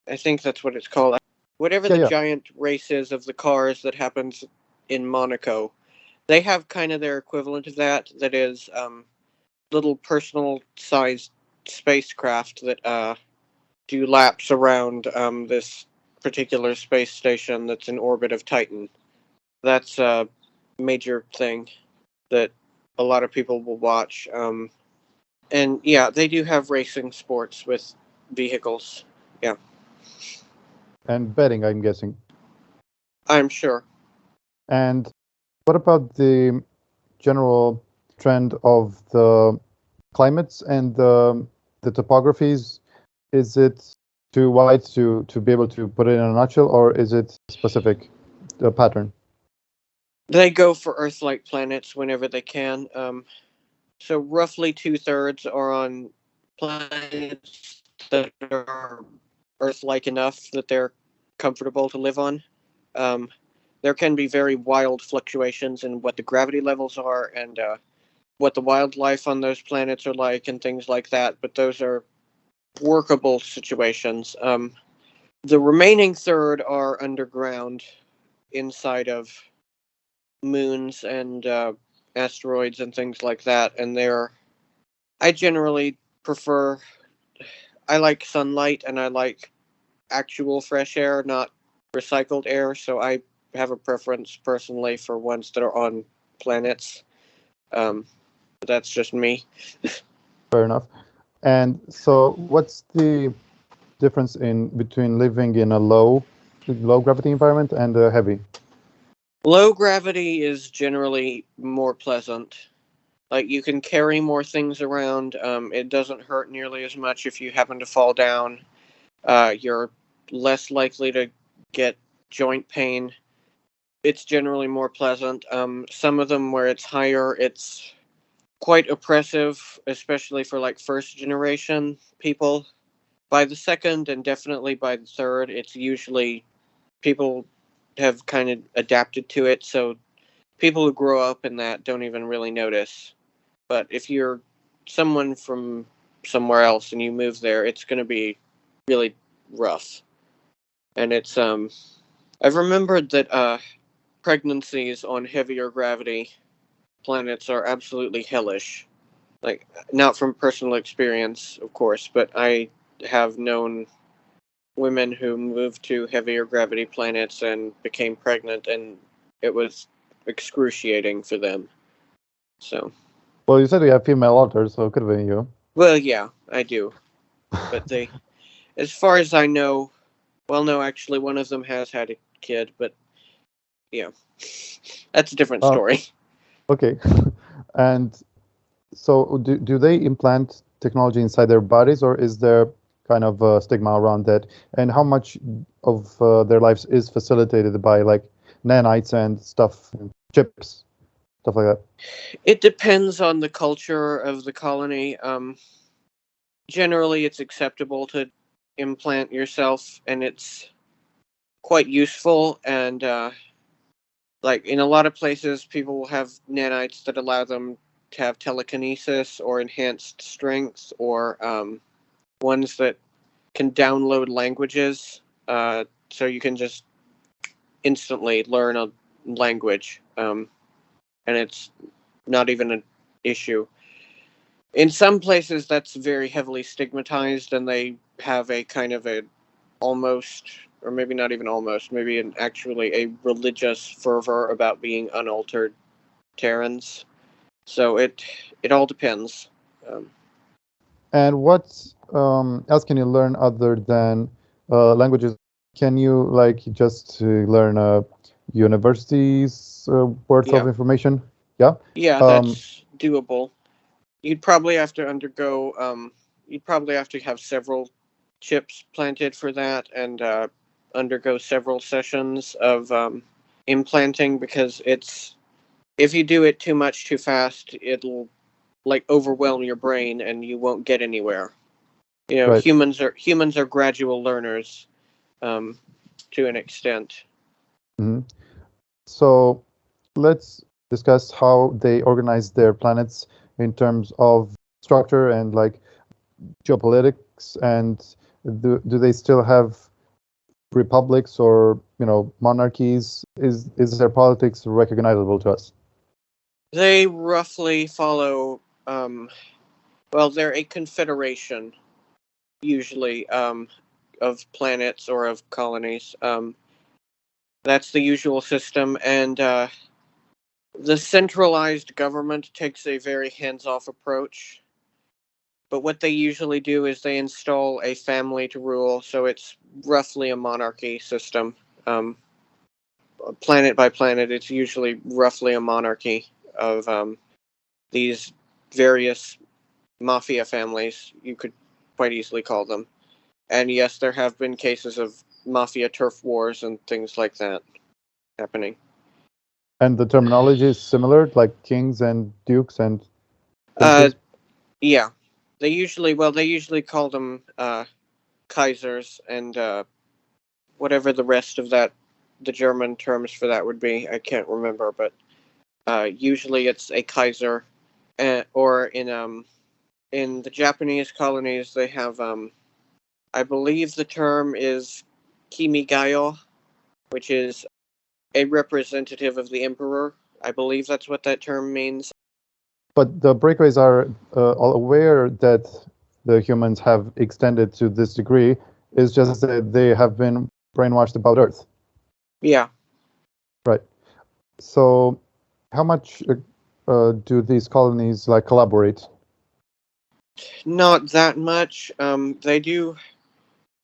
I think that's what it's called. Whatever the giant race is of the cars that happens in Monaco, they have kind of their equivalent of that. That is little personal-sized spacecraft that do laps around this particular space station that's in orbit of Titan. That's a major thing that a lot of people will watch. And yeah, they do have racing sports with vehicles. Yeah. And betting, I'm guessing. I'm sure. And what about the general trend of the climates and the topographies? Is it too wide to be able to put it in a nutshell, or is it specific pattern? They go for Earth-like planets whenever they can. So roughly 2/3 are on planets that are Earth-like enough that they're comfortable to live on. There can be very wild fluctuations in what the gravity levels are and what the wildlife on those planets are like and things like that, but those are workable situations. The remaining third are underground inside of moons and asteroids and things like that, and I generally prefer, I like sunlight and I like actual fresh air, not recycled air, so I have a preference personally for ones that are on planets. That's just me. Fair enough. And so what's the difference between living in a low gravity environment and a heavy? Low gravity is generally more pleasant. Like, you can carry more things around. It doesn't hurt nearly as much if you happen to fall down. You're less likely to get joint pain. It's generally more pleasant. Some of them where it's higher, it's quite oppressive, especially for like first generation people. By the second and definitely by the third, it's usually people have kind of adapted to it, so people who grow up in that don't even really notice. But if you're someone from somewhere else and you move there, it's going to be really rough. And it's I've remembered that pregnancies on heavier gravity planets are absolutely hellish. Like, not from personal experience, of course, but I have known women who moved to heavier gravity planets and became pregnant, and it was excruciating for them. So, Well, you said you have female authors, so it could have been you. well, yeah, I do. But they, as far as I know, well, no, actually, one of them has had a kid, but yeah, that's a different story. Okay. And so do they implant technology inside their bodies, or is there kind of a stigma around that? And how much of their lives is facilitated by like nanites and stuff, chips, stuff like that? It depends on the culture of the colony. Generally, it's acceptable to implant yourself, and it's quite useful. And like in a lot of places, people will have nanites that allow them to have telekinesis or enhanced strength, or ones that can download languages, so you can just instantly learn a language, and it's not even an issue. In some places, that's very heavily stigmatized, and they have a kind of a almost, or maybe not even almost, maybe actually a religious fervor about being unaltered Terrans. So it all depends. And what else can you learn other than languages? Can you like just learn universities worth Yeah. of information? Yeah. Yeah, that's doable. You'd probably have to undergo. You'd probably have to have several chips planted for that, and undergo several sessions of implanting, because it's, if you do it too much too fast, it'll like overwhelm your brain and you won't get anywhere. You know, Right. humans are gradual learners, to an extent. Mhm. So let's discuss how they organize their planets in terms of structure and like geopolitics. And do they still have republics or monarchies? Is their politics recognizable to us? They roughly follow. Well, they're a confederation, usually, of planets or of colonies. That's the usual system, and the centralized government takes a very hands-off approach. But what they usually do is they install a family to rule, so it's roughly a monarchy system. Planet by planet, it's usually roughly a monarchy of these various mafia families, you could quite easily call them. And yes, there have been cases of mafia turf wars and things like that happening. And the terminology is similar, like kings and dukes and Uh, princes? yeah, they usually call them Kaisers, and whatever the rest of that, the German terms for that would be. I can't remember, but usually it's a Kaiser, or in the Japanese colonies they have I believe the term is Kimigayo, which is a representative of the emperor. I believe that's what that term means. But the breakaways are all aware that the humans have extended to this degree. It's just that they have been brainwashed about Earth. Yeah. Right. So how much do these colonies like collaborate? Not that much. They do.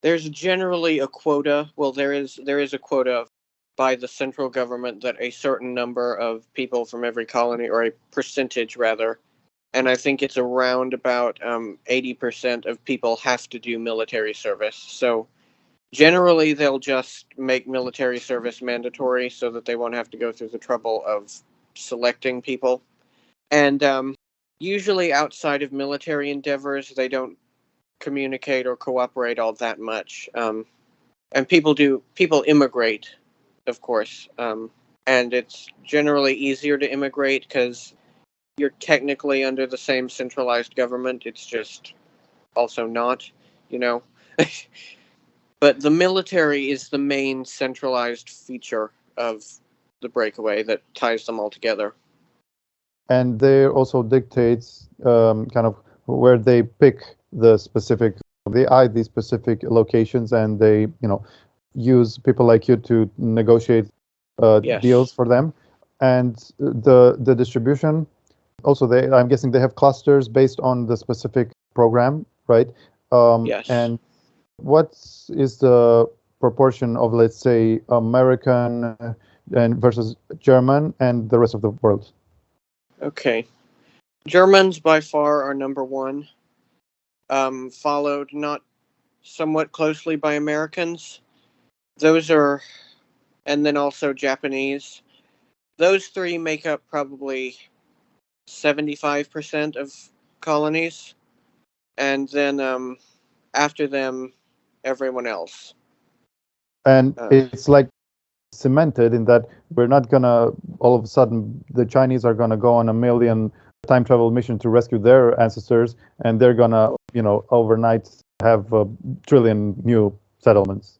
There's generally a quota. Well, there is a quota by the central government that a certain number of people from every colony, or a percentage rather, and I think it's around about 80% of people have to do military service. So generally, they'll just make military service mandatory so that they won't have to go through the trouble of selecting people. And usually outside of military endeavors, they don't communicate or cooperate all that much. And people immigrate, of course. And it's generally easier to immigrate because you're technically under the same centralized government. It's just also not, you know. But the military is the main centralized feature of the Breakaway that ties them all together. And they also dictates kind of where they pick the specific, they eye these specific locations, and they, use people like you to negotiate Yes. deals for them. And the distribution, also I'm guessing they have clusters based on the specific program, right? Yes. And what is the proportion of, let's say, American and versus German and the rest of the world? Okay. Germans by far are number one, followed not somewhat closely by Americans. And then also Japanese. Those three make up probably 75% of colonies. And then after them, everyone else. And it's like cemented in that we're not gonna all of a sudden the Chinese are gonna go on a million time travel mission to rescue their ancestors, and they're gonna overnight have a trillion new settlements.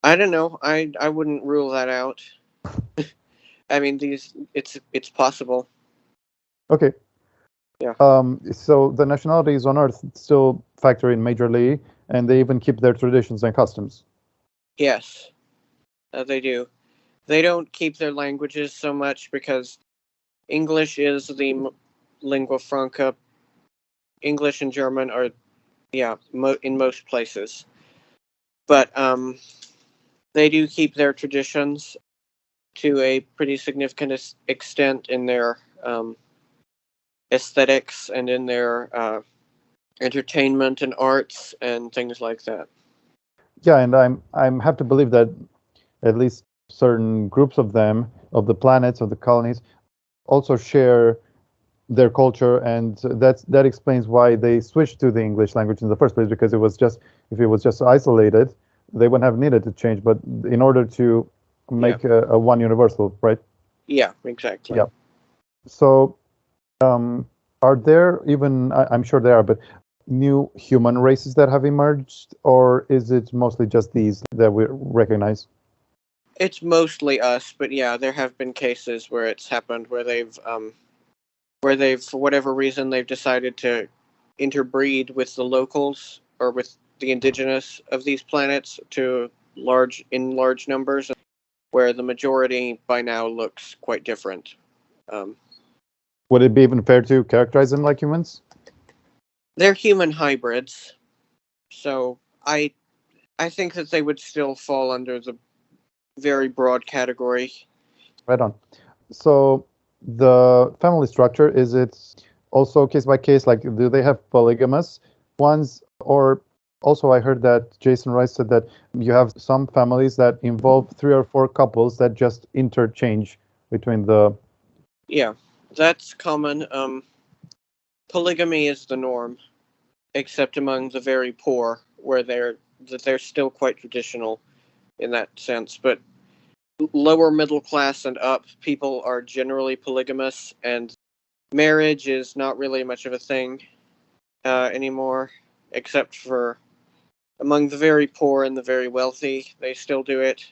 I don't know. I wouldn't rule that out. I mean, it's possible. Okay. Yeah. So the nationalities on Earth still factor in majorly, and they even keep their traditions and customs. Yes, they do. They don't keep their languages so much because English is the lingua franca. English and German are, in most places. But they do keep their traditions to a pretty significant extent in their aesthetics and in their entertainment and arts and things like that. Yeah, and I'm have to believe that at least certain groups of them, of the planets, of the colonies, also share their culture, and that explains why they switched to the English language in the first place, because if it was just isolated, they wouldn't have needed to change, but in order to make a one universal, right? Yeah, exactly. Yeah. So are there even, I'm sure there are, but new human races that have emerged, or is it mostly just these that we recognize? It's mostly us, but yeah, there have been cases where it's happened where they've for whatever reason they've decided to interbreed with the locals or with the indigenous of these planets in large numbers, where the majority by now looks quite different. Would it be even fair to characterize them like humans? They're human hybrids, so I think that they would still fall under the very broad category. Right on. So the family structure, is it also case by case? Like, do they have polygamous ones? Or also I heard that Jason Rice said that you have some families that involve 3 or 4 couples that just interchange between the... Yeah, that's common. Polygamy is the norm, except among the very poor, where they're still quite traditional in that sense. But lower middle class and up, people are generally polygamous, and marriage is not really much of a thing anymore, except for among the very poor and the very wealthy. They still do it.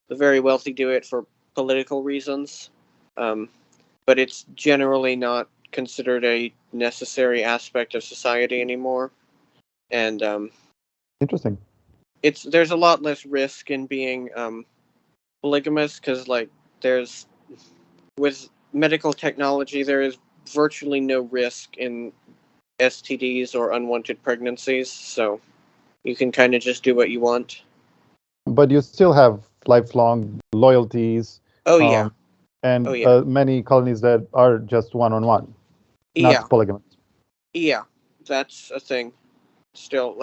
The very wealthy do it for political reasons, but it's generally not considered a necessary aspect of society anymore. And Interesting. there's a lot less risk in being polygamous, because with medical technology there is virtually no risk in STDs or unwanted pregnancies, so you can kind of just do what you want. But you still have lifelong loyalties. Oh yeah. And many colonies that are just one-on-one, not polygamous. Yeah, that's a thing. Still,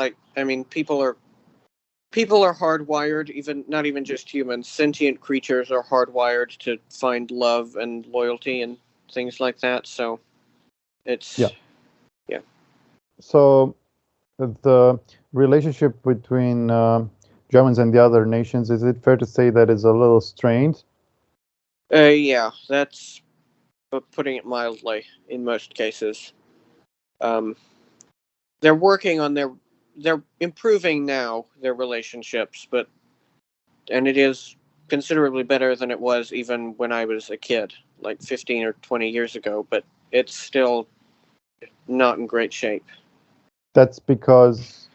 people are hardwired, not even just humans. Sentient creatures are hardwired to find love and loyalty and things like that. So It's Yeah. yeah. So the relationship between Germans and the other nations, is it fair to say that is a little strained? Yeah, that's putting it mildly in most cases. They're working on they're improving now their relationships, and it is considerably better than it was even when I was a kid, like 15 or 20 years ago, but it's still not in great shape. That's because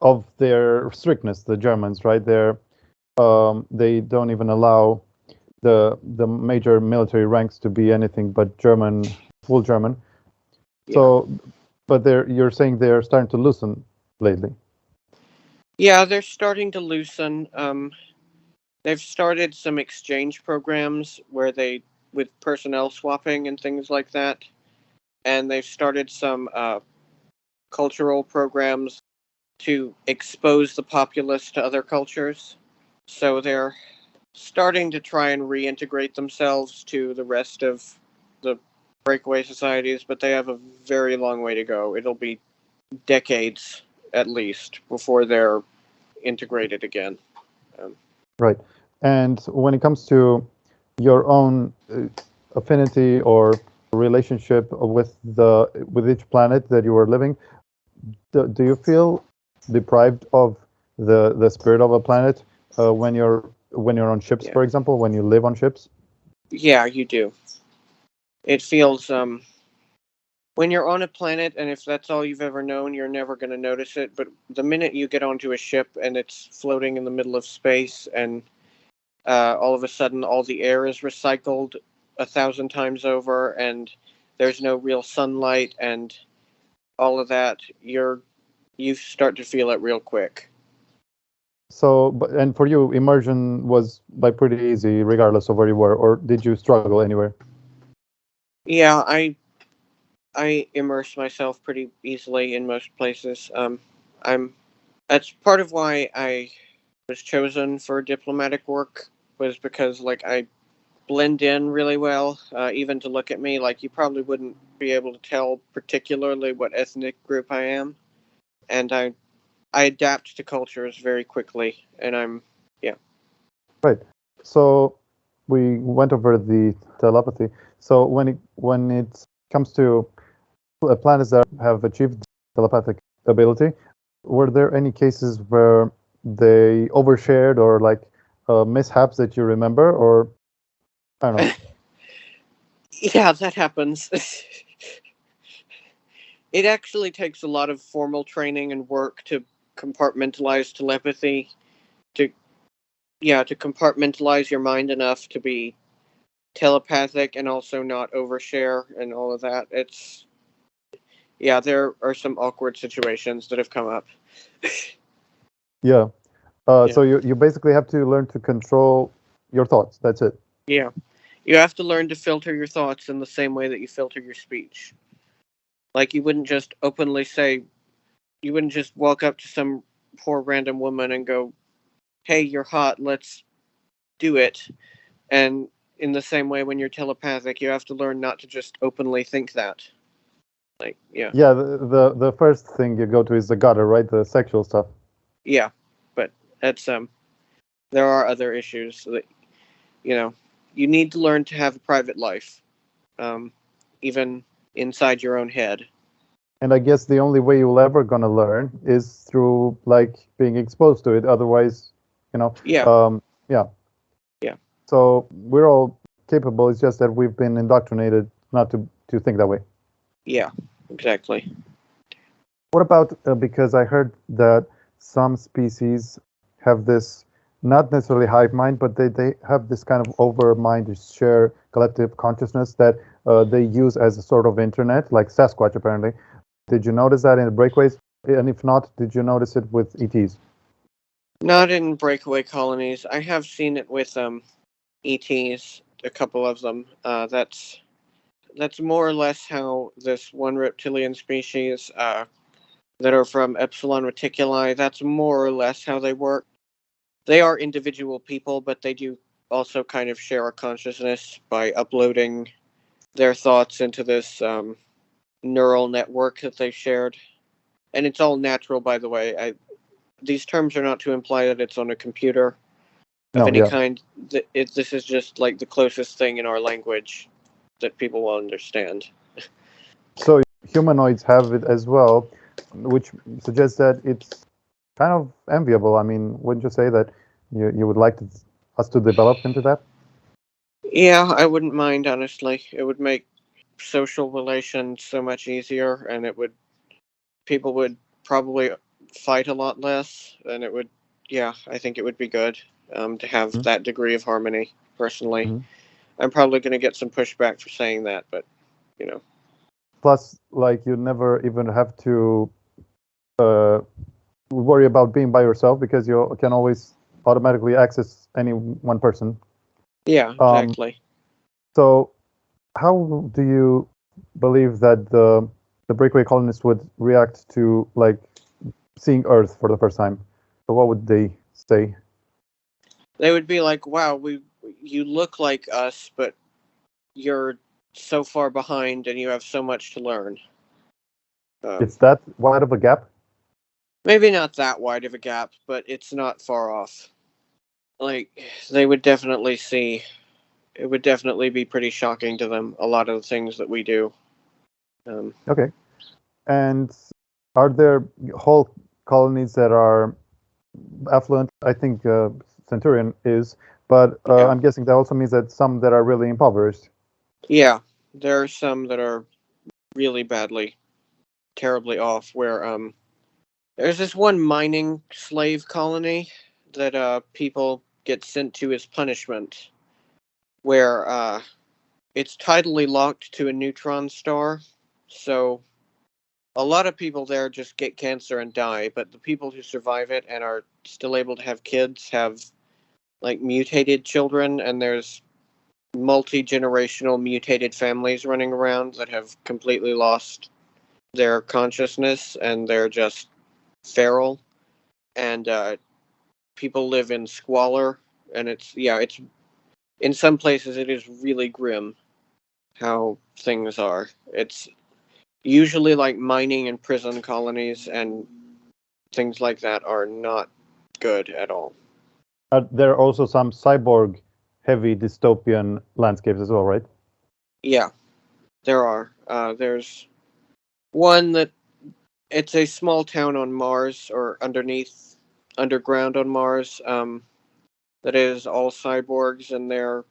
of their strictness, the Germans, right? They don't even allow the major military ranks to be anything but German, full German. Yeah. So, but you're saying they're starting to loosen lately. Yeah, they're starting to loosen. They've started some exchange programs where with personnel swapping and things like that, and they've started some cultural programs to expose the populace to other cultures. So they're starting to try and reintegrate themselves to the rest of the breakaway societies, but they have a very long way to go. It'll be decades at least before they're integrated again. Right. And when it comes to your own affinity or relationship with each planet that you are living, do you feel deprived of the spirit of a planet when you're on ships, Yeah. for example, when you live on ships? Yeah, you do. It feels when you're on a planet, and if that's all you've ever known, you're never going to notice it. But the minute you get onto a ship and it's floating in the middle of space, and all of a sudden all the air is recycled 1,000 times over, and there's no real sunlight, and all of that, you start to feel it real quick. So, and for you, immersion was like pretty easy, regardless of where you were, or did you struggle anywhere? Yeah, I immerse myself pretty easily in most places. That's part of why I was chosen for diplomatic work, was because like I blend in really well. Even to look at me, like you probably wouldn't be able to tell particularly what ethnic group I am, and I adapt to cultures very quickly, and yeah. Right. So we went over the telepathy. So when it comes to planets that have achieved telepathic ability, were there any cases where they overshared or like mishaps that you remember, or I don't know? Yeah, that happens. It actually takes a lot of formal training and work to compartmentalize telepathy, to compartmentalize your mind enough to be telepathic and also not overshare and all of that. There are some awkward situations that have come up. Yeah. Yeah. So you basically have to learn to control your thoughts. That's it. Yeah. You have to learn to filter your thoughts in the same way that you filter your speech. Like you wouldn't just walk up to some poor random woman and go, "Hey, you're hot, let's do it." And in the same way when you're telepathic, you have to learn not to just openly think that. Like, yeah. Yeah. The first thing you go to is the gutter, right? The sexual stuff. Yeah. But that's there are other issues that you need to learn to have a private life, even inside your own head. And I guess the only way you'll ever gonna learn is through like being exposed to it. Otherwise, Yeah. yeah. Yeah. So we're all capable. It's just that we've been indoctrinated not to think that way. Yeah. Exactly. What about because I heard that some species have this not necessarily hive mind, but they have this kind of over mind, share collective consciousness that they use as a sort of internet, like Sasquatch apparently. Did you notice that in the breakaways? And if not, did you notice it with ETs? Not in breakaway colonies. I have seen it with ETs, a couple of them. That's more or less how this one reptilian species that are from Epsilon Reticuli, that's more or less how they work. They are individual people, but they do also kind of share a consciousness by uploading their thoughts into this neural network that they've shared. And it's all natural, by the way. These terms are not to imply that it's on a computer of any kind. This is just like the closest thing in our language that people will understand. So humanoids have it as well, which suggests that it's kind of enviable. I mean, wouldn't you say that you would like us to develop into that? Yeah, I wouldn't mind, honestly. It would make social relations so much easier, and people would probably fight a lot less, and it would, yeah, I think it would be good to have that degree of harmony, personally. Mm-hmm. I'm probably going to get some pushback for saying that, but, you know. Plus, like, you never even have to worry about being by yourself because you can always automatically access any one person. Yeah, exactly. So how do you believe that the Breakaway colonists would react to, like, seeing Earth for the first time? So what would they say? They would be like, wow, you look like us, but you're so far behind and you have so much to learn. It's that wide of a gap? Maybe not that wide of a gap, but it's not far off. Like, they would definitely see, it would definitely be pretty shocking to them, a lot of the things that we do. Okay. And are there whole colonies that are affluent? I think Centurion is, but Yeah. I'm guessing that also means that some that are really impoverished. Yeah, there are some that are really badly, terribly off, where there's this one mining slave colony that people get sent to as punishment, where it's tidally locked to a neutron star, so a lot of people there just get cancer and die, but the people who survive it and are still able to have kids have, like, mutated children, and there's multi-generational mutated families running around that have completely lost their consciousness, and they're just feral, and people live in squalor, and it's in some places it is really grim how things are. It's usually like mining and prison colonies, and things like that are not good at all. There are also some cyborg heavy dystopian landscapes as well, right? Yeah, there are. There's one that it's a small town on Mars, or underground on Mars, that is all cyborgs, and they're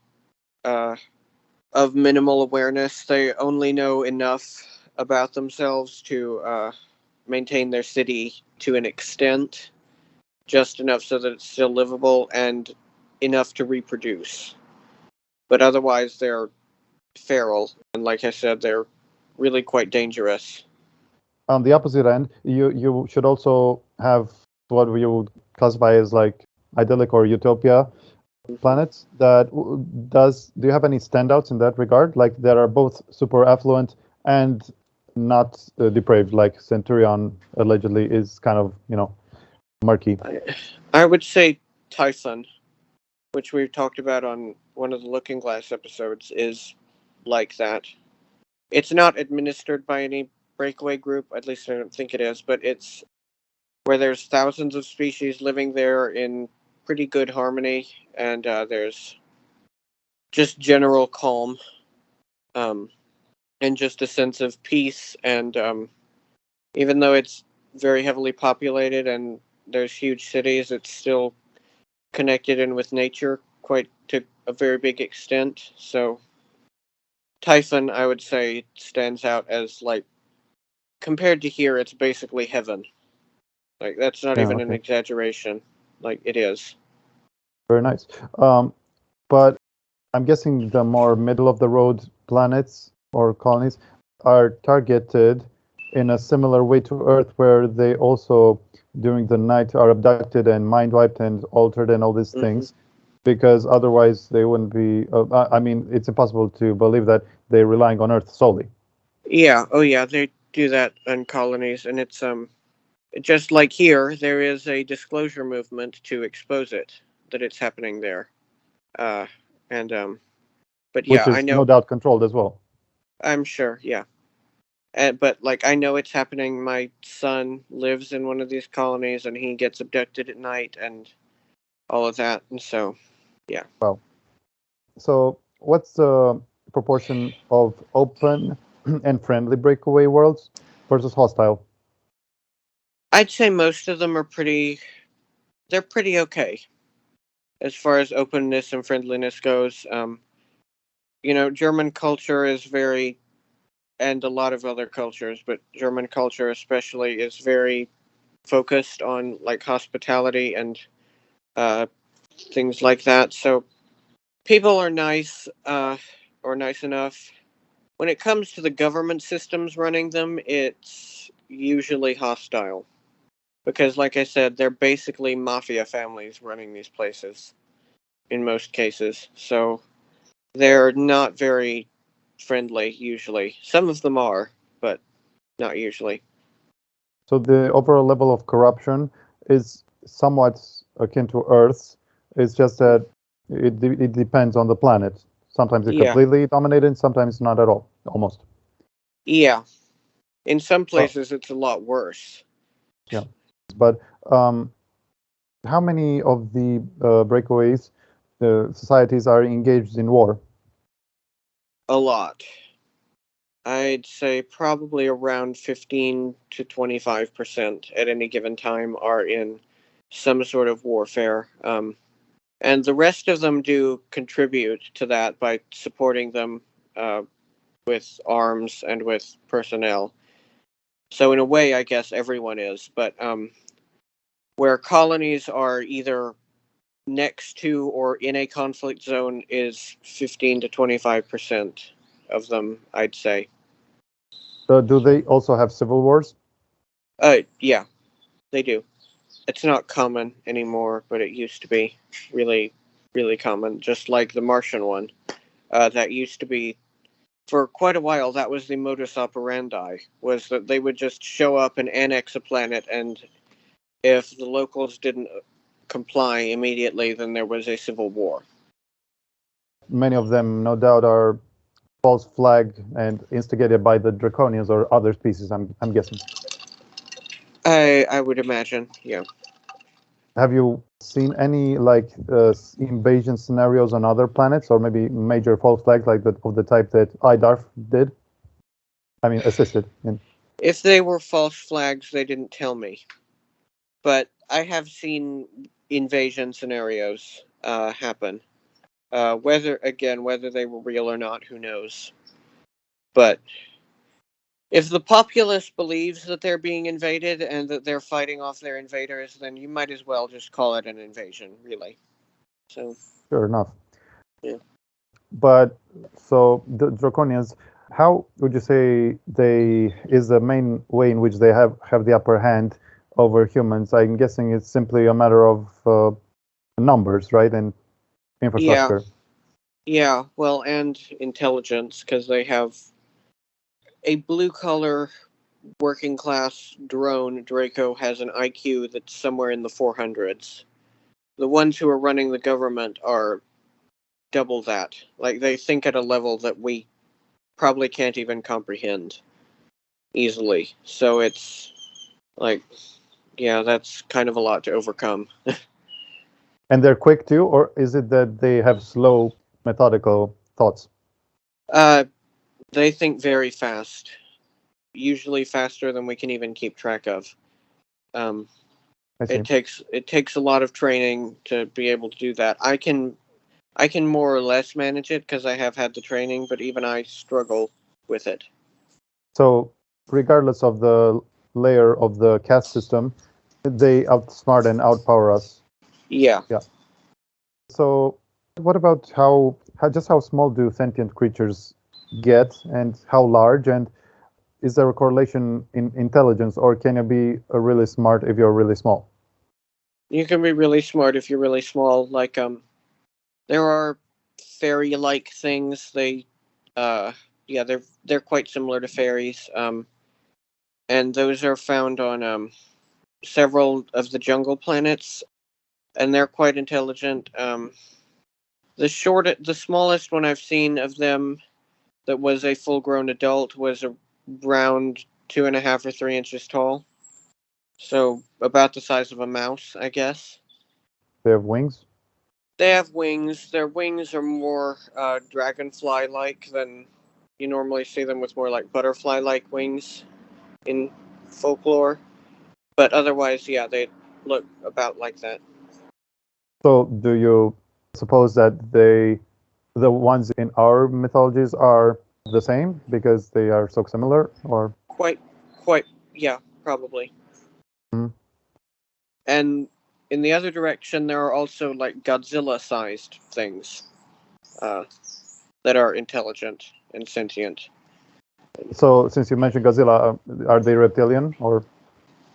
of minimal awareness. They only know enough about themselves to maintain their city to an extent, just enough so that it's still livable, and enough to reproduce. But otherwise, they're feral, and like I said, they're really quite dangerous. On the opposite end, you should also have what we would classify as, like, idyllic or utopia planets. Do you have any standouts in that regard? Like, that are both super affluent and not depraved, like Centurion allegedly is kind of, murky. I would say Typhon, which we've talked about on one of the Looking Glass episodes, is like that. It's not administered by any breakaway group, at least I don't think it is, but it's where there's thousands of species living there in pretty good harmony, and there's just general calm, and just a sense of peace, and even though it's very heavily populated and there's huge cities, it's still connected in with nature quite to a very big extent. So Typhon, I would say, stands out as, like, compared to here, it's basically heaven. Like, that's not even an exaggeration. Like, it is. Very nice. But I'm guessing the more middle of the road planets or colonies are targeted in a similar way to Earth, where they also during the night are abducted and mind wiped and altered and all these things, because otherwise they wouldn't be. I mean, it's impossible to believe that they're relying on Earth solely. Yeah. Oh, yeah. They do that in colonies, and it's just like here. There is a disclosure movement to expose it, that it's happening there, but yeah, which is I know. no doubt controlled as well. I'm sure. Yeah. But like I know it's happening. My son lives in one of these colonies, and he gets abducted at night, and all of that. And so, yeah. Wow. So, what's the proportion of open and friendly breakaway worlds versus hostile? I'd say most of them are they're pretty okay as far as openness and friendliness goes. German culture is very, and a lot of other cultures, but German culture especially is very focused on like hospitality and uh, things like that. So people are nice, or nice enough. When it comes to the government systems running them, it's usually hostile. Because, like I said, they're basically mafia families running these places in most cases. So they're not very friendly, usually. Some of them are, but not usually. So the overall level of corruption is somewhat akin to Earth's. It's just that it depends on the planet. Sometimes it's Yeah. completely dominated, sometimes not at all, almost. Yeah. In some places, it's a lot worse. Yeah. But how many of the breakaways societies are engaged in war? A lot. I'd say probably around 15 to 25% at any given time are in some sort of warfare. And the rest of them do contribute to that by supporting them with arms and with personnel. So in a way, I guess everyone is. But where colonies are either next to or in a conflict zone is 15 to 25% of them, I'd say. Do they also have civil wars? Yeah, they do. It's not common anymore, but it used to be really, really common. Just like the Martian one, that used to be for quite a while. That was the modus operandi. Was that they would just show up and annex a planet, and if the locals didn't comply immediately, then there was a civil war. Many of them, no doubt, are false flag and instigated by the draconians or other species, I'm guessing. I would imagine, yeah. Have you seen any invasion scenarios on other planets, or maybe major false flags like that of the type that IDARF did? I mean, assisted in. If they were false flags, they didn't tell me. But I have seen invasion scenarios happen. Whether they were real or not, who knows? But if the populace believes that they're being invaded and that they're fighting off their invaders, then you might as well just call it an invasion, really. So Sure enough. yeah. But so the draconians, how would you say is the main way in which they have the upper hand over humans? I'm guessing it's simply a matter of numbers, right, and infrastructure. Yeah. Well, and intelligence, because they have a blue-collar working-class drone. Draco has an IQ that's somewhere in the 400s. The ones who are running the government are double that. Like, they think at a level that we probably can't even comprehend easily. So it's like, yeah, that's kind of a lot to overcome. And they're quick too, or is it that they have slow, methodical thoughts? They think very fast, usually faster than we can even keep track of. It takes a lot of training to be able to do that. I can more or less manage it because I have had the training, but even I struggle with it. So, regardless of the layer of the caste system, they outsmart and outpower us. Yeah. Yeah. So, what about how small do sentient creatures get, and how large? And is there a correlation in intelligence, or can you be really smart if you're really small? You can be really smart if you're really small. Like there are fairy-like things. They're quite similar to fairies. And those are found on several of the jungle planets, and they're quite intelligent. The smallest one I've seen of them that was a full-grown adult was around 2.5 or 3 inches tall. So about the size of a mouse, I guess. They have wings. They have wings. Their wings are more dragonfly-like than you normally see them, with more like butterfly-like wings in folklore. But otherwise, yeah, they look about like that. So do you suppose that the ones in our mythologies are the same because they are so similar, or? Quite, yeah, probably. Mhm. And in the other direction, there are also like Godzilla-sized things that are intelligent and sentient. So since you mentioned Godzilla, are they reptilian or?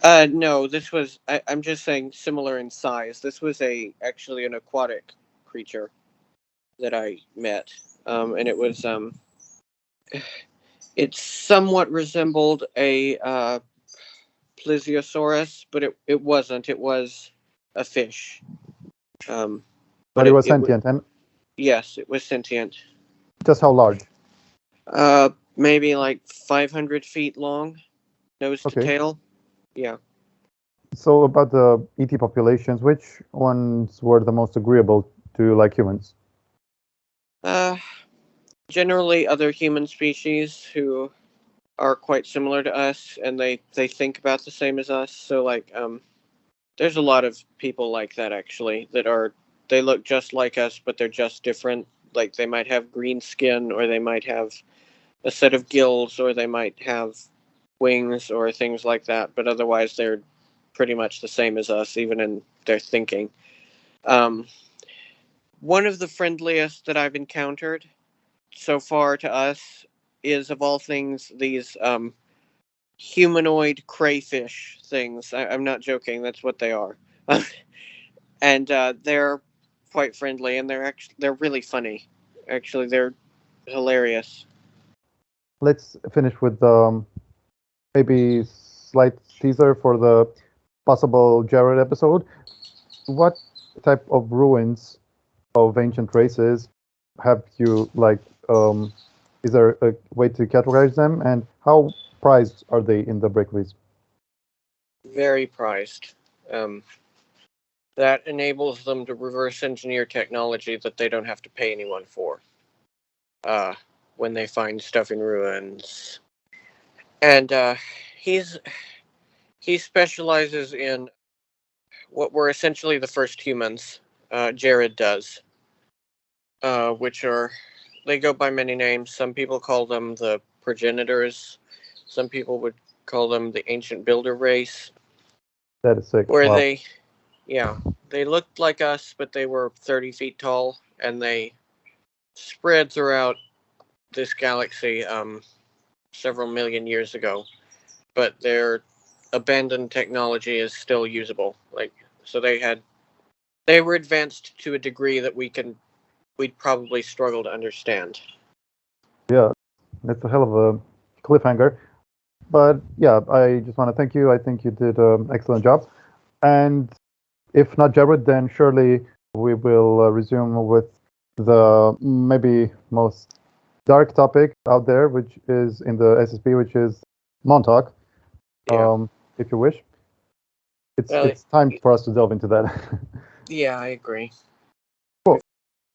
No, this was. I'm just saying similar in size. This was actually an aquatic creature that I met, and it was it somewhat resembled a plesiosaurus, but it wasn't. It was a fish. But it was sentient, and yes, it was sentient. just how large? Maybe like 500 feet long, nose to Okay. tail. Yeah. So about the ET populations, which ones were the most agreeable to like humans? Generally other human species who are quite similar to us, and they think about the same as us. So like there's a lot of people like that actually they look just like us, but they're just different. Like they might have green skin, or they might have a set of gills, or they might have wings or things like that, but otherwise they're pretty much the same as us, even in their thinking. One of the friendliest that I've encountered so far to us is, of all things, these humanoid crayfish things. I'm not joking, that's what they are. And they're quite friendly, and they're really funny. Actually, they're hilarious. Let's finish with maybe slight teaser for the possible Jared episode. What type of ruins of ancient races have you like? Is there a way to categorize them, and how prized are they in the breakaways? Very prized. That enables them to reverse engineer technology that they don't have to pay anyone for. When they find stuff in ruins, and he specializes in what were essentially the first humans. Jared does, which are, they go by many names. Some people call them the progenitors. Some people would call them the ancient builder race. That is sick. Where Wow. they looked like us, but they were 30 feet tall, and they spread throughout this galaxy several million years ago. But their abandoned technology is still usable. Like, so they were advanced to a degree that we'd probably struggle to understand. Yeah, that's a hell of a cliffhanger. But yeah, I just want to thank you. I think you did an excellent job. And if not Jared, then surely we will resume with the maybe most dark topic out there, which is in the SSP, which is Montauk. Yeah. If you wish. Well, It's time for us to delve into that. Yeah, I agree.